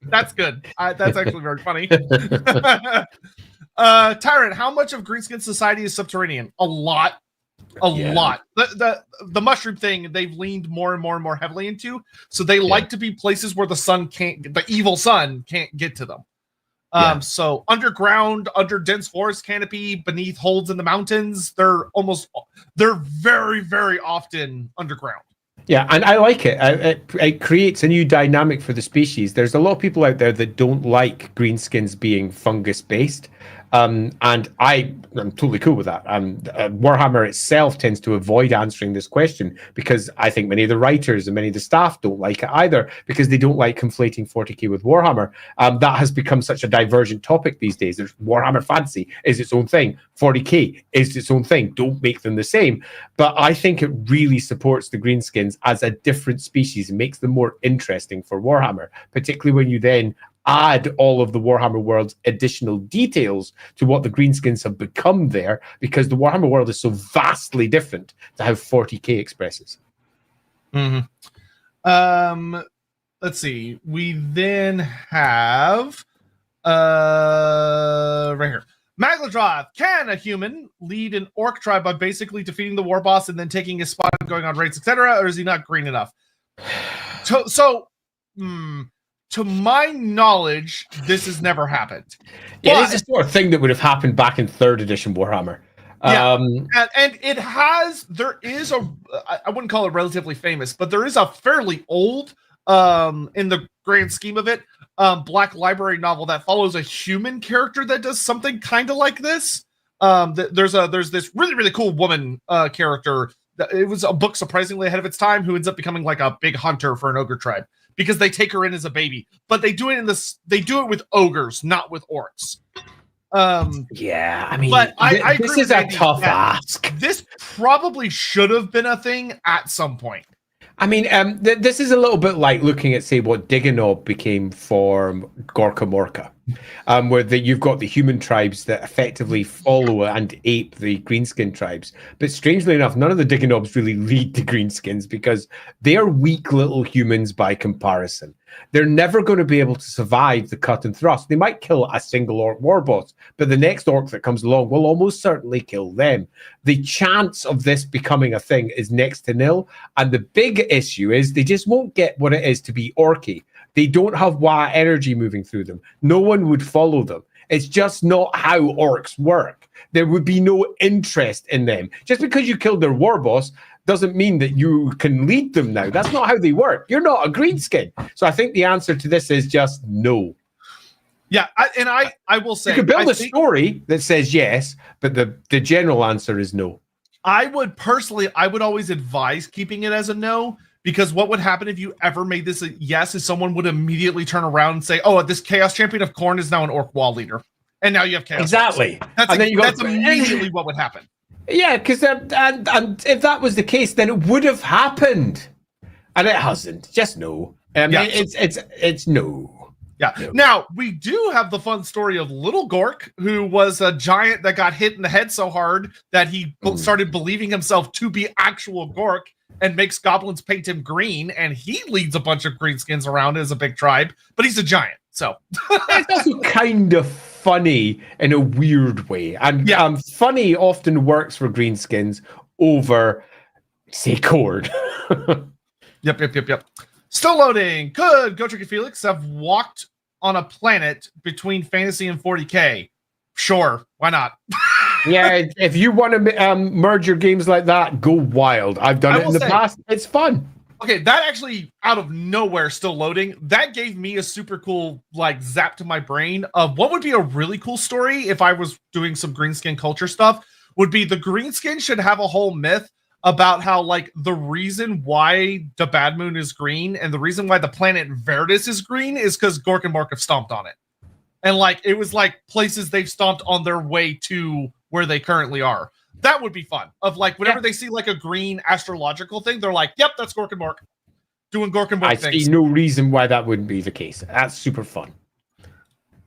That's good. That's actually very funny. Tyrant, how much of Greenskin society is subterranean? A lot. A lot. The mushroom thing, they've leaned more and more and more heavily into. So they like to be places where the evil sun can't get to them. So underground, under dense forest canopy, beneath holds in the mountains, they're very, very often underground. Yeah, and I like it. It creates a new dynamic for the species. There's a lot of people out there that don't like greenskins being fungus based. And I'm totally cool with that. Warhammer itself tends to avoid answering this question because I think many of the writers and many of the staff don't like it either because they don't like conflating 40k with Warhammer. That has become such a divergent topic these days. There's Warhammer Fantasy is its own thing. 40k is its own thing. Don't make them the same. But I think it really supports the greenskins as a different species and makes them more interesting for Warhammer, particularly when you then add all of the Warhammer world's additional details to what the greenskins have become there, because the Warhammer world is so vastly different to how 40k expresses. Let's see. We then have right here. Magladroth, can a human lead an orc tribe by basically defeating the war boss and then taking his spot, going on raids, etc., or is he not green enough? To my knowledge, this has never happened. Yeah, it's the sort of thing that would have happened back in 3rd edition Warhammer. And it has, there is I wouldn't call it relatively famous, but there is a fairly old, in the grand scheme of it, Black Library novel that follows a human character that does something kind of like this. There's this really, really cool woman character. It was a book surprisingly ahead of its time who ends up becoming like a big hunter for an ogre tribe because they take her in as a baby, but they do it with ogres, not with orcs. Yeah, I mean, but I this is a tough ask. This probably should have been a thing at some point. I mean, this is a little bit like looking at, say, what Diganob became for Gorka Morka, where you've got the human tribes that effectively follow and ape the greenskin tribes. But strangely enough, none of the Diganobs really lead the greenskins because they are weak little humans by comparison. They're never going to be able to survive the cut and thrust. They might kill a single orc war boss, but the next orc that comes along will almost certainly kill them. The chance of this becoming a thing is next to nil, and the big issue is they just won't get what it is to be orky. They don't have Wa energy moving through them. No one would follow them. It's just not how orcs work. There would be no interest in them. Just because you killed their war boss doesn't mean that you can lead them now. That's not how they work. You're not a greenskin. So I think the answer to this is just no. Yeah, I will say... You could build a story that says yes, but the general answer is no. I would always advise keeping it as a no, because what would happen if you ever made this a yes is someone would immediately turn around and say, oh, this Chaos Champion of Khorne is now an Orc Wall Leader. And now you have Chaos. Exactly. That's immediately what would happen. Yeah, because and if that was the case, then it would have happened, and it hasn't. Just no. It's no. Yeah. No. Now we do have the fun story of Little Gork, who was a giant that got hit in the head so hard that he started believing himself to be actual Gork, and makes goblins paint him green, and he leads a bunch of greenskins around as a big tribe, but he's a giant. So it's also kind of funny in a weird way, and funny often works for greenskins over, say, Cord. Yep. Still loading. Could Gotrek and Felix have walked on a planet between fantasy and 40k? Sure, why not? Yeah, if you want to merge your games like that, go wild. I've done it in the past. It's fun. Okay, that actually, out of nowhere, still loading, that gave me a super cool, like, zap to my brain of what would be a really cool story if I was doing some greenskin culture stuff, would be the greenskin should have a whole myth about how, like, the reason why the Bad Moon is green and the reason why the planet Verdus is green is because Gork and Mork have stomped on it. And, like, it was, like, places they've stomped on their way to where they currently are. That would be fun. Of like whenever they see like a green astrological thing, they're like, "Yep, that's Gork and Mork doing Gork and Mork things." I see no reason why that wouldn't be the case. That's super fun.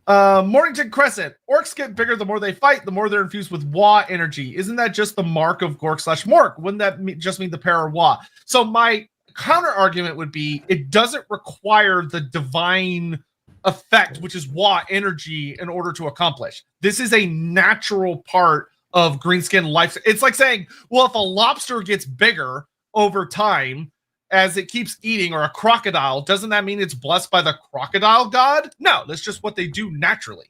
Mornington Crescent. Orcs get bigger the more they fight, the more they're infused with Wa energy. Isn't that just the mark of Gork/Mork? Wouldn't that just mean the pair are Wa? So my counter argument would be it doesn't require the divine effect, which is Wa energy, in order to accomplish. This is a natural part of greenskin life. It's like saying, well, if a lobster gets bigger over time as it keeps eating, or a crocodile, doesn't that mean it's blessed by the crocodile god? No, that's just what they do naturally.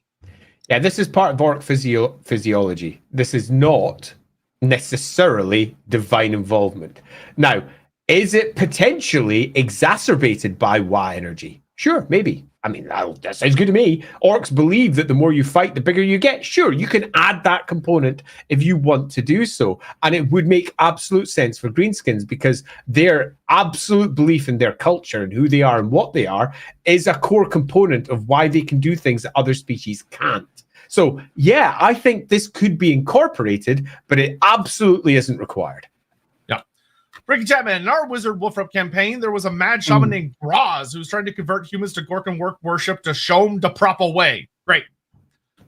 Yeah, this is part of orc physiology. This is not necessarily divine involvement. Now, is it potentially exacerbated by Wa energy? Sure, maybe. I mean, that sounds good to me. Orcs believe that the more you fight, the bigger you get. Sure, you can add that component if you want to do so. And it would make absolute sense for greenskins because their absolute belief in their culture and who they are and what they are is a core component of why they can do things that other species can't. So, yeah, I think this could be incorporated, but it absolutely isn't required. Ricky Chapman, in our Wizard Wolfrup campaign, there was a mad shaman named Braz who was trying to convert humans to Gork and Work worship to show them the proper way. Great.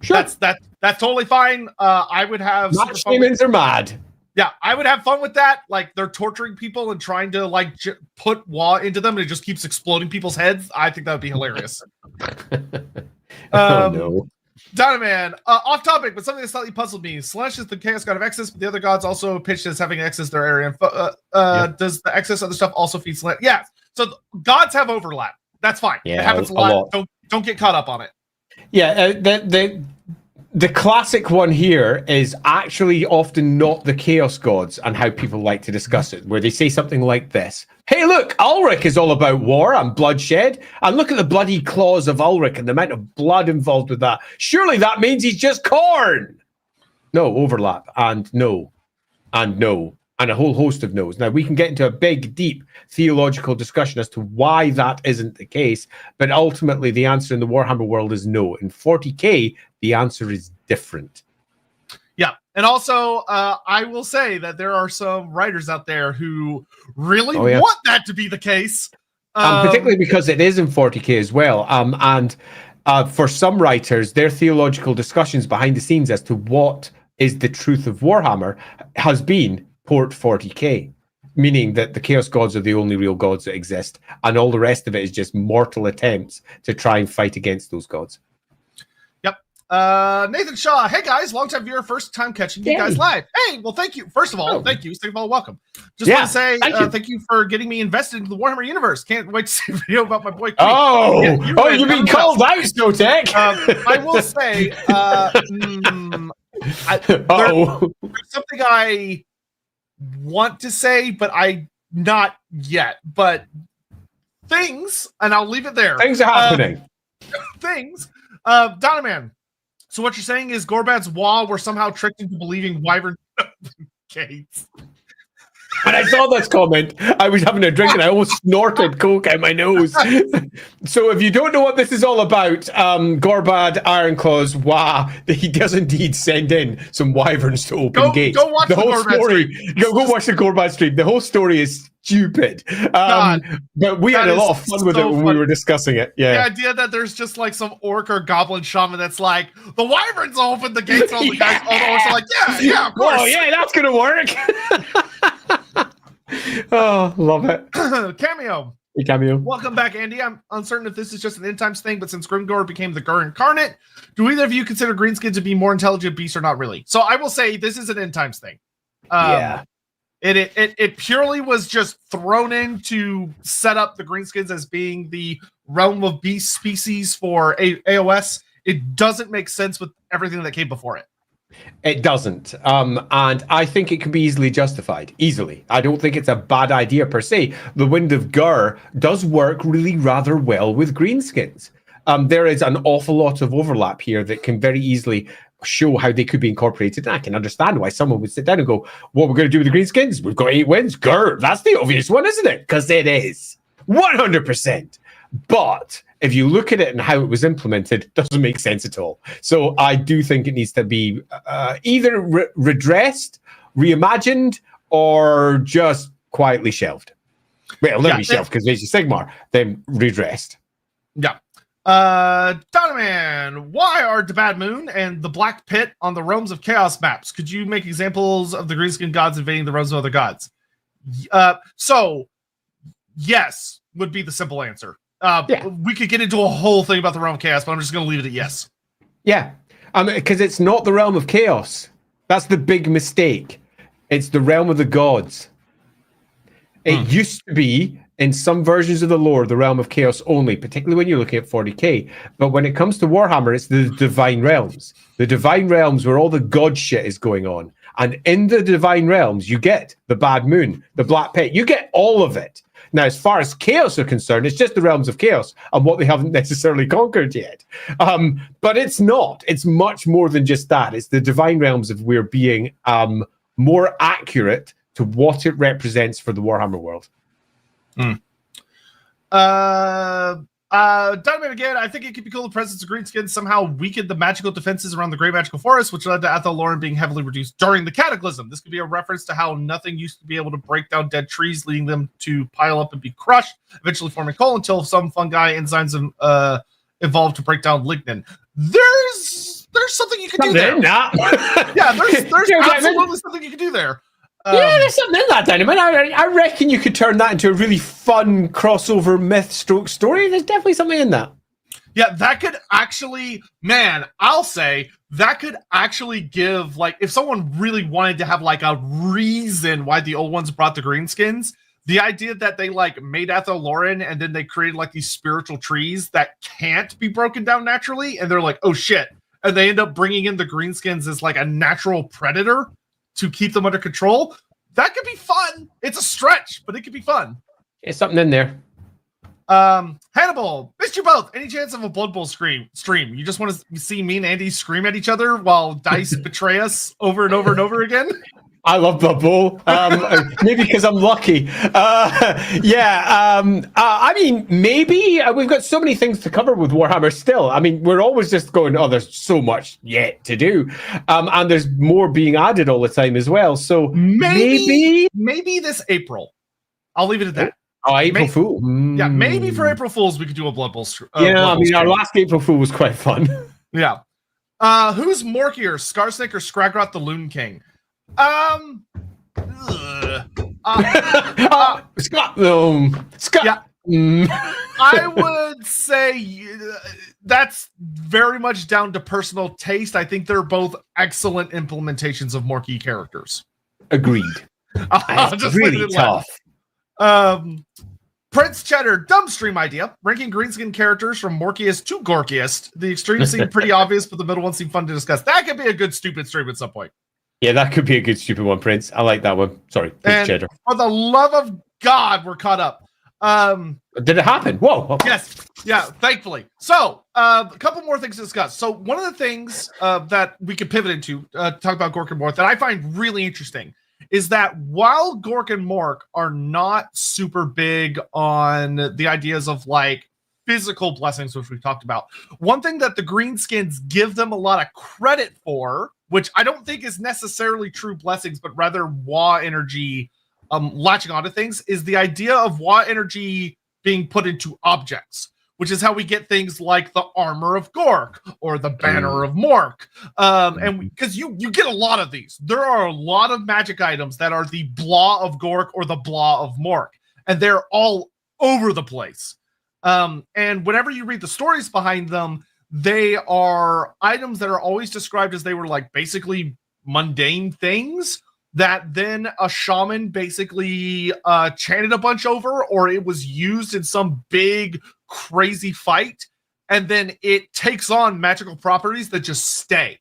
Sure. That's totally fine. I would have shamans are mad. Yeah, I would have fun with that. Like, they're torturing people and trying to, like, put Wa into them, and it just keeps exploding people's heads. I think that would be hilarious. Oh, no. Donovan, off topic, but something that slightly puzzled me. Slanesh is the chaos god of excess, but the other gods also pitched as having excess their area. Does the excess other stuff also feed Slanesh? Yeah. So gods have overlap. That's fine. Yeah, it happens a lot. Don't get caught up on it. Yeah, the classic one here is actually often not the chaos gods and how people like to discuss it, where they say something like this. Hey, look, Ulrich is all about war and bloodshed. And look at the bloody claws of Ulrich and the amount of blood involved with that. Surely that means he's just corn. No, overlap, and no, and no, and a whole host of no's. Now, we can get into a big, deep theological discussion as to why that isn't the case. But ultimately, the answer in the Warhammer world is no. In 40K, the answer is different. Yeah. And also, I will say that there are some writers out there who really want that to be the case. Particularly because it is in 40K as well. And for some writers, their theological discussions behind the scenes as to what is the truth of Warhammer has been port 40K, meaning that the Chaos Gods are the only real gods that exist, and all the rest of it is just mortal attempts to try and fight against those gods. Nathan Shaw, hey guys, long time viewer, first time catching you guys live. Hey, well, thank you. First of all, thank you. Second of all, welcome. Just want to say thank you for getting me invested into the Warhammer universe. Can't wait to see a video about my boy Keith. You've been called out, Sotek. I will say, there's something I want to say, but not yet. But things, and I'll leave it there. Things are happening. Donovan. So what you're saying is Gorbad's Wa were somehow tricked into believing Wyvern Gates. When I saw this comment, I was having a drink and I almost snorted coke out my nose. So if you don't know what this is all about, Gorbad Ironclaws, he does indeed send in some wyverns to open gates. Go watch the whole Gorbad story. Go watch the Gorbad stream. The whole story is stupid. But we had a lot of fun with it when we were discussing it. Yeah. The idea that there's just like some orc or goblin shaman that's like, the wyverns open the gates, all the guys, all the orcs are like, yeah, of course. Oh, yeah, that's going to work. Oh, love it. Cameo. Hey, Cameo. Welcome back, Andy. I'm uncertain if this is just an end times thing, but since Grimgor became the Gur incarnate, do either of you consider Greenskin to be more intelligent beasts or not really? So I will say this is an end times thing. It purely was just thrown in to set up the Greenskins as being the realm of beast species for AOS. It doesn't make sense with everything that came before it. It doesn't. And I think it can be easily justified. Easily. I don't think it's a bad idea per se. The Wind of Gur does work really rather well with greenskins. There is an awful lot of overlap here that can very easily show how they could be incorporated. And I can understand why someone would sit down and go, what we're going to do with the greenskins? We've got 8 wins. Gur, that's the obvious one, isn't it? Because it is. 100%. But if you look at it and how it was implemented, it doesn't make sense at all. So I do think it needs to be either redressed, reimagined, or just quietly shelved. Well, let me shelved because Age of Sigmar, then redressed. Yeah. Donovan, why are the Bad Moon and the Black Pit on the Realms of Chaos maps? Could you make examples of the greenskin gods invading the realms of other gods? So, yes, would be the simple answer. We could get into a whole thing about the Realm of Chaos, but I'm just going to leave it at yes. Yeah, because it's not the Realm of Chaos. That's the big mistake. It's the Realm of the Gods. It used to be, in some versions of the lore, the Realm of Chaos only, particularly when you're looking at 40k. But when it comes to Warhammer, it's the Divine Realms. The Divine Realms where all the god shit is going on. And in the Divine Realms, you get the Bad Moon, the Black Pit. You get all of it. Now, as far as Chaos are concerned, it's just the Realms of Chaos and what they haven't necessarily conquered yet. But it's not. It's much more than just that. It's the Divine Realms of we're being more accurate to what it represents for the Warhammer world. Diamond again, I think it could be cool the presence of greenskins somehow weakened the magical defenses around the Great Magical Forest, which led to Athel Loren being heavily reduced during the Cataclysm. This could be a reference to how nothing used to be able to break down dead trees, leading them to pile up and be crushed, eventually forming coal until some fungi enzymes evolved to break down lignin. There's something you can do there. Yeah, there's absolutely something you can do there. Yeah, there's something in that, Dynamite. I reckon you could turn that into a really fun crossover myth stroke story. There's definitely something in that. Yeah, that could actually, man, I'll say that could actually give, like, if someone really wanted to have, like, a reason why the old ones brought the greenskins, the idea that they, like, made Athel Loren and then they created, like, these spiritual trees that can't be broken down naturally, and they're like, oh, shit. And they end up bringing in the greenskins as, like, a natural predator to keep them under control. That could be fun. It's a stretch, but it could be fun. There's something in there. Hannibal, missed you both. Any chance of a Blood Bowl stream? You just want to see me and Andy scream at each other while dice betray us over and over and over again? I love Blood Bowl. Maybe because I'm lucky. I mean, maybe we've got so many things to cover with Warhammer still. I mean, we're always just going, oh, there's so much yet to do. And there's more being added all the time as well. So maybe this April. I'll leave it at that. Oh, April Fool. Yeah, maybe for April Fools we could do a Blood Bowl stream. Our last April Fool was quite fun. Yeah. Who's Morkier, Skarsnik or Scragrot the Loon King? Scott. Yeah. I would say that's very much down to personal taste. I think they're both excellent implementations of Morky characters. Agreed. I'll just really tough. Prince Cheddar, dumb stream idea. Ranking greenskin characters from Morkiest to Gorkiest. The extremes seem pretty obvious, but the middle one seemed fun to discuss. That could be a good stupid stream at some point. Yeah, that could be a good stupid one, Prince. I like that one. Sorry, Prince Cheddar. For the love of God, we're caught up. Did it happen? Whoa. Yes. Yeah, thankfully. So, a couple more things to discuss. So, one of the things that we could pivot into, talk about Gork and Mork, that I find really interesting is that while Gork and Mork are not super big on the ideas of, like, physical blessings, which we've talked about, one thing that the greenskins give them a lot of credit for, which I don't think is necessarily true blessings, but rather Wa energy latching onto things, is the idea of Wa energy being put into objects, which is how we get things like the armor of Gork or the banner of Mork. And because you get a lot of these. There are a lot of magic items that are the blah of Gork or the blah of Mork, and they're all over the place. And whenever you read the stories behind them, they are items that are always described as they were like basically mundane things that then a shaman basically chanted a bunch over, or it was used in some big crazy fight, and then it takes on magical properties that just stay.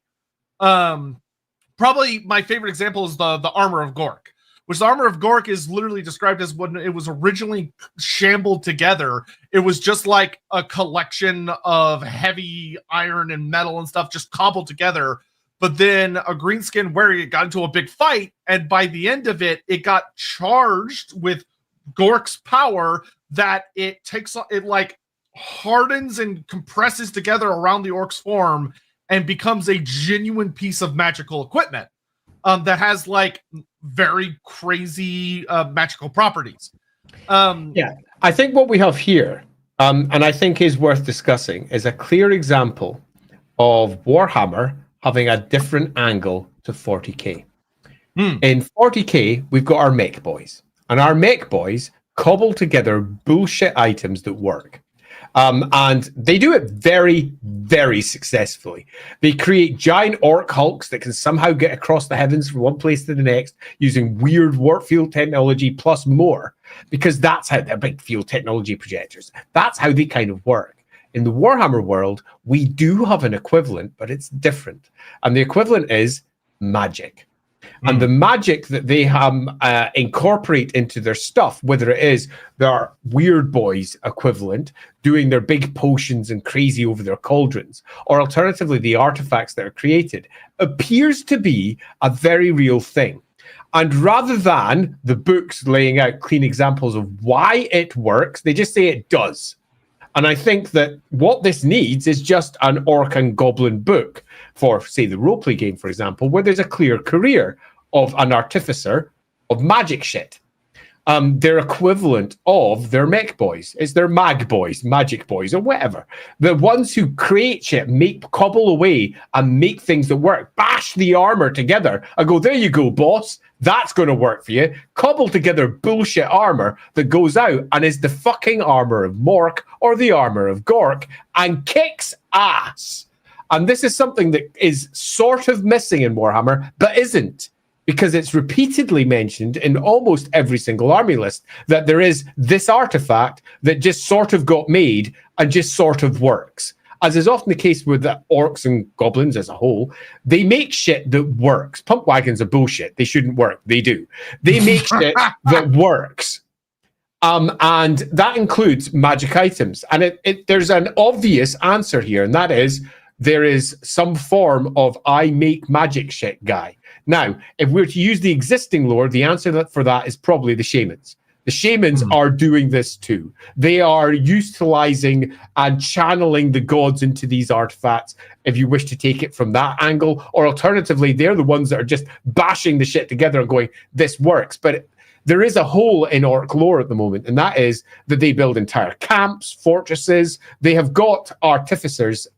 probably my favorite example is the armor of Gork, which the armor of Gork is literally described as when it was originally shambled together. It was just like a collection of heavy iron and metal and stuff just cobbled together. But then a greenskin wearing it got into a big fight, and by the end of it, it got charged with Gork's power that it like hardens and compresses together around the orc's form and becomes a genuine piece of magical equipment that has like very crazy magical properties. I think what we have here, and I think is worth discussing, is a clear example of Warhammer having a different angle to 40k. In 40k, we've got our mech boys, and our mech boys cobble together bullshit items that work. And they do it very, very successfully. They create giant orc hulks that can somehow get across the heavens from one place to the next using weird warp field technology plus more, because that's how they're big field technology projectors. That's how they kind of work. In the Warhammer world, we do have an equivalent, but it's different. And the equivalent is magic. And the magic that they incorporate into their stuff, whether it is their weird boys equivalent, doing their big potions and crazy over their cauldrons, or alternatively, the artifacts that are created, appears to be a very real thing. And rather than the books laying out clean examples of why it works, they just say it does. And I think that what this needs is just an orc and goblin book for, say, the roleplay game, for example, where there's a clear career of an artificer of magic shit. Their equivalent of their mech boys. It's their mag boys, magic boys, or whatever. The ones who create shit, cobble away and make things that work. Bash the armor together and go, there you go, boss. That's going to work for you. Cobble together bullshit armor that goes out and is the fucking armor of Mork or the armor of Gork and kicks ass. And this is something that is sort of missing in Warhammer, but isn't. Because it's repeatedly mentioned in almost every single army list that there is this artifact that just sort of got made and just sort of works. As is often the case with the orcs and goblins as a whole, they make shit that works. Pump wagons are bullshit. They shouldn't work. They do. They make shit that works. And that includes magic items. And there's an obvious answer here, and that is there is some form of I make magic shit guy. Now, if we're to use the existing lore, the answer for that is probably the shamans. The shamans are doing this too. They are utilizing and channeling the gods into these artifacts, if you wish to take it from that angle. Or alternatively, they're the ones that are just bashing the shit together and going, this works. But there is a hole in orc lore at the moment, and that is that they build entire camps, fortresses. They have got artificers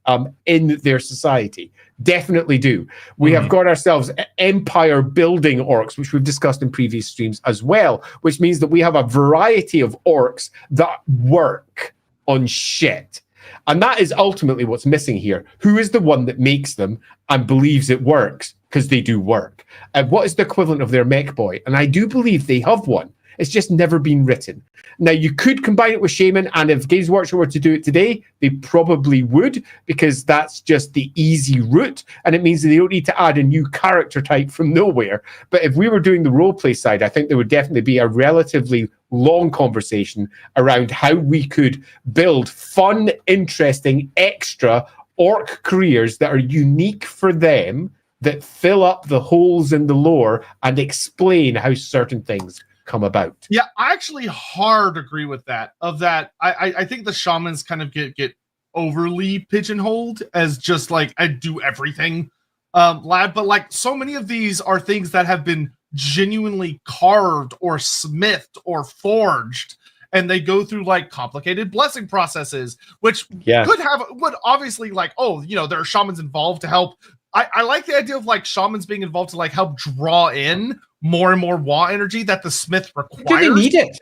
in their society. Definitely do. We have got ourselves empire building orcs, which we've discussed in previous streams as well, which means that we have a variety of orcs that work on shit. And that is ultimately what's missing here. Who is the one that makes them and believes it works? Because they do work. And what is the equivalent of their mech boy? And I do believe they have one. It's just never been written. Now, you could combine it with Shaman, and if Games Workshop were to do it today, they probably would, because that's just the easy route, and it means that they don't need to add a new character type from nowhere. But if we were doing the roleplay side, I think there would definitely be a relatively long conversation around how we could build fun, interesting, extra orc careers that are unique for them, that fill up the holes in the lore and explain how certain things come about. Yeah, I actually hard agree with that. I think the shamans kind of get overly pigeonholed as just like I do everything, lad. But like so many of these are things that have been genuinely carved or smithed or forged, and they go through like complicated blessing processes, which would obviously like, oh, you know, there are shamans involved to help. I like the idea of like shamans being involved to like help draw in more and more Wa energy that the smith requires. Do they need it?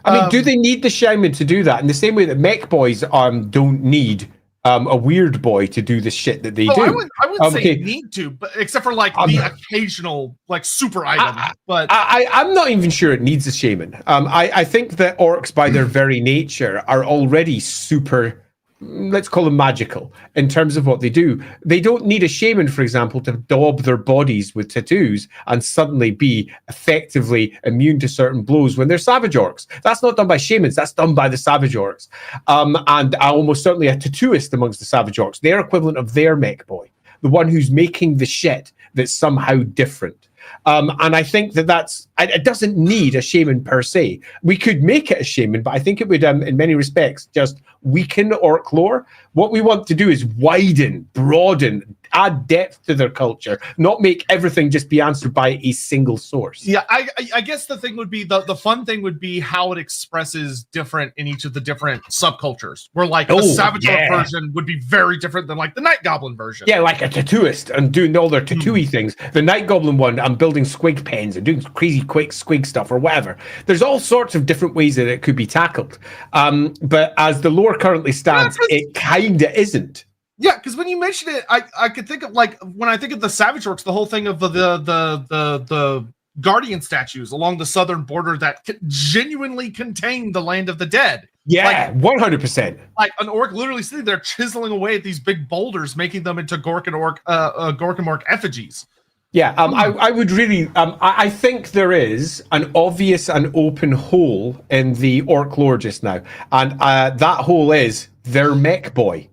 I mean, do they need the shaman to do that? In the same way that mech boys don't need a weird boy to do the shit that they do. I wouldn't say need to, but except for like the occasional like super item. But I'm not even sure it needs a shaman. I think that orcs, by their very nature, are already super let's call them magical in terms of what they do. They don't need a shaman, for example, to daub their bodies with tattoos and suddenly be effectively immune to certain blows when they're savage orcs. That's not done by shamans, that's done by the savage orcs. And almost certainly a tattooist amongst the savage orcs, their equivalent of their mech boy, the one who's making the shit that's somehow different. And I think that it doesn't need a shaman per se. We could make it a shaman, but I think it would, in many respects, just weaken orc lore. What we want to do is widen, broaden, add depth to their culture, not make everything just be answered by a single source. Yeah, I guess the thing would be, the fun thing would be how it expresses different in each of the different subcultures. Where like the Savage Orc version would be very different than like the Night Goblin version. Yeah, like a tattooist and doing all their tattooy things. The Night Goblin one, I'm building squig pens and doing crazy quick squig stuff or whatever. There's all sorts of different ways that it could be tackled. But as the lore currently stands, it kinda isn't. Yeah, because when you mention it, I could think of like when I think of the Savage Orcs, the whole thing of the Guardian statues along the southern border that genuinely contain the land of the dead. Yeah, like, 100%. Like an orc literally sitting there chiseling away at these big boulders, making them into Gork and Mork effigies. Yeah, I would really, I think there is an obvious and open hole in the orc lore just now, and that hole is their mech boy.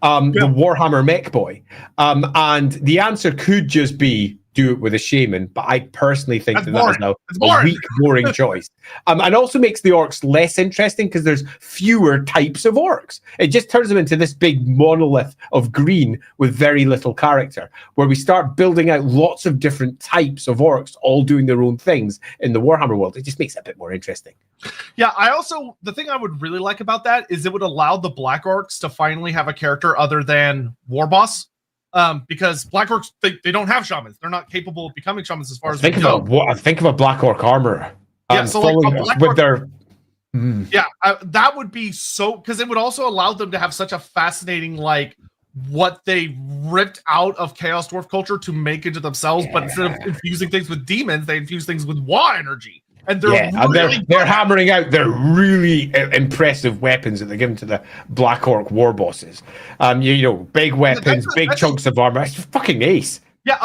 The Warhammer mech boy. And the answer could just be do it with a shaman, but I personally think that is now a weak, boring choice. And also makes the orcs less interesting because there's fewer types of orcs. It just turns them into this big monolith of green with very little character, where we start building out lots of different types of orcs, all doing their own things in the Warhammer world. It just makes it a bit more interesting. Yeah, the thing I would really like about that is it would allow the Black Orcs to finally have a character other than War Boss. Because Black Orcs, they don't have shamans. They're not capable of becoming shamans as far as think of a Black Orc armor. Yeah, so like a Black Orc, their that would be so, because it would also allow them to have such a fascinating like what they ripped out of Chaos Dwarf culture to make into themselves, but instead of infusing things with demons, they infuse things with Wa energy. And they're hammering out their really impressive weapons that they're given to the Black Orc war bosses. Big weapons, big chunks of armor. It's fucking ace. Yeah,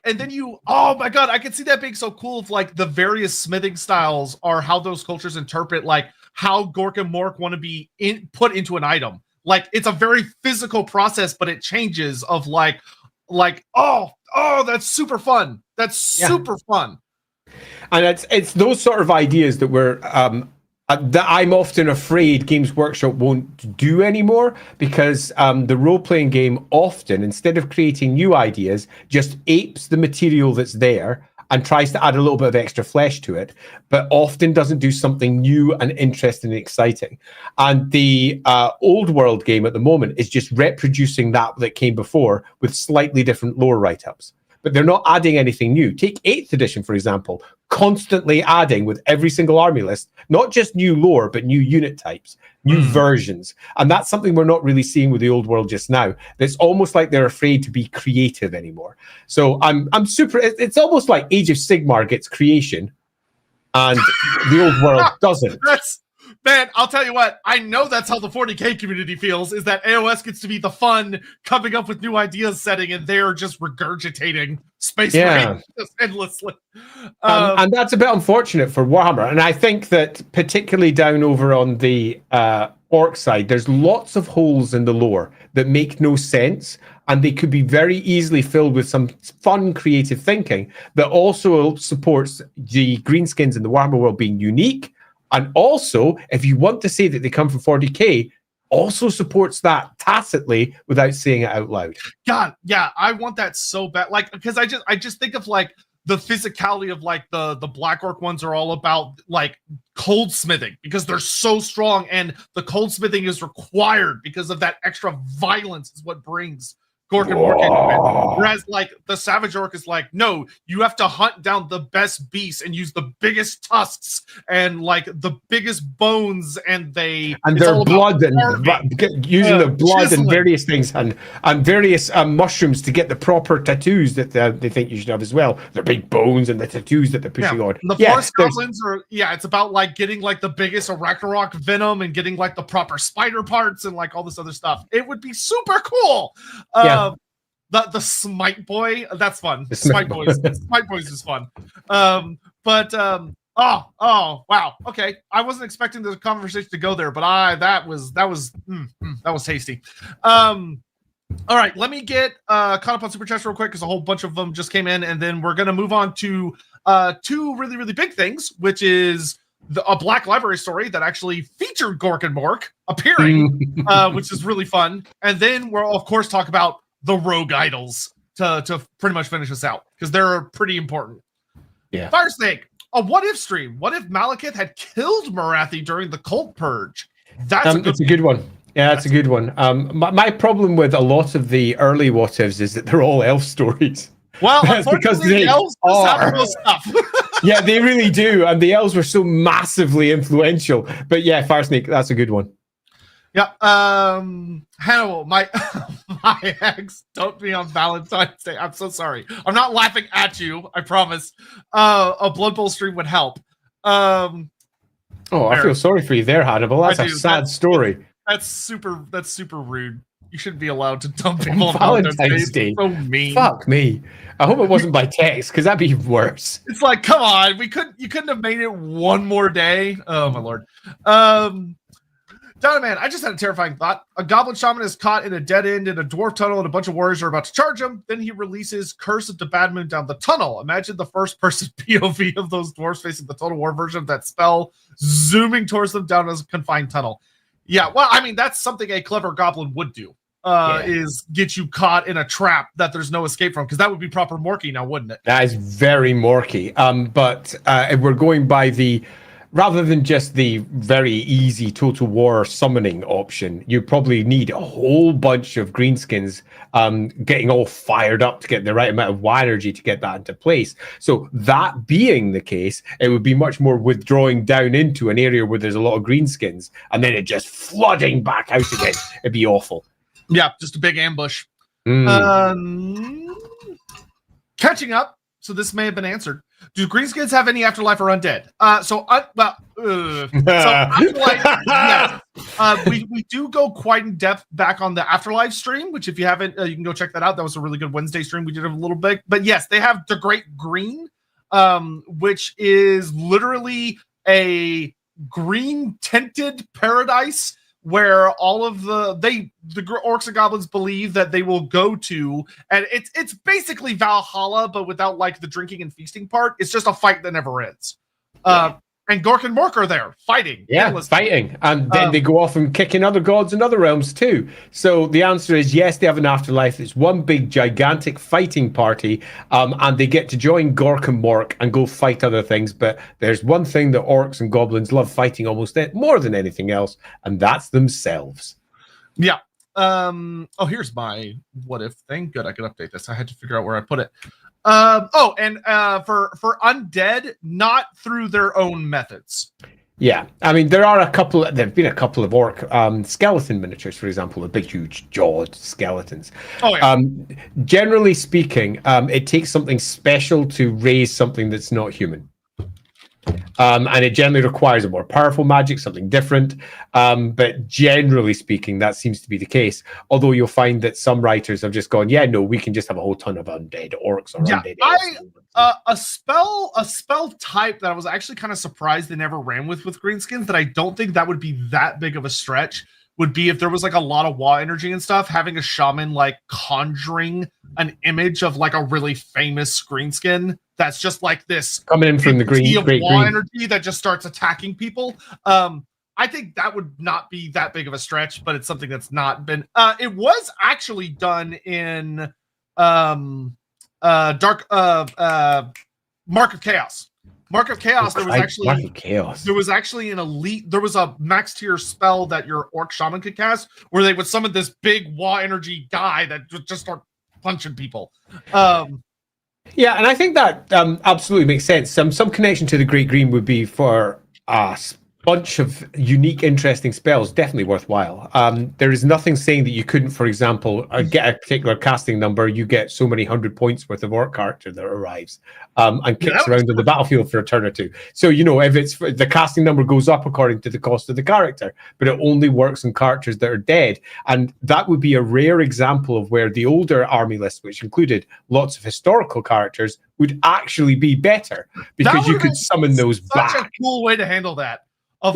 and then oh my god, I can see that being so cool. Of like the various smithing styles are how those cultures interpret like how Gork and Mork want to be put into an item. Like it's a very physical process, but it changes. Of like oh, that's super fun. That's super fun. And it's those sort of ideas that that I'm often afraid Games Workshop won't do anymore, because the role-playing game often, instead of creating new ideas, just apes the material that's there and tries to add a little bit of extra flesh to it, but often doesn't do something new and interesting and exciting. And the old world game at the moment is just reproducing that came before with slightly different lore write-ups. But they're not adding anything new. Take 8th edition, for example, constantly adding with every single army list, not just new lore, but new unit types, new versions. And that's something we're not really seeing with the old world just now. It's almost like they're afraid to be creative anymore. So I'm super, it's almost like Age of Sigmar gets creation and the old world doesn't. Man, I'll tell you what, I know that's how the 40K community feels, is that AOS gets to be the fun, coming up with new ideas setting, and they're just regurgitating Space Marine just endlessly. And that's a bit unfortunate for Warhammer. And I think that particularly down over on the orc side, there's lots of holes in the lore that make no sense, and they could be very easily filled with some fun, creative thinking that also supports the greenskins in the Warhammer world being unique. And also, if you want to say that they come from 40K, also supports that tacitly without saying it out loud. God, yeah, I want that so bad. Like, because I just think of like the physicality of like the Black Orc ones are all about like cold smithing because they're so strong, and the cold smithing is required because of that extra violence is what brings Gork and Mork into it. Whereas like the Savage Orc is like, no, you have to hunt down the best beasts and use the biggest tusks and like the biggest bones, and their blood and using their blood chiseling. and various things and various mushrooms to get the proper tattoos that they think you should have as well. Their big bones and the tattoos that they're pushing on. The forest goblins are it's about like getting like the biggest Arachnarok venom and getting like the proper spider parts and like all this other stuff. It would be super cool. The Smite Boy, that's fun. Smite Boys is fun. Oh wow. Okay, I wasn't expecting the conversation to go there, but that was tasty. All right, let me get caught up on super chats real quick because a whole bunch of them just came in, and then we're gonna move on to two really, really big things, which is a Black Library story that actually featured Gork and Mork appearing, which is really fun. And then we'll of course talk about the rogue idols to pretty much finish us out because they're pretty important. Yeah. Fire Snake, a what if stream. What if Malekith had killed Marathi during the cult purge? That's a good one. Yeah, that's a good one. My problem with a lot of the early what ifs is that they're all elf stories. Well, because the elves have those stuff. Yeah, they really do, and the elves were so massively influential. But yeah, Fire Snake, that's a good one. Yeah, Hannibal, my ex dumped me on Valentine's Day. I'm so sorry. I'm not laughing at you. I promise. A Blood Bowl stream would help. I feel sorry for you there, Hannibal. That's a sad story. That's super rude. You shouldn't be allowed to dump people on Valentine's Day. So mean. Fuck me. I hope it wasn't by text, because that'd be worse. It's like, come on, you couldn't have made it one more day. Oh my lord. Down man, I just had a terrifying thought. A goblin shaman is caught in a dead end in a dwarf tunnel, and a bunch of warriors are about to charge him. Then he releases Curse of the Bad Moon down the tunnel. Imagine the first person POV of those dwarves facing the Total War version of that spell, zooming towards them down a confined tunnel. Yeah, well, I mean, that's something a clever goblin would do, is get you caught in a trap that there's no escape from, because that would be proper Morky now, wouldn't it? That is very Morky. But if we're going by rather than just the very easy Total War summoning option, you probably need a whole bunch of greenskins getting all fired up to get the right amount of Y energy to get that into place. So that being the case, it would be much more withdrawing down into an area where there's a lot of greenskins and then it just flooding back out again. It'd be awful. Yeah, just a big ambush. Catching up. So this may have been answered. Do greenskins have any afterlife or undead? We do go quite in depth back on the afterlife stream, which if you haven't, you can go check that out. That was a really good Wednesday stream. We did a little bit, but yes, they have the Great Green, which is literally a green tinted paradise where all of the orcs and goblins believe that they will go to, and it's basically Valhalla, but without like the drinking and feasting part. It's just a fight that never ends. And Gork and Mork are there fighting. Yeah, fighting. And then they go off and kick in other gods and other realms too. So the answer is yes, they have an afterlife. It's one big, gigantic fighting party. And they get to join Gork and Mork and go fight other things. But there's one thing that orcs and goblins love fighting almost more than anything else, and that's themselves. Yeah. Here's my what if thing. Good, I can update this. I had to figure out where I put it. For undead, not through their own methods. Yeah, I mean there've been a couple of orc skeleton miniatures, for example, the big huge jawed skeletons. Oh yeah. Generally speaking, it takes something special to raise something that's not human. And it generally requires a more powerful magic, something different. But generally speaking, that seems to be the case. Although you'll find that some writers have just gone, yeah, no, we can just have a whole ton of undead orcs or undead elves. A spell type that I was actually kind of surprised they never ran with greenskins, that I don't think that would be that big of a stretch, would be if there was like a lot of Wa energy and stuff, having a shaman like conjuring an image of like a really famous greenskin that's just like this coming in from the green Wa energy that just starts attacking people. I think that would not be that big of a stretch, but it's something that's not been. It was actually done in Mark of Chaos. Mark of Chaos, Mark of Chaos. there was actually an elite, there was a max tier spell that your orc shaman could cast where they would summon this big Wa energy guy that would just start punching people. Yeah, and I think that absolutely makes sense. Some connection to the Great Green would be for us. Bunch of unique, interesting spells, definitely worthwhile. There is nothing saying that you couldn't, for example, get a particular casting number, you get so many 100 points worth of orc character that arrives and kicks around on the battlefield for a turn or two. So, if it's the casting number goes up according to the cost of the character, but it only works on characters that are dead. And that would be a rare example of where the older army list, which included lots of historical characters, would actually be better because you could summon those back. Such a cool way to handle that. Your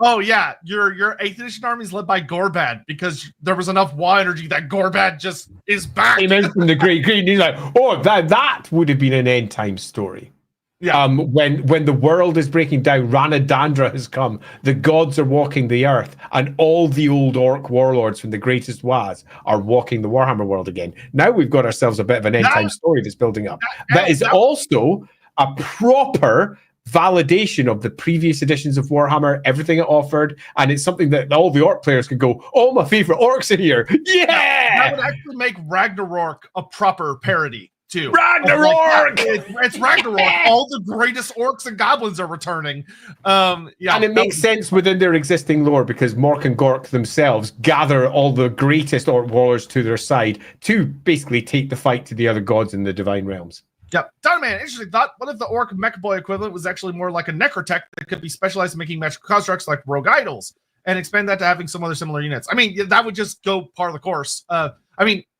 8th edition army is led by Gorbad because there was enough Wa energy that Gorbad just is back. He meant from the Great Green. He's like, that would have been an end time story. Yeah. When the world is breaking down, Ranadandra has come. The gods are walking the earth, and all the old orc warlords from the greatest Was are walking the Warhammer world again. Now we've got ourselves a bit of an end time story that's building up. That is also a proper validation of the previous editions of Warhammer, everything it offered, and it's something that all the orc players could go, oh, my favorite orcs in here. Yeah! That would actually make Ragnarok a proper parody, too. Ragnarok! It's Ragnarok. All the greatest orcs and goblins are returning. And it makes sense within their existing lore because Mork and Gork themselves gather all the greatest orc warlords to their side to basically take the fight to the other gods in the divine realms. Yep. Donovan, interesting thought. What if the orc mech boy equivalent was actually more like a necrotech that could be specialized in making magical constructs like rogue idols and expand that to having some other similar units? I mean, that would just go part of the course.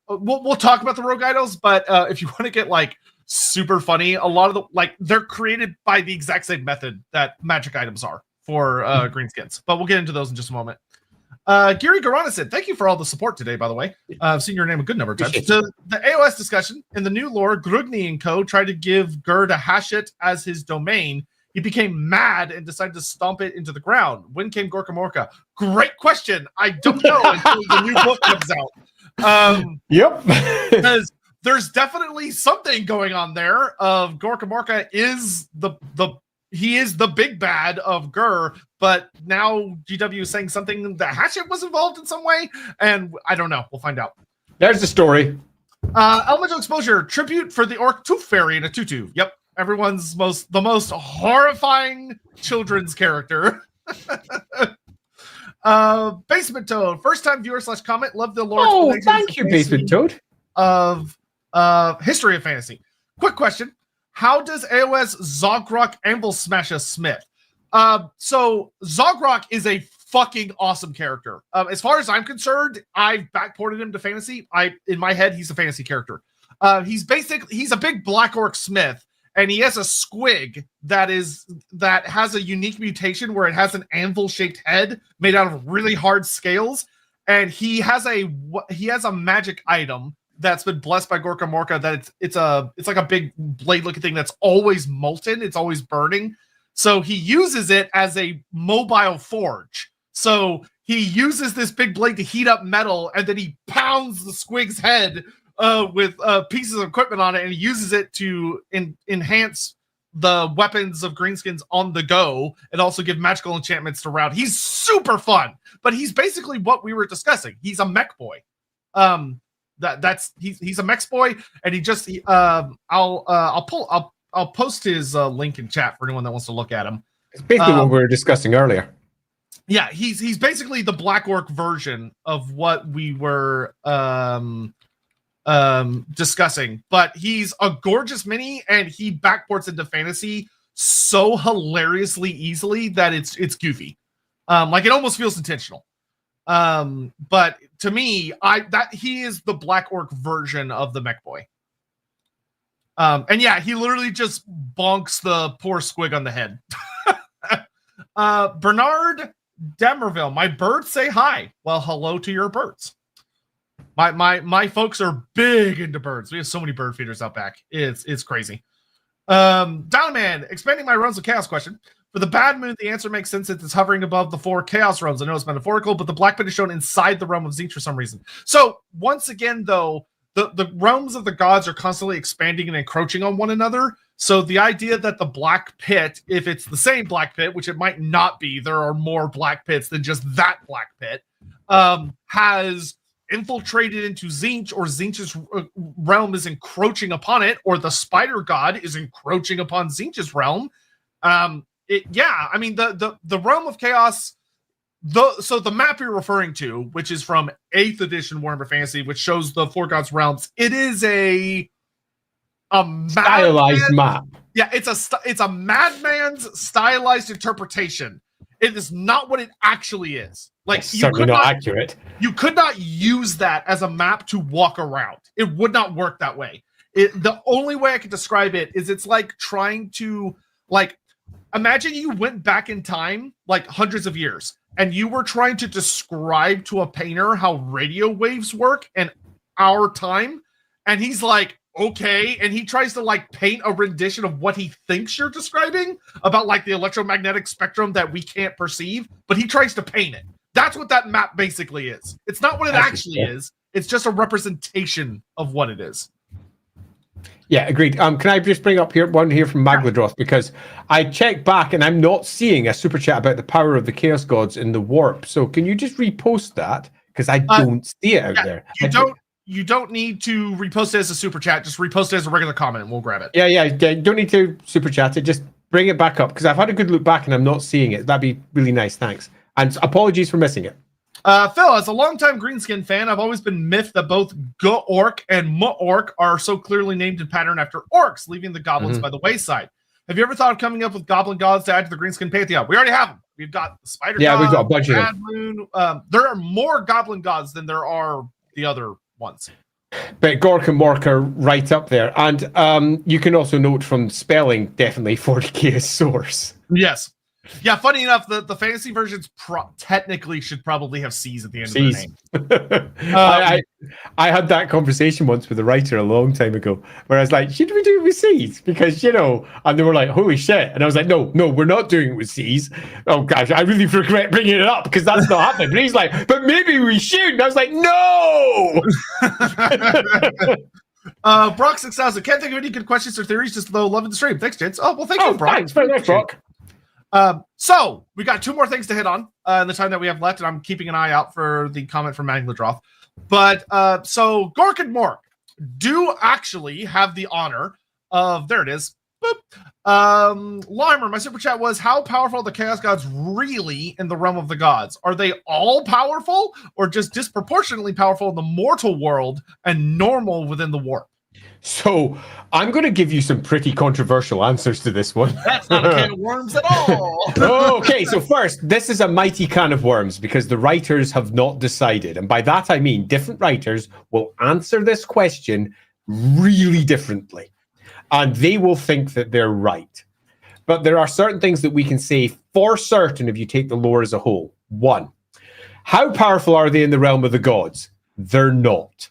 We'll talk about the rogue idols, but if you want to get like super funny, a lot of the they're created by the exact same method that magic items are for greenskins. But we'll get into those in just a moment. Gary Garana said, thank you for all the support today, by the way. I've seen your name a good number of times. The AOS discussion in the new lore, Grugni and co. tried to give Gur to Hashit as his domain. He became mad and decided to stomp it into the ground. When came Gorka Morka? Great question. I don't know until the new book comes out. Yep. Because there's definitely something going on there. Gorka Morka is he is the big bad of Gur, but now GW is saying something that Hatchet was involved in some way, and I don't know. We'll find out. There's the story. Elemental Exposure, tribute for the Orc Tooth Fairy in a tutu. Yep, everyone's the most horrifying children's character. Basement Toad, first time viewer / comment. Love the lore. Oh, thank you, Basement Toad. Of History of Fantasy. Quick question. How does AOS Zogrok Anvil Smash a Smith? So Zogrok is a fucking awesome character. As far as I'm concerned, I've backported him to fantasy. In my head, he's a fantasy character. He's a big black orc smith, and he has a squig that has a unique mutation where it has an anvil-shaped head made out of really hard scales, and he has a magic item that's been blessed by Gorka Morka that it's like a big blade-looking thing that's always molten. It's always burning. So he uses it as a mobile forge. So he uses this big blade to heat up metal, and then he pounds the squig's head with pieces of equipment on it, and he uses it to enhance the weapons of greenskins on the go, and also give magical enchantments to round. He's super fun, but he's basically what we were discussing. He's a mech boy. He's a mech boy, and I'll post his link in chat for anyone that wants to look at him. It's basically what we were discussing earlier. Yeah, he's basically the Black Orc version of what we were discussing, but he's a gorgeous mini, and he backports into fantasy so hilariously easily that it's goofy. It almost feels intentional. But to me, he is the Black Orc version of the mech boy. And yeah, he literally just bonks the poor squig on the head. Bernard Demerville, my birds say hi. Well, hello to your birds. My folks are big into birds. We have so many bird feeders out back. It's crazy. Downman, expanding my runs of chaos question. For the bad moon, the answer makes sense. It's hovering above the 4 chaos realms. I know it's metaphorical, but the black pit is shown inside the realm of Zinc for some reason. So once again, though, the realms of the gods are constantly expanding and encroaching on one another. So the idea that the black pit, if it's the same black pit, which it might not be, there are more black pits than just that black pit, has infiltrated into Tzeentch, or Tzeentch's realm is encroaching upon it, or the spider god is encroaching upon Tzeentch's realm. I mean, the realm of chaos. So the map you're referring to, which is from 8th edition Warhammer Fantasy, which shows the Four Gods realms, it is a stylized map. Yeah, it's a madman's stylized interpretation. It is not what it actually is. Like, it's certainly not accurate. You could not use that as a map to walk around. It would not work that way. The only way I can describe it is it's like trying to, like, imagine you went back in time, like hundreds of years, and you were trying to describe to a painter how radio waves work in our time, and he's like, okay, and he tries to like paint a rendition of what he thinks you're describing about like the electromagnetic spectrum that we can't perceive, but he tries to paint it. That's what that map basically is. It's not what it actually is. It's just a representation of what it is. Yeah, agreed. Can I just bring up one here from Magladroth, because I checked back and I'm not seeing a super chat about the power of the Chaos Gods in the warp. So can you just repost that? Because I don't see it out there. You don't need to repost it as a super chat. Just repost it as a regular comment and we'll grab it. Yeah. Don't need to super chat it. Just bring it back up, because I've had a good look back and I'm not seeing it. That'd be really nice. Thanks. And apologies for missing it. Phil, as a longtime Greenskin fan, I've always been miffed that both Gork and Mork are so clearly named in pattern after orcs, leaving the goblins by the wayside. Have you ever thought of coming up with goblin gods to add to the Greenskin pantheon? We already have them. We've got the spider god, we've got a bunch of them. Moon. There are more goblin gods than there are the other ones. But Gork and Mork are right up there. And you can also note from spelling, definitely 40k is source. Yes. Yeah, funny enough, the fantasy versions technically should probably have C's at the end of their name. I had that conversation once with a writer a long time ago, where I was like, should we do it with C's? Because, and they were like, holy shit. And I was like, no, we're not doing it with C's. Oh, gosh, I really regret bringing it up, because that's not happening. But he's like, but maybe we should. And I was like, no! Brock 6000, can't think of any good questions or theories, just though loving the stream. Thanks, gents. Oh, well, thank you, Brock. Thanks very much, Brock. So we got 2 more things to hit on in the time that we have left, and I'm keeping an eye out for the comment from Magladroth. But so Gork and Mork do actually have the honor of, there it is. Limer, my super chat was, how powerful are the Chaos Gods really in the realm of the gods? Are they all powerful, or just disproportionately powerful in the mortal world and normal within the warp? So I'm going to give you some pretty controversial answers to this one. That's not a can of worms at all. Okay, so first, this is a mighty can of worms, because the writers have not decided. And by that, I mean different writers will answer this question really differently. And they will think that they're right. But there are certain things that we can say for certain if you take the lore as a whole. 1, how powerful are they in the realm of the gods? They're not.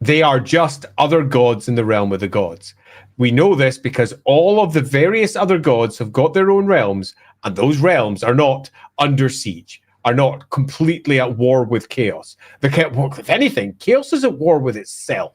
They are just other gods in the realm of the gods. We know this because all of the various other gods have got their own realms, and those realms are not under siege, are not completely at war with chaos. If anything, chaos is at war with itself.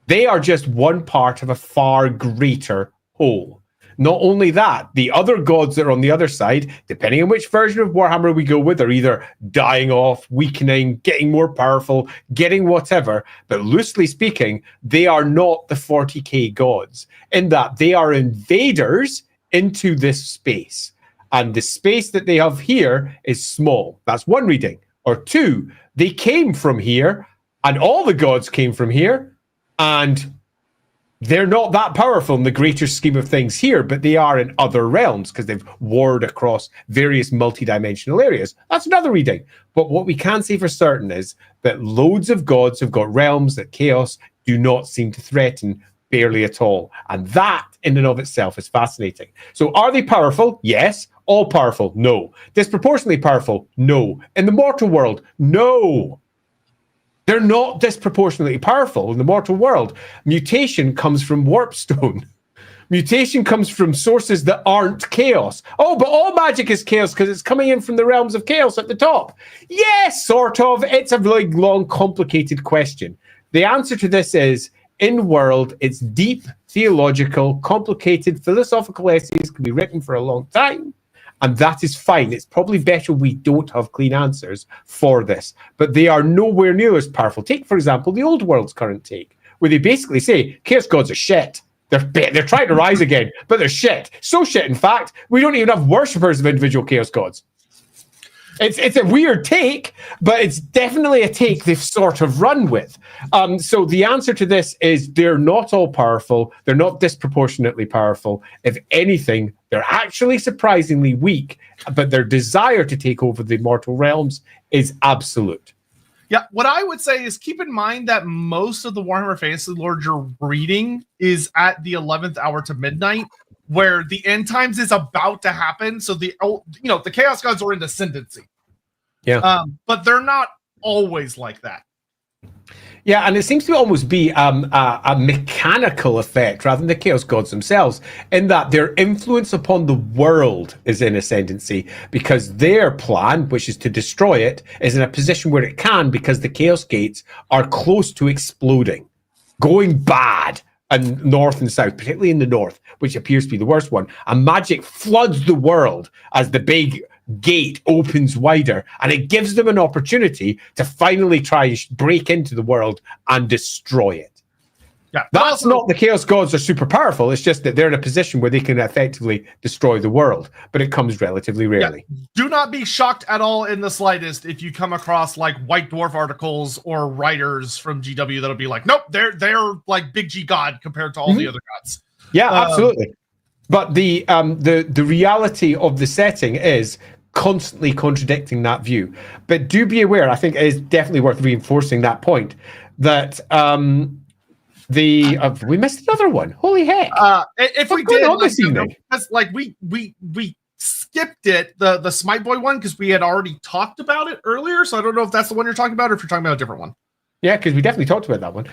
They are just one part of a far greater whole. Not only that, the other gods that are on the other side, depending on which version of Warhammer we go with, are either dying off, weakening, getting more powerful, getting whatever. But loosely speaking, they are not the 40k gods, in that they are invaders into this space. And the space that they have here is small. That's one reading. Or 2, they came from here, and all the gods came from here, and they're not that powerful in the greater scheme of things here, but they are in other realms because they've warred across various multidimensional areas. That's another reading. But what we can say for certain is that loads of gods have got realms that chaos do not seem to threaten barely at all. And that in and of itself is fascinating. So are they powerful? Yes. All powerful? No. Disproportionately powerful? No. In the mortal world? No. They're not disproportionately powerful in the mortal world. Mutation comes from warpstone. Mutation comes from sources that aren't chaos. Oh, but all magic is chaos because it's coming in from the realms of chaos at the top. Yes, sort of. It's a really long, complicated question. The answer to this is, in world, it's deep, theological, complicated, philosophical essays can be written for a long time, and that is fine. It's probably better we don't have clean answers for this, but they are nowhere near as powerful. Take, for example, the old world's current take, where they basically say Chaos Gods are shit. They're trying to rise again, but they're shit. So shit, in fact, we don't even have worshippers of individual Chaos Gods. It's a weird take, but it's definitely a take they've sort of run with. So the answer to this is they're not all powerful. They're not disproportionately powerful. If anything, they're actually surprisingly weak, but their desire to take over the mortal realms is absolute. Yeah, what I would say is keep in mind that most of the Warhammer Fantasy lore you're reading is at the 11th hour to midnight, where the end times is about to happen. So the Chaos Gods are in ascendancy. Yeah. But they're not always like that. Yeah, and it seems to almost be a mechanical effect rather than the Chaos Gods themselves, in that their influence upon the world is in ascendancy, because their plan, which is to destroy it, is in a position where it can, because the Chaos Gates are close to exploding, going bad, and north and south, particularly in the north, which appears to be the worst one. And magic floods the world as the big gate opens wider, and it gives them an opportunity to finally try and break into the world and destroy it. Yeah, that's not the Chaos Gods are super powerful. It's just that they're in a position where they can effectively destroy the world, but it comes relatively rarely. Yeah. Do not be shocked at all in the slightest if you come across like White Dwarf articles or writers from GW that'll be like, nope, they're like Big G God compared to all the other gods. Yeah, absolutely. But the reality of the setting is constantly contradicting that view. But do be aware, I think it is definitely worth reinforcing that point, that we missed another one. Holy heck! If we did, like we skipped it, the Smite Boy one, because we had already talked about it earlier. So I don't know if that's the one you're talking about, or if you're talking about a different one. Yeah, because we definitely talked about that one.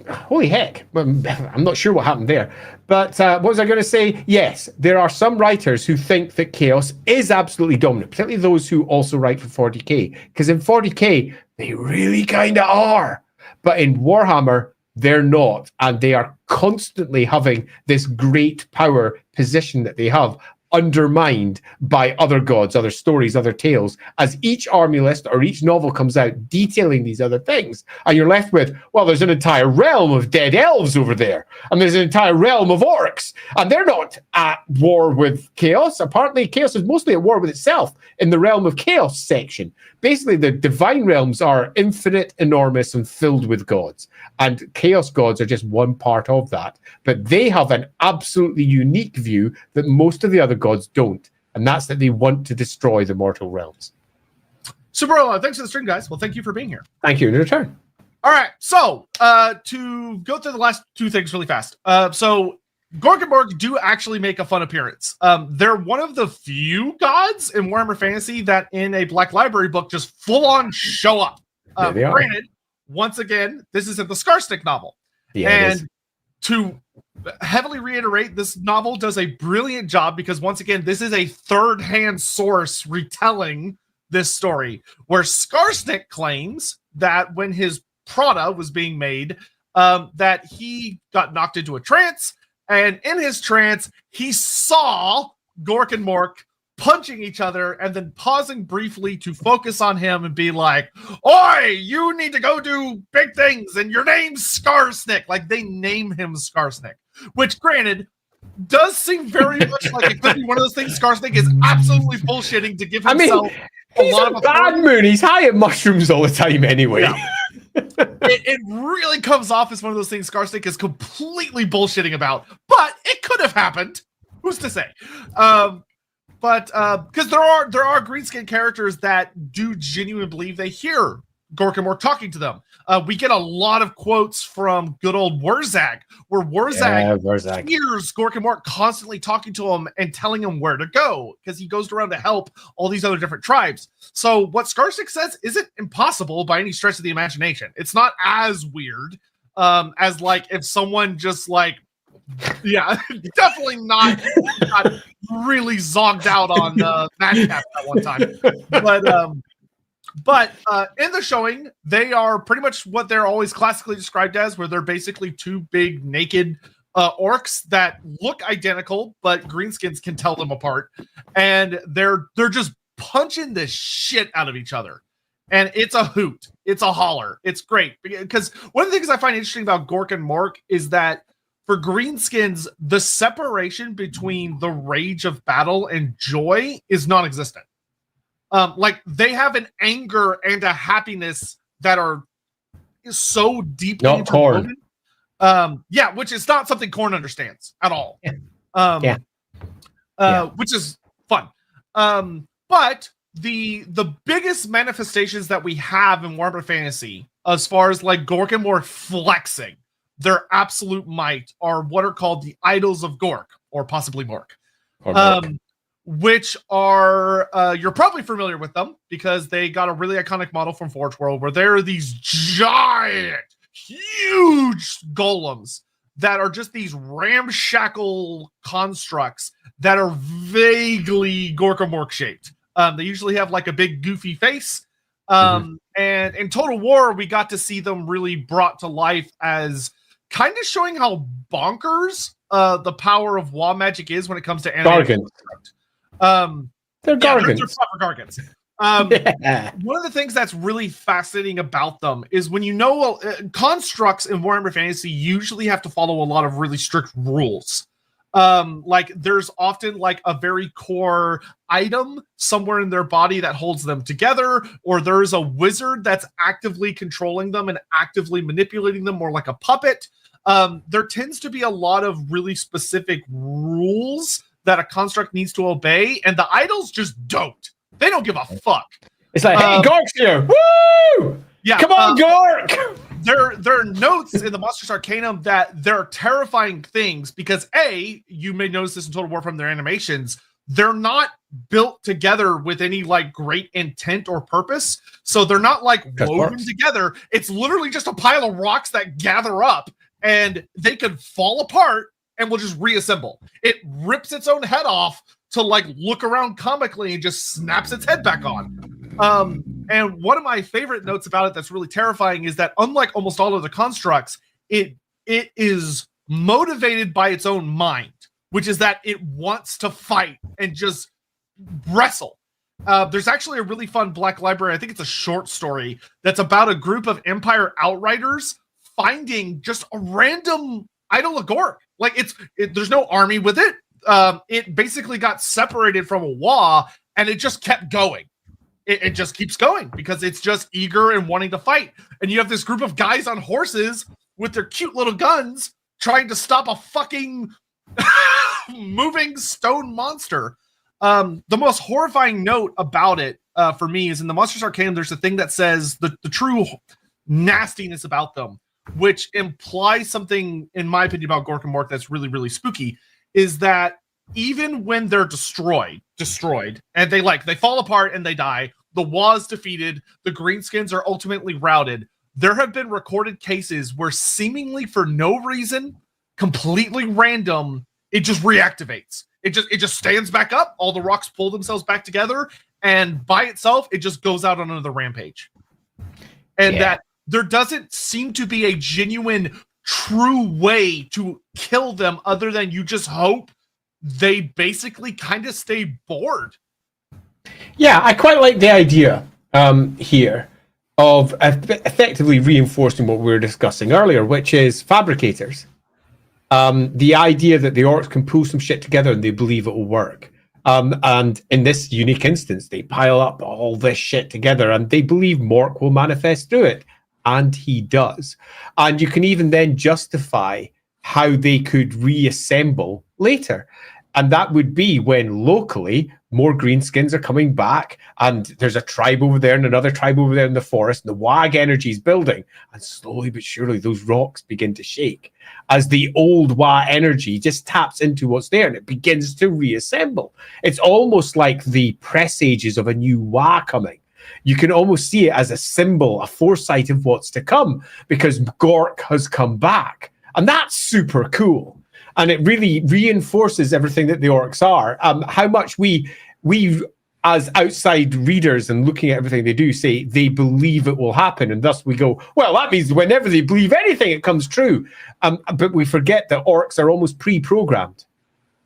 Holy heck. I'm not sure what happened there. But what was I going to say? Yes, there are some writers who think that Chaos is absolutely dominant, particularly those who also write for 40k. Because in 40k, they really kind of are. But in Warhammer, they're not. And they are constantly having this great power position that they have undermined by other gods, other stories, other tales, as each army list or each novel comes out detailing these other things. And you're left with, well, there's an entire realm of dead elves over there, and there's an entire realm of orcs, and they're not at war with Chaos. Apparently, Chaos is mostly at war with itself in the realm of Chaos section. Basically, the divine realms are infinite, enormous, and filled with gods. And Chaos Gods are just one part of that. But they have an absolutely unique view that most of the other gods don't. And that's that they want to destroy the mortal realms. Super, thanks for the stream, guys. Well, thank you for being here. Thank you. In return. All right. So, to go through the last two things really fast. So, Gork and Mork do actually make a fun appearance. They're one of the few gods in Warhammer Fantasy that in a Black Library book just full-on show up. Granted, once again, this is in the Scarstick novel. Yeah, and to heavily reiterate, this novel does a brilliant job because, once again, this is a third-hand source retelling this story, where Scarstick claims that when his Prada was being made, that he got knocked into a trance, and in his trance, he saw Gork and Mork punching each other and then pausing briefly to focus on him and be like, "Oi, you need to go do big things, and your name's Scarsnick." Like, they name him Scarsnick, which, granted, does seem very much like it could be one of those things Scarsnick is absolutely bullshitting to give himself a lot of bad moon. He's high at mushrooms all the time anyway. Yeah. It really comes off as one of those things Scarsnick is completely bullshitting about, but it could have happened. Who's to say? But because there are greenskin characters that do genuinely believe they hear Gork and Mork talking to them. We get a lot of quotes from good old Wurzag, where Wurzag hears Gork and Mork constantly talking to him and telling him where to go, because he goes around to help all these other different tribes. So what Scarsnick says isn't impossible by any stretch of the imagination. It's not as weird as like if someone just like, yeah, definitely not really zogged out on Madcap at one time. But But in the showing, they are pretty much what they're always classically described as, where they're basically two big naked orcs that look identical, but greenskins can tell them apart, and they're just punching the shit out of each other. And it's a hoot. It's a holler. It's great. Because one of the things I find interesting about Gork and Mork is that for greenskins, the separation between the rage of battle and joy is non-existent. Like they have an anger and a happiness that are so deeply interwoven. Yeah, which is not something Korn understands at all. Which is fun. But the biggest manifestations that we have in Warhammer Fantasy, as far as like Gork and Mork flexing their absolute might, are what are called the Idols of Gork, or possibly Mork. Which are, you're probably familiar with them because they got a really iconic model from Forge World where there are these giant, huge golems that are just these ramshackle constructs that are vaguely Gork or Mork shaped. They usually have like a big goofy face. And in Total War, we got to see them really brought to life as kind of showing how bonkers the power of Wa magic is when it comes to animated. They're Gargants. They're proper Gargants. One of the things that's really fascinating about them is when you know constructs in Warhammer Fantasy usually have to follow a lot of really strict rules. Like there's often like a very core item somewhere in their body that holds them together, or there's a wizard that's actively controlling them and actively manipulating them, more like a puppet. There tends to be a lot of really specific rules that a construct needs to obey, and the idols just don't. They don't give a fuck. It's like, hey, Gork's here. Woo! Yeah, come on, Gork! There are notes in the Monsters Arcanum that they're terrifying things because A, you may notice this in Total War from their animations, they're not built together with any like great intent or purpose. So they're not like woven together. It's literally just a pile of rocks that gather up and they could fall apart and will just reassemble. It rips its own head off to like look around comically and just snaps its head back on. And one of my favorite notes about it that's really terrifying is that unlike almost all of the constructs, it is motivated by its own mind, which is that it wants to fight and just wrestle. There's actually a really fun Black Library, I think it's a short story, that's about a group of Empire Outriders finding just a random Idol of Gork. Like there's no army with it. It basically got separated from a Wa, and it just kept going. It just keeps going because it's just eager and wanting to fight. And you have this group of guys on horses with their cute little guns trying to stop a fucking moving stone monster. The most horrifying note about it for me is in the Monsters Arcanum, there's a thing that says the true nastiness about them, which implies something, in my opinion, about Gork and Mork that's really, really spooky, is that even when they're destroyed, and they fall apart and they die, the Wa's defeated, the Greenskins are ultimately routed. There have been recorded cases where seemingly for no reason, completely random, it just reactivates. It just stands back up, all the rocks pull themselves back together, and by itself, it just goes out on another rampage. And that there doesn't seem to be a genuine, true way to kill them other than you just hope they basically kind of stay bored. Yeah, I quite like the idea here of effectively reinforcing what we were discussing earlier, which is fabricators. The idea that the orcs can pull some shit together and they believe it will work. And in this unique instance, they pile up all this shit together and they believe Mork will manifest through it. And he does. And you can even then justify how they could reassemble later. And that would be when locally more greenskins are coming back and there's a tribe over there and another tribe over there in the forest and the WAG energy is building. And slowly but surely those rocks begin to shake as the old WA energy just taps into what's there and it begins to reassemble. It's almost like the presages of a new WA coming. You can almost see it as a symbol, a foresight of what's to come because Gork has come back. And that's super cool. And it really reinforces everything that the orcs are. How much we as outside readers and looking at everything they do, say they believe it will happen. And thus we go, well, that means whenever they believe anything, it comes true. But we forget that orcs are almost pre-programmed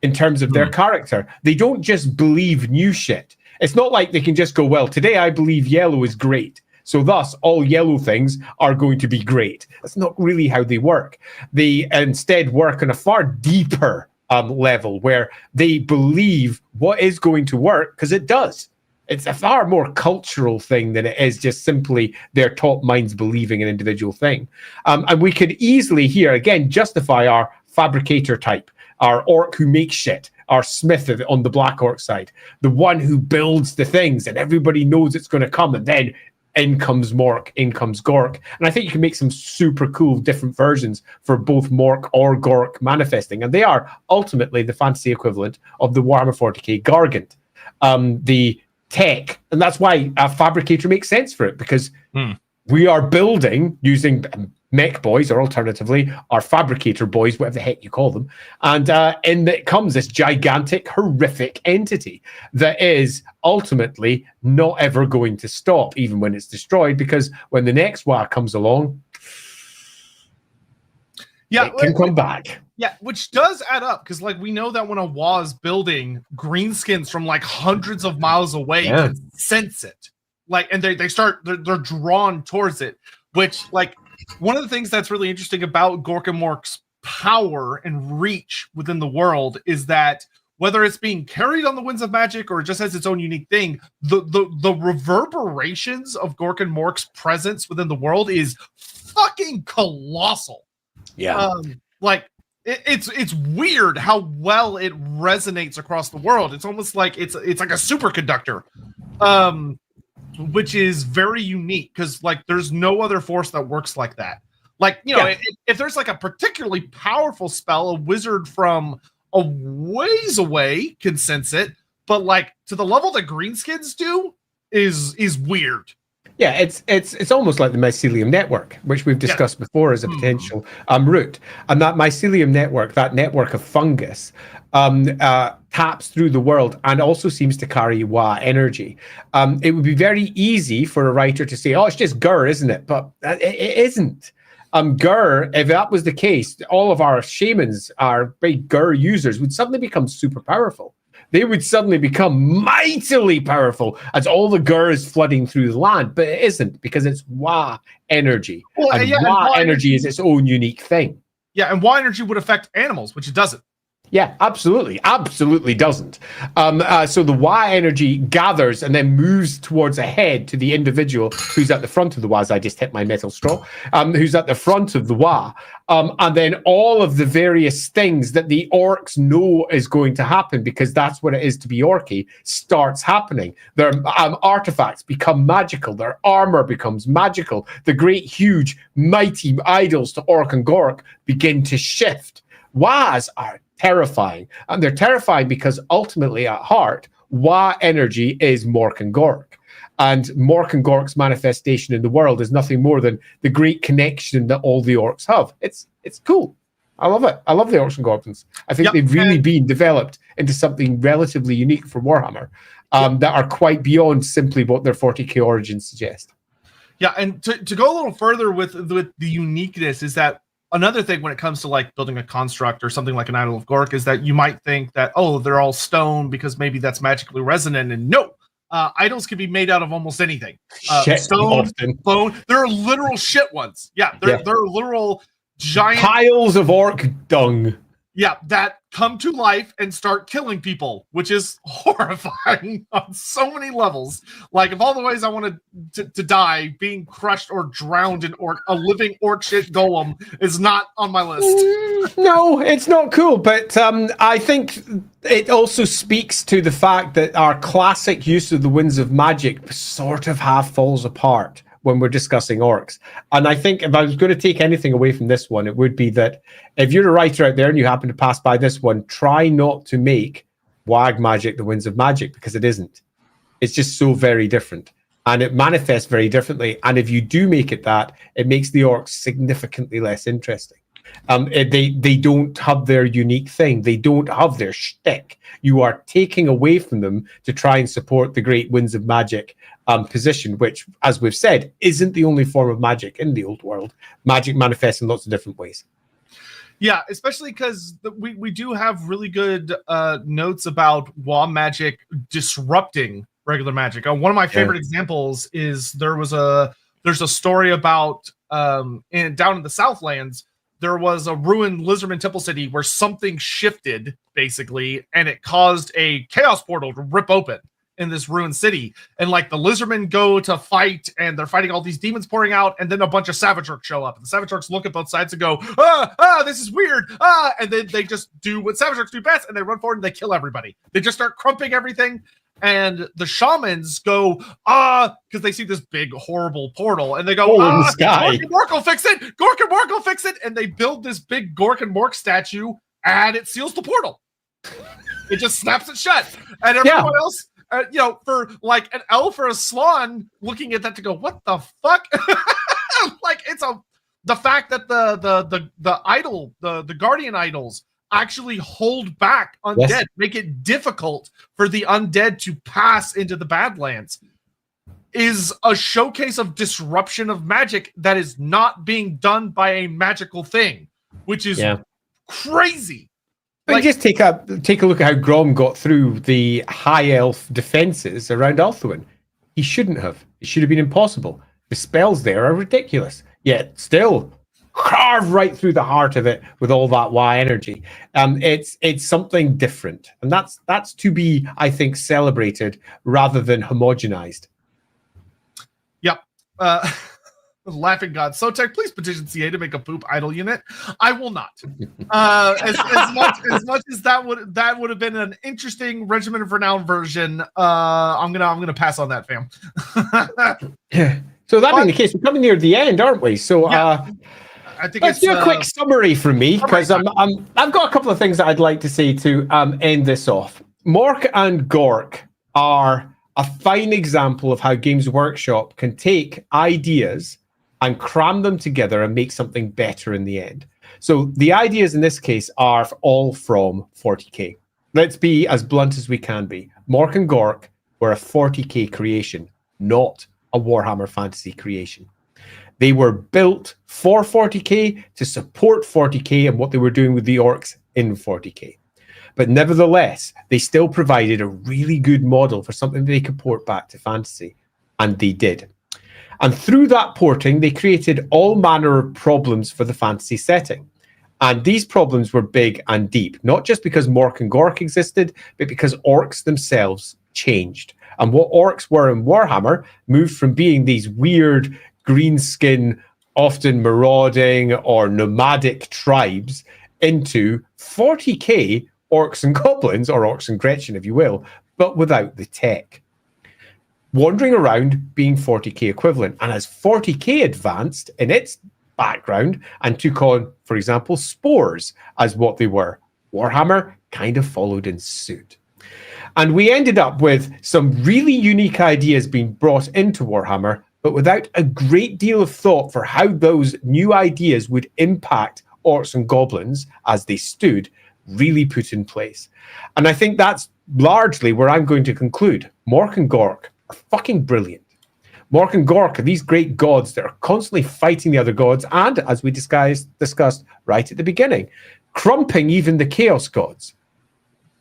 in terms of their character. They don't just believe new shit. It's not like they can just go, well, today I believe yellow is great, so thus all yellow things are going to be great. That's not really how they work. They instead work on a far deeper level where they believe what is going to work because it does. It's a far more cultural thing than it is just simply their top minds believing an individual thing. And we could easily here, again, justify our fabricator type, our orc who makes shit, our smith on the black orc side, the one who builds the things and everybody knows it's going to come, and then in comes Mork, in comes Gork. And I think you can make some super cool different versions for both Mork or Gork manifesting, and they are ultimately the fantasy equivalent of the Warhammer 40k Gargant. The tech, and that's why a fabricator makes sense for it, because we are building using mech boys, or alternatively our fabricator boys, whatever the heck you call them, and in it comes this gigantic horrific entity that is ultimately not ever going to stop even when it's destroyed, because when the next WA comes along, it can come back. Yeah, which does add up, because like we know that when a WA is building, greenskins from like hundreds of miles away can sense it, like, and they're drawn towards it, which, like, one of the things that's really interesting about Gork and Mork's power and reach within the world is that whether it's being carried on the winds of magic or just has its own unique thing, the reverberations of Gork and Mork's presence within the world is fucking colossal. Yeah. It's weird how well it resonates across the world. It's almost like it's like a superconductor. Which is very unique, because like there's no other force that works like that. Like, you know, if there's like a particularly powerful spell, a wizard from a ways away can sense it, but like to the level that greenskins do is weird. Yeah, it's almost like the mycelium network, which we've discussed before as a potential route. And that mycelium network, that network of fungus, taps through the world and also seems to carry WA energy. It would be very easy for a writer to say, oh, it's just Gur, isn't it? But it isn't. Gur, if that was the case, all of our shamans, our big Gur users, would suddenly become super powerful. They would suddenly become mightily powerful as all the Gur is flooding through the land, but it isn't, because it's WA energy. Well, and WA energy is its own unique thing. Yeah, and WA energy would affect animals, which it doesn't. Yeah, absolutely doesn't. So the WA energy gathers and then moves towards a head to the individual who's at the front of the WA, as I just hit my metal straw, who's at the front of the WA. And then all of the various things that the orcs know is going to happen, because that's what it is to be orky, starts happening. Their artifacts become magical. Their armor becomes magical. The great, huge, mighty idols to Orc and Gork begin to shift. WAs are terrifying, and they're terrifying because ultimately at heart WA energy is Mork and Gork, and Mork and Gork's manifestation in the world is nothing more than the great connection that all the orcs have. It's cool. I love it. I love the orcs and goblins. I think they've really been developed into something relatively unique for Warhammer, that are quite beyond simply what their 40k origins suggest. Yeah, and to go a little further with the uniqueness is that another thing when it comes to like building a construct or something like an Idol of Gork is that you might think that, oh, they're all stone because maybe that's magically resonant, and no, idols can be made out of almost anything. Stone, bone. There are literal shit ones. Yeah, there are literal giant piles of orc dung. Yeah, that come to life and start killing people, which is horrifying on so many levels. Like, of all the ways I wanted to die, being crushed or drowned in a living orc shit golem is not on my list. No, it's not cool. But I think it also speaks to the fact that our classic use of the winds of magic sort of half falls apart when we're discussing orcs. And I think if I was going to take anything away from this one, it would be that if you're a writer out there and you happen to pass by this one, try not to make WAG magic the winds of magic, because it isn't. It's just so very different. And it manifests very differently. And if you do make it that, it makes the orcs significantly less interesting. They don't have their unique thing. They don't have their shtick. You are taking away from them to try and support the great winds of magic position, which, as we've said, isn't the only form of magic in the old world. Magic manifests in lots of different ways. Yeah, especially because we do have really good notes about WoW magic disrupting regular magic. One of my favorite examples is there's a story about down in the Southlands. There was a ruined Lizardman Temple City where something shifted, basically, and it caused a chaos portal to rip open in this ruined city. And like the Lizardmen go to fight, and they're fighting all these demons pouring out, and then a bunch of Savage Orcs show up. And the Savage Orcs look at both sides and go, this is weird. And then they just do what Savage Orcs do best, and they run forward and they kill everybody. They just start crumping everything. And the shamans go, because they see this big, horrible portal, and they go, in the sky. Gork and Mork will fix it! Gork and Mork will fix it! And they build this big Gork and Mork statue, and it seals the portal. It just snaps it shut. And everyone else, for like an elf or a slan looking at that to go, what the fuck? Like, the fact that the idol, the guardian idols, actually hold back undead, make it difficult for the undead to pass into the Badlands, is a showcase of disruption of magic that is not being done by a magical thing, which is crazy. But just take a look at how Grom got through the high elf defenses around Ulthuan. He shouldn't have. It should have been impossible. The spells there are ridiculous, yet still carve right through the heart of it with all that Y energy. It's something different, and that's to be, I think, celebrated rather than homogenized. Yep. Laughing God. Sotek, please petition CA to make a poop idol unit. I will not. As much as that would have been an interesting Regiment of Renown version. I'm gonna pass on that, fam. So that being the case, we're coming near the end, aren't we? So I think let's do a quick summary from me, because I've got a couple of things that I'd like to say to end this off. Mork and Gork are a fine example of how Games Workshop can take ideas and cram them together and make something better in the end. So the ideas in this case are all from 40k. Let's be as blunt as we can be. Mork and Gork were a 40k creation, not a Warhammer Fantasy creation. They were built for 40k to support 40k and what they were doing with the orcs in 40k. But nevertheless, they still provided a really good model for something they could port back to fantasy. And they did. And through that porting, they created all manner of problems for the fantasy setting. And these problems were big and deep, not just because Mork and Gork existed, but because orcs themselves changed. And what orcs were in Warhammer moved from being these weird green skin, often marauding or nomadic tribes into 40k orcs and goblins, or orcs and Gretchen, if you will, but without the tech. Wandering around being 40k equivalent. And as 40k advanced in its background and took on, for example, spores as what they were, Warhammer kind of followed in suit. And we ended up with some really unique ideas being brought into Warhammer, but without a great deal of thought for how those new ideas would impact orcs and goblins as they stood really put in place. And I think that's largely where I'm going to conclude. Mork and Gork are fucking brilliant. Mork and Gork are these great gods that are constantly fighting the other gods and, as we discussed right at the beginning, crumping even the chaos gods.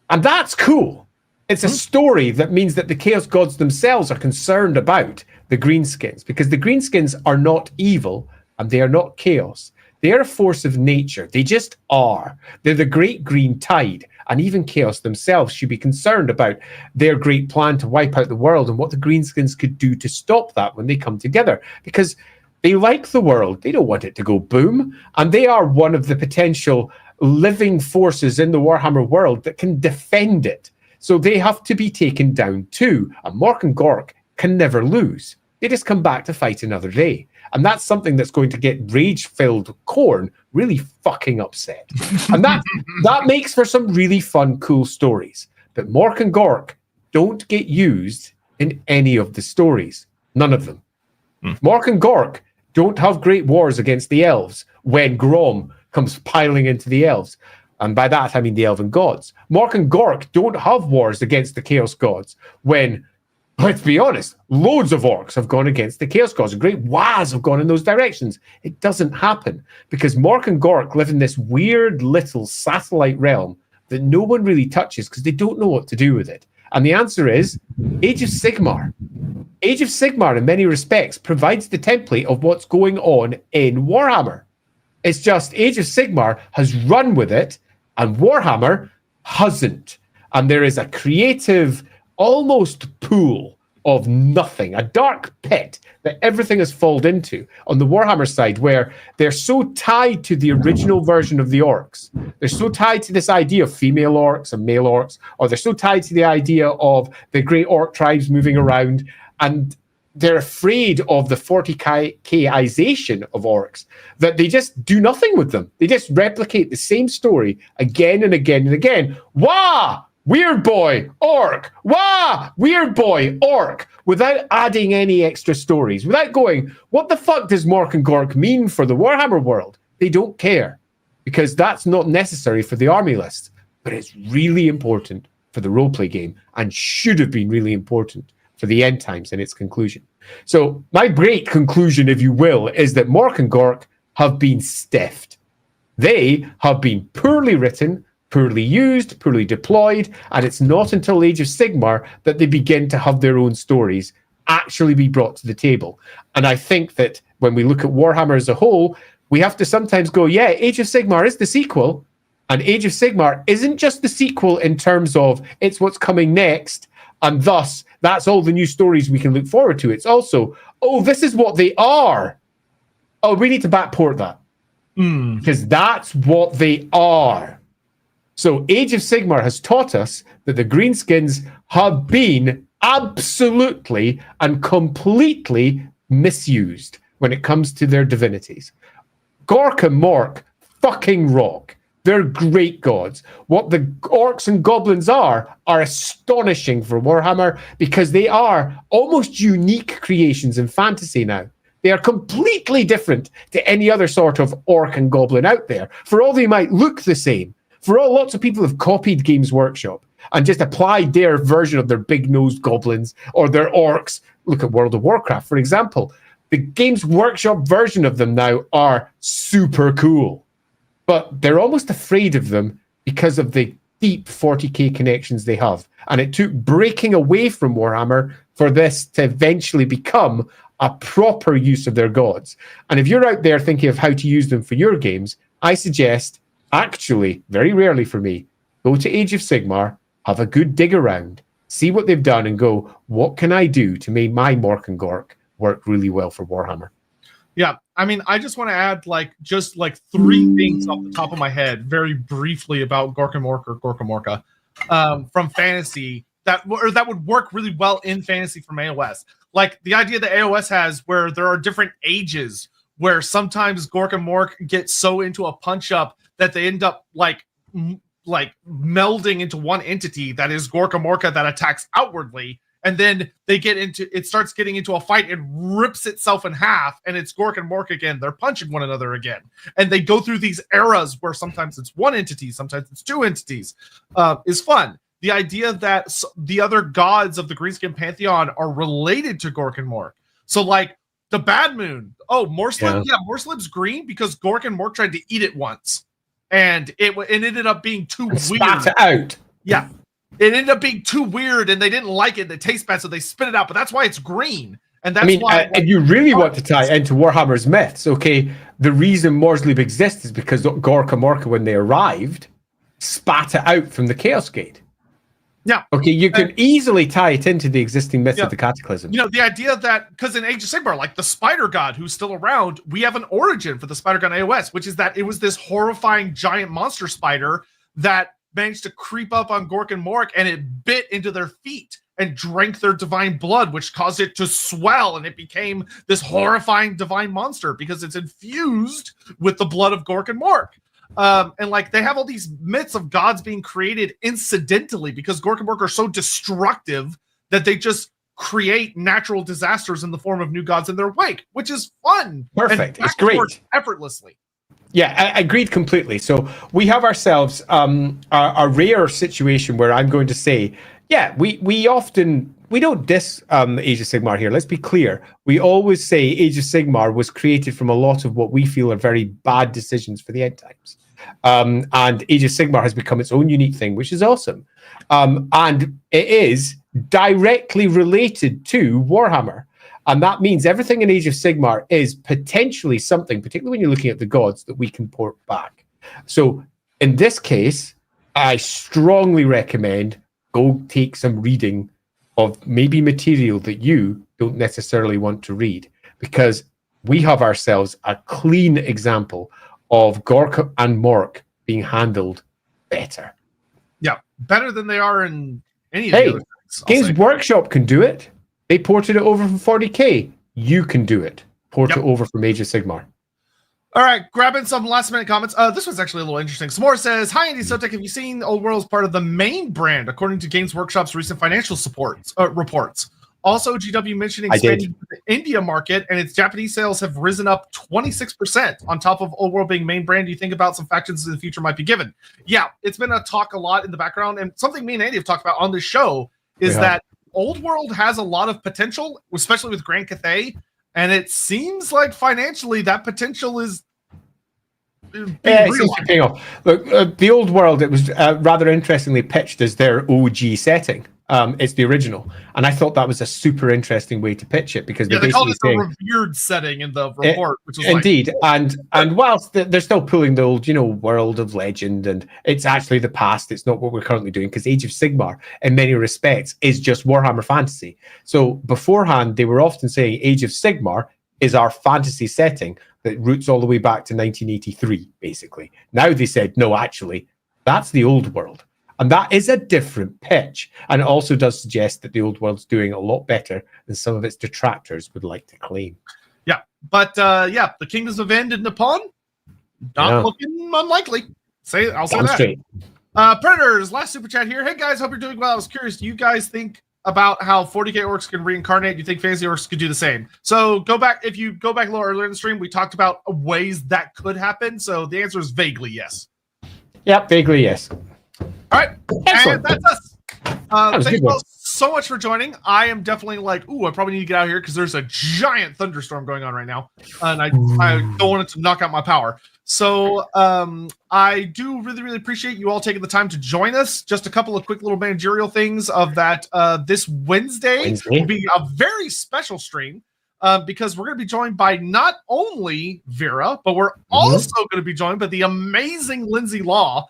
And that's cool. It's a story that means that the chaos gods themselves are concerned about the greenskins, because the greenskins are not evil and they are not chaos. They are a force of nature. They just are. They're the great green tide, and even chaos themselves should be concerned about their great plan to wipe out the world and what the greenskins could do to stop that when they come together, because they like the world. They don't want it to go boom, and they are one of the potential living forces in the Warhammer world that can defend it. So they have to be taken down too. And Mork and Gork can never lose. They just come back to fight another day. And that's something that's going to get rage-filled Khorne really fucking upset. And that makes for some really fun, cool stories. But Mork and Gork don't get used in any of the stories. None of them. Mork and Gork don't have great wars against the elves when Grom comes piling into the elves. And by that, I mean the elven gods. Mork and Gork don't have wars against the Chaos gods when, let's be honest, loads of orcs have gone against the Chaos gods. Great wads have gone in those directions. It doesn't happen because Mork and Gork live in this weird little satellite realm that no one really touches because they don't know what to do with it. And the answer is Age of Sigmar. Age of Sigmar, in many respects, provides the template of what's going on in Warhammer. It's just Age of Sigmar has run with it, and Warhammer hasn't. And there is a creative, almost pool of nothing, a dark pit that everything has fallen into on the Warhammer side, where they're so tied to the original version of the orcs. They're so tied to this idea of female orcs and male orcs, or they're so tied to the idea of the great orc tribes moving around, and they're afraid of the 40K-ization of orcs that they just do nothing with them. They just replicate the same story again and again and again. Wah! Weird boy, orc. Wah! Weird boy, orc. Without adding any extra stories. Without going, what the fuck does Mork and Gork mean for the Warhammer world? They don't care. Because that's not necessary for the army list. But it's really important for the roleplay game. And should have been really important for the end times and its conclusion. So my great conclusion, if you will, is that Mork and Gork have been stiffed. They have been poorly written, poorly used, poorly deployed, and it's not until Age of Sigmar that they begin to have their own stories actually be brought to the table. And I think that when we look at Warhammer as a whole, we have to sometimes go, yeah, Age of Sigmar is the sequel, and Age of Sigmar isn't just the sequel in terms of it's what's coming next, and thus that's all the new stories we can look forward to. It's also, oh, this is what they are. Oh, we need to backport that. Because that's what they are. So Age of Sigmar has taught us that the Greenskins have been absolutely and completely misused when it comes to their divinities. Gork and Mork fucking rock. They're great gods. What the orcs and goblins are astonishing for Warhammer because they are almost unique creations in fantasy now. They are completely different to any other sort of orc and goblin out there. For all they might look the same, for all lots of people have copied Games Workshop and just applied their version of their big-nosed goblins or their orcs. Look at World of Warcraft, for example. The Games Workshop version of them now are super cool. But they're almost afraid of them because of the deep 40K connections they have. And it took breaking away from Warhammer for this to eventually become a proper use of their gods. And if you're out there thinking of how to use them for your games, I suggest, actually, very rarely for me, go to Age of Sigmar, have a good dig around, see what they've done, and go, what can I do to make my Mork and Gork work really well for Warhammer? Yeah, I mean, I just want to add just three things off the top of my head, very briefly about Gork and Mork or Gorka Morka from fantasy that would work really well in fantasy from AOS. Like the idea that AOS has where there are different ages where sometimes Gork and Mork get so into a punch up that they end up like melding into one entity that is Gorka Morka that attacks outwardly. And then it starts getting into a fight and rips itself in half, and it's Gork and Mork again. They're punching one another again. And they go through these eras where sometimes it's one entity, sometimes it's two entities, is fun. The idea that the other gods of the Greenskin Pantheon are related to Gork and Mork. So like the Bad Moon. Oh, Morslib? Yeah, Morslib's green because Gork and Mork tried to eat it once. And it ended up being too weird. Spat it out. Yeah. It ended up being too weird, and they didn't like it. It tastes bad, so they spit it out. But that's why it's green, and that's why. If you really want to tie into Warhammer's myths, okay, the reason Morslib exists is because Gorka Morka, when they arrived, spat it out from the Chaos Gate. Yeah. Okay, you can easily tie it into the existing myths of the Cataclysm. You know, the idea that because in Age of Sigmar, like the Spider God who's still around, we have an origin for the Spider God in AOS, which is that it was this horrifying giant monster spider that managed to creep up on Gork and Mork, and it bit into their feet and drank their divine blood, which caused it to swell, and it became this horrifying divine monster because it's infused with the blood of Gork and Mork. And like they have all these myths of gods being created incidentally because Gork and Mork are so destructive that they just create natural disasters in the form of new gods in their wake, which is fun. Perfect. It's great. Effortlessly. Yeah, I agreed completely. So we have ourselves a rare situation where I'm going to say, yeah, we don't diss Age of Sigmar here. Let's be clear. We always say Age of Sigmar was created from a lot of what we feel are very bad decisions for the end times. And Age of Sigmar has become its own unique thing, which is awesome. And it is directly related to Warhammer. And that means everything in Age of Sigmar is potentially something, particularly when you're looking at the gods, that we can port back. So in this case, I strongly recommend go take some reading of maybe material that you don't necessarily want to read, because we have ourselves a clean example of Gork and Mork being handled better. Yeah, better than they are in any of the other things. Games Workshop can do it. They ported it over from 40k. You can do it. Port it over from Age of Sigmar. All right, grabbing some last minute comments. This one's actually a little interesting. Samora says, "Hi, Andy Sotek. Have you seen Old World as part of the main brand, according to Games Workshop's recent financial reports? Also, GW mentioning expanding the India market, and its Japanese sales have risen up 26% on top of Old World being main brand. Do you think about some factions in the future might be given?" Yeah, it's been a talk a lot in the background, and something me and Andy have talked about on this show is that Old World has a lot of potential, especially with Grand Cathay, and it seems like financially that potential is it seems to be paying off. Look, the Old World, it was rather interestingly pitched as their OG setting. It's the original, and I thought that was a super interesting way to pitch it, because they called it the revered setting in the report, which was indeed, and whilst they're still pulling the old, World of Legend, and it's actually the past. It's not what we're currently doing, because Age of Sigmar, in many respects, is just Warhammer Fantasy. So beforehand, they were often saying Age of Sigmar is our fantasy setting that roots all the way back to 1983, basically. Now they said, no, actually, that's the Old World. And that is a different pitch. And it also does suggest that the Old World's doing a lot better than some of its detractors would like to claim. Yeah. But, the Kingdoms of End and Nippon, not looking unlikely. I'll say that. Straight. Predators, last super chat here. Hey, guys, hope you're doing well. I was curious, do you guys think about how 40k orcs can reincarnate? Do you think fantasy orcs could do the same? So if you go back a little earlier in the stream, we talked about ways that could happen. So the answer is vaguely yes. Yep, vaguely yes. All right, excellent. And that's us. Thank you both so much for joining. I am definitely I probably need to get out of here because there's a giant thunderstorm going on right now, and I don't want it to knock out my power. So I do really, really appreciate you all taking the time to join us. Just a couple of quick little managerial things of that. This Wednesday will be a very special stream because we're going to be joined by not only Vera, but we're also going to be joined by the amazing Lindsay Law.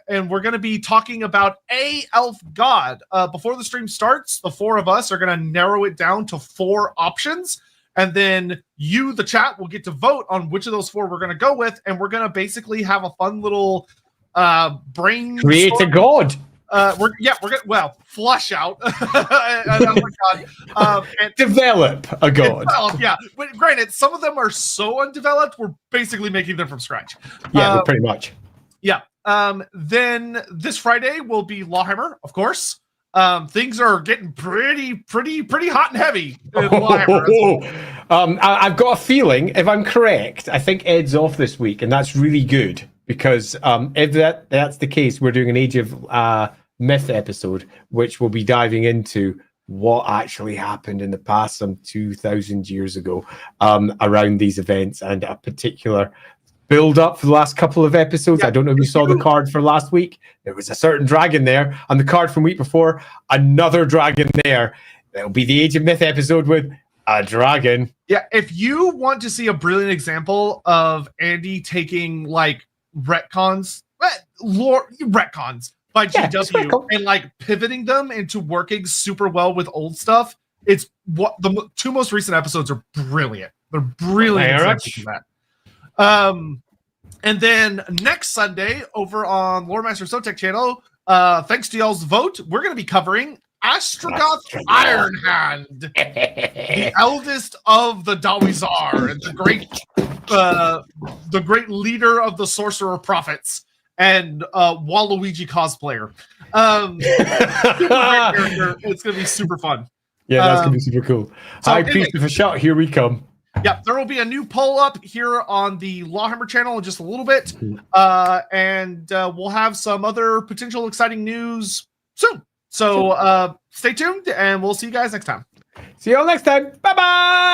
And we're going to be talking about a elf god. Before the stream starts, the four of us are going to narrow it down to 4 options. And then you, the chat, will get to vote on which of those 4 we're going to go with. And we're going to basically have a fun little brain. Create a god. We're going flush out. And develop a god. Yeah. But granted, some of them are so undeveloped, we're basically making them from scratch. Yeah, pretty much. Yeah. Then this Friday will be Lawhammer, of course. Things are getting pretty hot and heavy in Lawhammer. I've got a feeling, if I'm correct, I think Ed's off this week, and that's really good, because if that's the case, we're doing an Age of Myth episode, which will be diving into what actually happened in the past some 2,000 years ago around these events, and a particular build up for the last couple of episodes. I don't know if you saw the card for last week. There was a certain dragon there, and the card from week before, another dragon there. It'll be the Age of Myth episode with a dragon. Yeah, if you want to see a brilliant example of Andy taking retcons by GW and pivoting them into working super well with old stuff, it's what the 2 most recent episodes are brilliant. They're brilliant examples of that. And then next Sunday over on Loremaster of Sotek channel, thanks to y'all's vote, we're going to be covering Astrogoth Ironhand, the eldest of the Dawizar and the great leader of the Sorcerer Prophets and Waluigi cosplayer. Super great character. It's going to be super fun. Yeah, that's going to be super cool. High Priest of a Shot, here we come. Yep, there will be a new poll up here on the Lawhammer channel in just a little bit. And we'll have some other potential exciting news soon. So stay tuned, and we'll see you guys next time. See you all next time. Bye-bye!